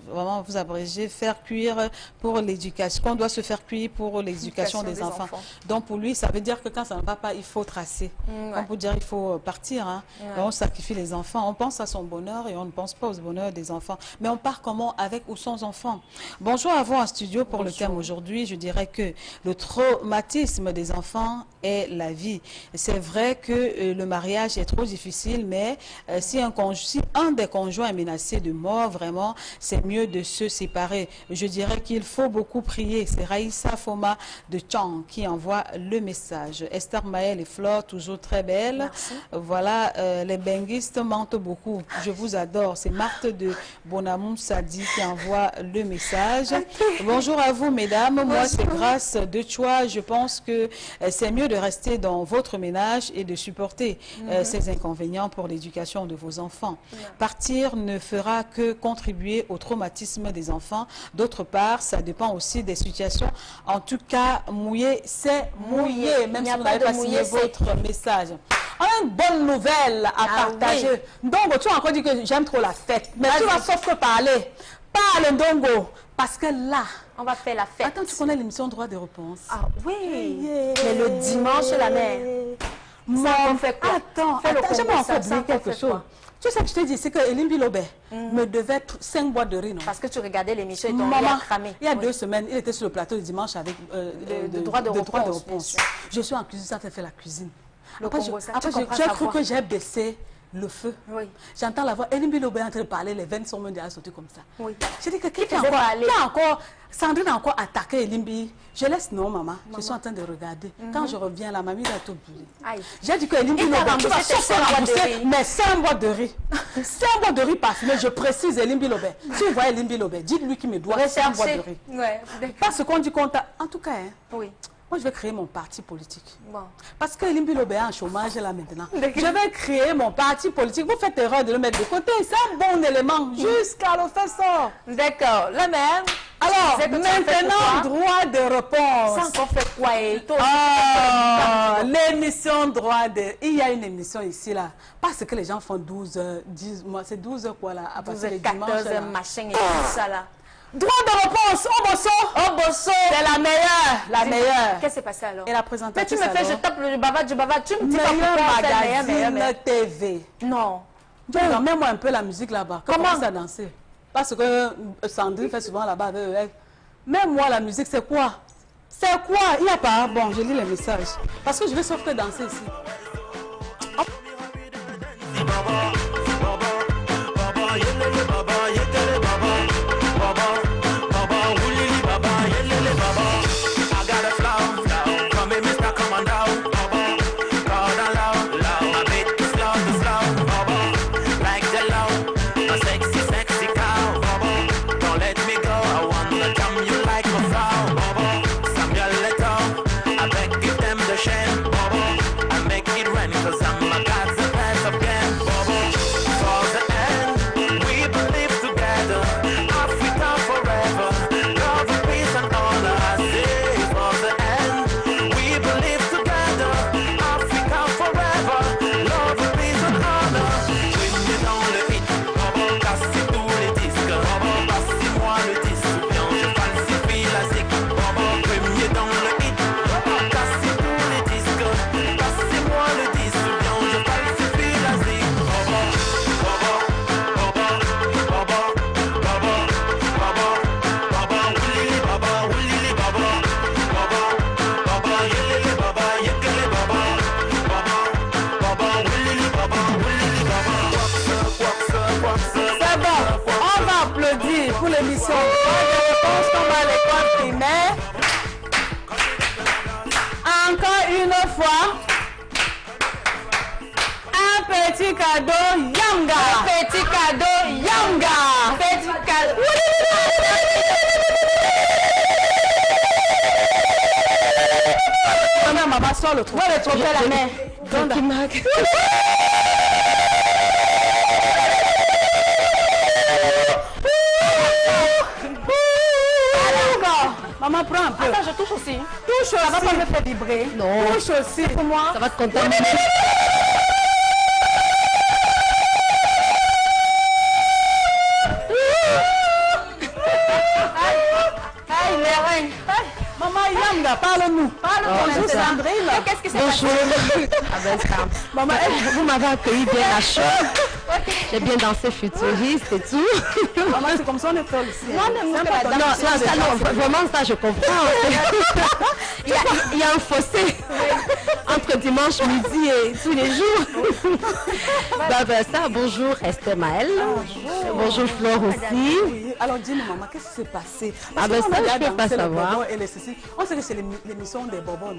vraiment vous abrégez, faire cuire pour l'éducation, qu'on doit se faire cuire pour l'éducation des enfants. Donc pour lui, ça veut dire que quand ça ne va pas, il faut tracer. On peut dire il faut partir, hein. On sacrifie les enfants, on pense à son bonheur et on ne pense pas au bonheur des enfants. Mais on part comment? Avec ou sans enfants? Bonjour à vous en studio pour le thème aujourd'hui. Je dirais que le traumatisme des enfants est la vie. C'est vrai que le mariage est trop difficile, mais si un des conjoints est ménagère, menacés de mort, vraiment, c'est mieux de se séparer. Je dirais qu'il faut beaucoup prier. C'est Raïssa Foma de Chang qui envoie le message. Esther Maël et Flore, toujours très belles. Merci. Voilà, les benguistes mentent beaucoup. Je vous adore. C'est Marthe de Bonamou Sadi qui envoie le message. Bonjour à vous, mesdames. Moi, c'est Grâce de Choix. Je pense que c'est mieux de rester dans votre ménage et de supporter ces inconvénients pour l'éducation de vos enfants. Partir ne fera que contribuer au traumatisme des enfants. D'autre part, ça dépend aussi des situations. En tout cas, mouiller, c'est mouiller. Même si vous n'avez pas signé votre message. On a une bonne nouvelle à partager. Oui. Donc, tu as encore dit que j'aime trop la fête. Mais tu vas sauf que parler. Parle, Ndongo. Parce que là... On va faire la fête. Attends, tu connais l'émission Droit de réponse? Ah oui. Mais le dimanche, la mère. On fait quoi? Attends, j'aimerais encore oublier quelque chose. Tu sais que je te dis, c'est que Elim Bilobé me devait 5 boîtes de riz, non? Parce que tu regardais l'émission et ton riz a cramé. Il y a 2 semaines, il était sur le plateau le dimanche avec de droit de réponse. Je suis en cuisine, ça fait la cuisine. Après, j'ai cru que j'ai baissé le feu. Oui. J'entends la voix, Elim Bilobé est en train de parler, les veines sont même déjà sautées comme ça. Oui. J'ai dit que qui a encore, Sandrine a encore attaqué Elimbi. Je laisse, non, maman. Je suis en train de regarder. Quand je reviens, la mamie a tout brûlé. J'ai dit que Elimbi, tu vas sortir rembourser, mais 5 boîtes de riz. 5 boîtes de riz parfumées, je précise Elimbi Lobé. Si vous voyez Elimbi Lobé, dites-lui qu'il me doit 5 boîtes de riz. Ouais, parce qu'on dit qu'on t'a... En tout cas, hein, oui. Moi, je vais créer mon parti politique. Bon. Parce que Elimbi Lobé est en chômage là maintenant. Je vais créer mon parti politique. Vous faites erreur de le mettre de côté. C'est un bon élément jusqu'à le faire sort. D'accord. La même. Alors, maintenant, droit de réponse. Ça encore fait quoi? L'émission droit de... Il y a une émission ici, là. Parce que les gens font 12 heures, 10 mois. C'est 12 heures quoi, là? À 12 heures, 14 heures, machin et tout ça, là. Droit de réponse, Obosso, c'est la meilleure, la meilleure. Qu'est-ce qui s'est passé alors? Et la présentatrice. Mais tu me fais, je tape le bavard, tu me dis pas pourquoi meilleur TV. Non. Non, mets-moi un peu la musique là-bas. Comment ça danser? Parce que Sandrine fait souvent là-bas avec elle. Mets-moi la musique, c'est quoi? C'est quoi? Il n'y a pas. Bon, je lis les messages. Parce que je vais sauf que danser ici. Oh. Petit cadeau Yanga. Petit cadeau Yanga. Petit cadeau. Maman, sort le trou. Ouais, le trophée la main. Maman, prends un peu. Attends, je touche aussi. Touche aussi. Ça va pas me faire vibrer. Non. Touche aussi. Pour moi. Ça va te contaminer. Maman Yanga, parle-nous. Bonjour Sandrine. Qu'est-ce qui s'est passé? Maman, vous m'avez accueilli bien à chaud. J'ai bien dansé futuriste et tout. Maman, c'est comme ça on est folle ici. Non, vraiment ça je comprends. Il y a un fossé entre entre dimanche midi et tous les jours. Ça, bonjour Esther Maël. Bonjour Flore aussi. Oui. Alors dis-nous maman, qu'est-ce qui s'est passé? Ça je peux pas savoir. On sait que c'est l'émission des bonbons.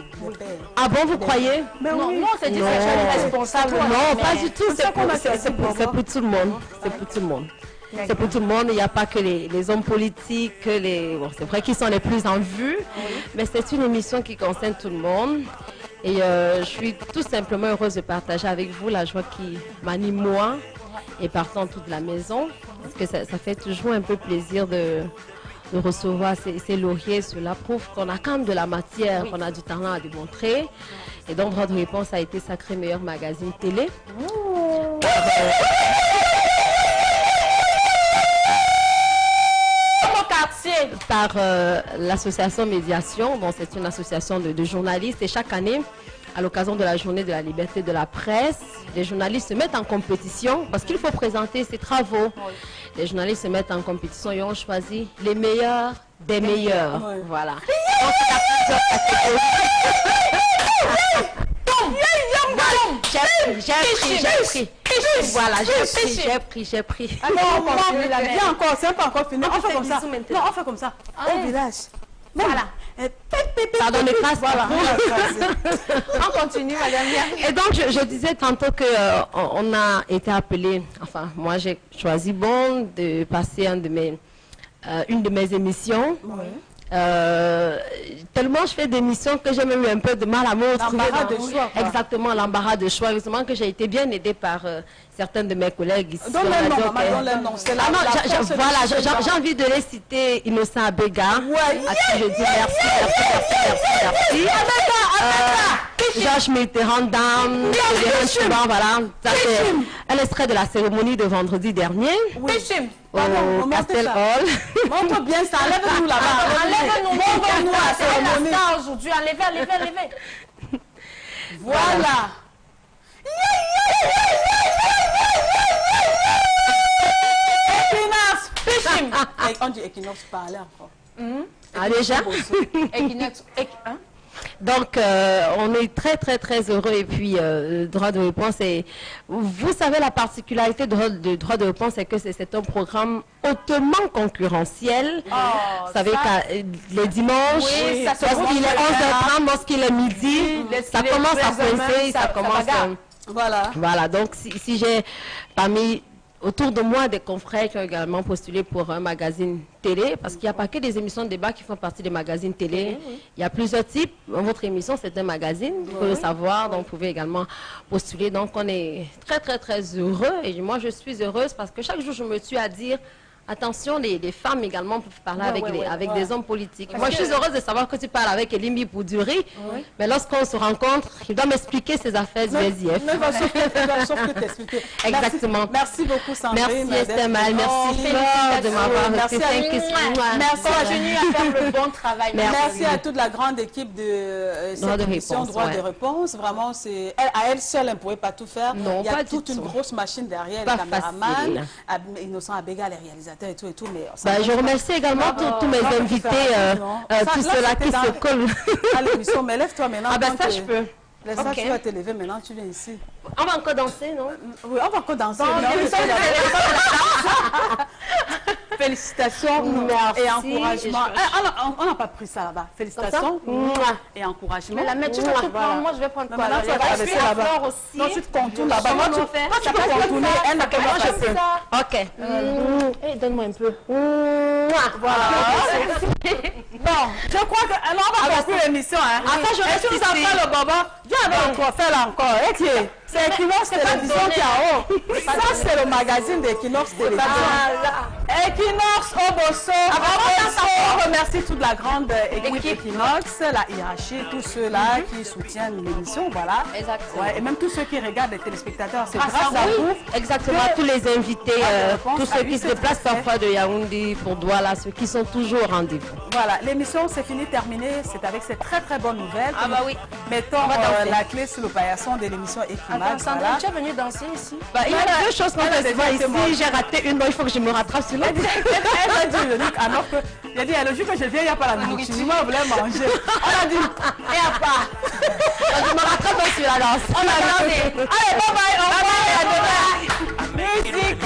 Ah bon, vous croyez? Non, c'est dit que responsable. Non, pas du tout. C'est pour tout le monde. C'est pour tout le monde. C'est pour tout le monde, il n'y a pas que les hommes politiques, c'est vrai qu'ils sont les plus en vue, mais c'est une émission qui concerne tout le monde. Et je suis tout simplement heureuse de partager avec vous la joie qui m'anime moi et partant toute la maison. Parce que ça fait toujours un peu plaisir de recevoir ces lauriers. Cela prouve qu'on a quand même de la matière, qu'on a du talent à démontrer. Et donc, Droit de réponse a été sacré meilleur magazine télé. Par l'association Médiation. Bon, c'est une association de journalistes et chaque année, à l'occasion de la journée de la liberté de la presse, les journalistes se mettent en compétition parce qu'il faut présenter ses travaux. Les journalistes se mettent en compétition et ont choisi les meilleurs des meilleurs. Voilà. Donc, il y a plusieurs catégories. J'ai pris. Voilà, j'ai pris. Alors, viens encore, c'est pas encore fini. On fait comme ça. Non, on fait comme ça. Au village. Voilà. Pardon, les classes. Voilà. On continue, madame. Et donc, je disais tantôt qu'on a été appelé, enfin, moi j'ai choisi de passer une de mes émissions. Tellement je fais des missions que j'ai même eu un peu de mal à me retrouver. L'embarras de choix. Exactement, l'embarras de choix. Heureusement que j'ai été bien aidée par certains de mes collègues ici. Donne le nom, maman, donne le nom. J'ai envie de les citer. Innocent Abega, à qui je dis merci. Georges Mitterrand, dame, voilà. Ça c'est un extrait de la cérémonie de vendredi dernier. Au Castel Hall. Montre bien ça, enlève-nous là-bas. Enlève-nous à la cérémonie. Aujourd'hui, enlevez. Voilà. Equinox. On dit Equinox, parler encore. Ah déjà? Equinox. Donc, on est très heureux et puis droit de réponse. Et vous savez, la particularité de droit de réponse, c'est que c'est un programme hautement concurrentiel. Vous savez que les dimanches, lorsqu'il est 11h30, lorsqu'il est midi, ça commence à presser, ça commence à... Voilà, donc si j'ai parmi... autour de moi, des confrères qui ont également postulé pour un magazine télé, parce qu'il n'y a pas que des émissions de débat qui font partie des magazines télé. Il y a plusieurs types. Votre émission, c'est un magazine, il faut le savoir, donc vous pouvez également postuler. Donc, on est très heureux. Et moi, je suis heureuse parce que chaque jour, je me tue à dire... Attention, les femmes également peuvent parler avec des hommes politiques. Moi, je suis heureuse de savoir que tu parles avec Elimi Boudouri, mais lorsqu'on se rencontre, il doit m'expliquer ses affaires du SIF. Sauf que t'expliquer. Exactement. Merci beaucoup, Sandrine. Merci Esther Maël, merci Flore de m'avoir reçu. Merci à Jenny à faire le bon travail. Merci à toute la grande équipe de cette émission Droit de réponse. Vraiment, à elle seule, elle ne pouvait pas tout faire. Il y a toute une grosse machine derrière, les caméramans, Innocent Abega, les réalisateurs. Et tout, mais je remercie également tous mes invités, tous ceux-là qui se collent. À l'émission, mais lève-toi maintenant. Ah ben ça, je peux. Ça, tu vas te lever maintenant, tu viens ici. On va encore danser, non? Oui, on va encore danser. Félicitations et encouragement. On n'a pas pris ça là-bas. Félicitations et encouragement. Mais tu vas tout prendre, moi je vais prendre quoi? Maintenant, tu vas traverser là-bas. Non, tu te contournes là-bas. Moi, tu peux contourner, elle ne peut pas passer. Ok. Donne-moi un peu. Voilà. Bon, je crois que... Alors, on va conclure l'émission. Est-ce que vous avez fait le baba? Viens avec le trophée là encore. C'est Equinox Télévision qui est en haut. Ça, c'est le magazine d'Equinox Télévision. Equinox, Oboso. On remercie toute la grande équipe Equinox, la hiérarchie, tous ceux-là qui soutiennent l'émission. Voilà. Exactement. Et même tous ceux qui regardent les téléspectateurs. C'est grâce à vous. Exactement. Tous les invités, tous ceux qui se déplacent parfois de Yaoundé pour Douala, ceux qui sont toujours au rendez-vous. Voilà. L'émission, c'est fini, terminée. C'est avec cette très bonne nouvelle. Ah bah oui. Mettons la clé sur le paillasson de l'émission Equinox. Sandrine, tu es venue danser ici? Il y a deux choses qu'on fait souvent ici. J'ai raté une, il faut que je me rattrape sur l'autre. Elle a dit le truc, alors que j'ai dit, le jour que je viens, il n'y a pas la nourriture. Moi, je voulais manger. On a dit, il n'y a pas. Je me rattrape sur sur la danse. On va danser. Allez, bye bye, au revoir, à demain. Musique.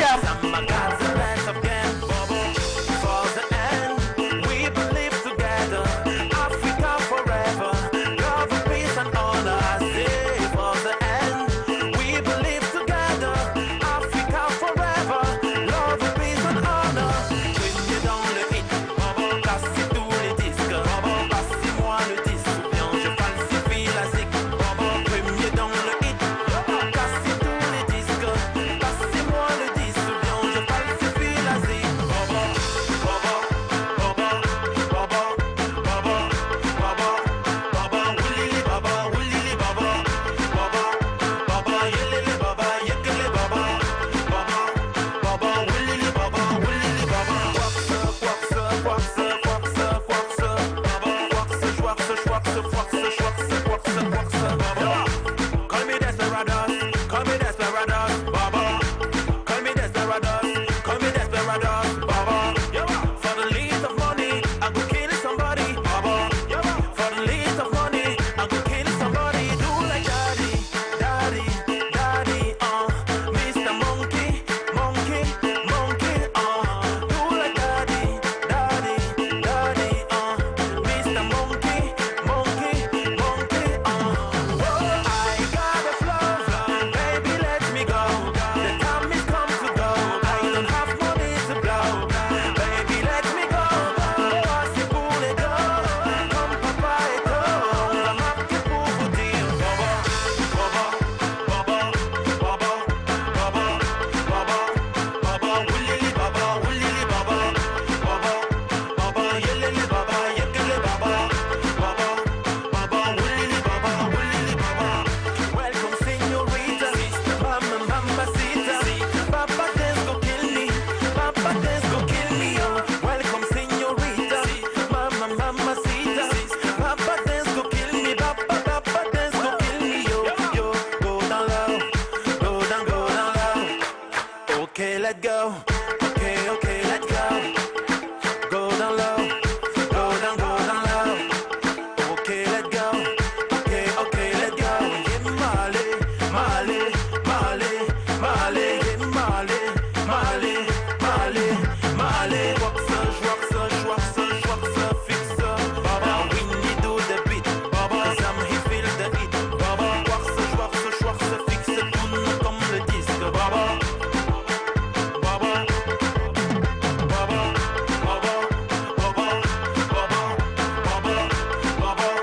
Okay, let go.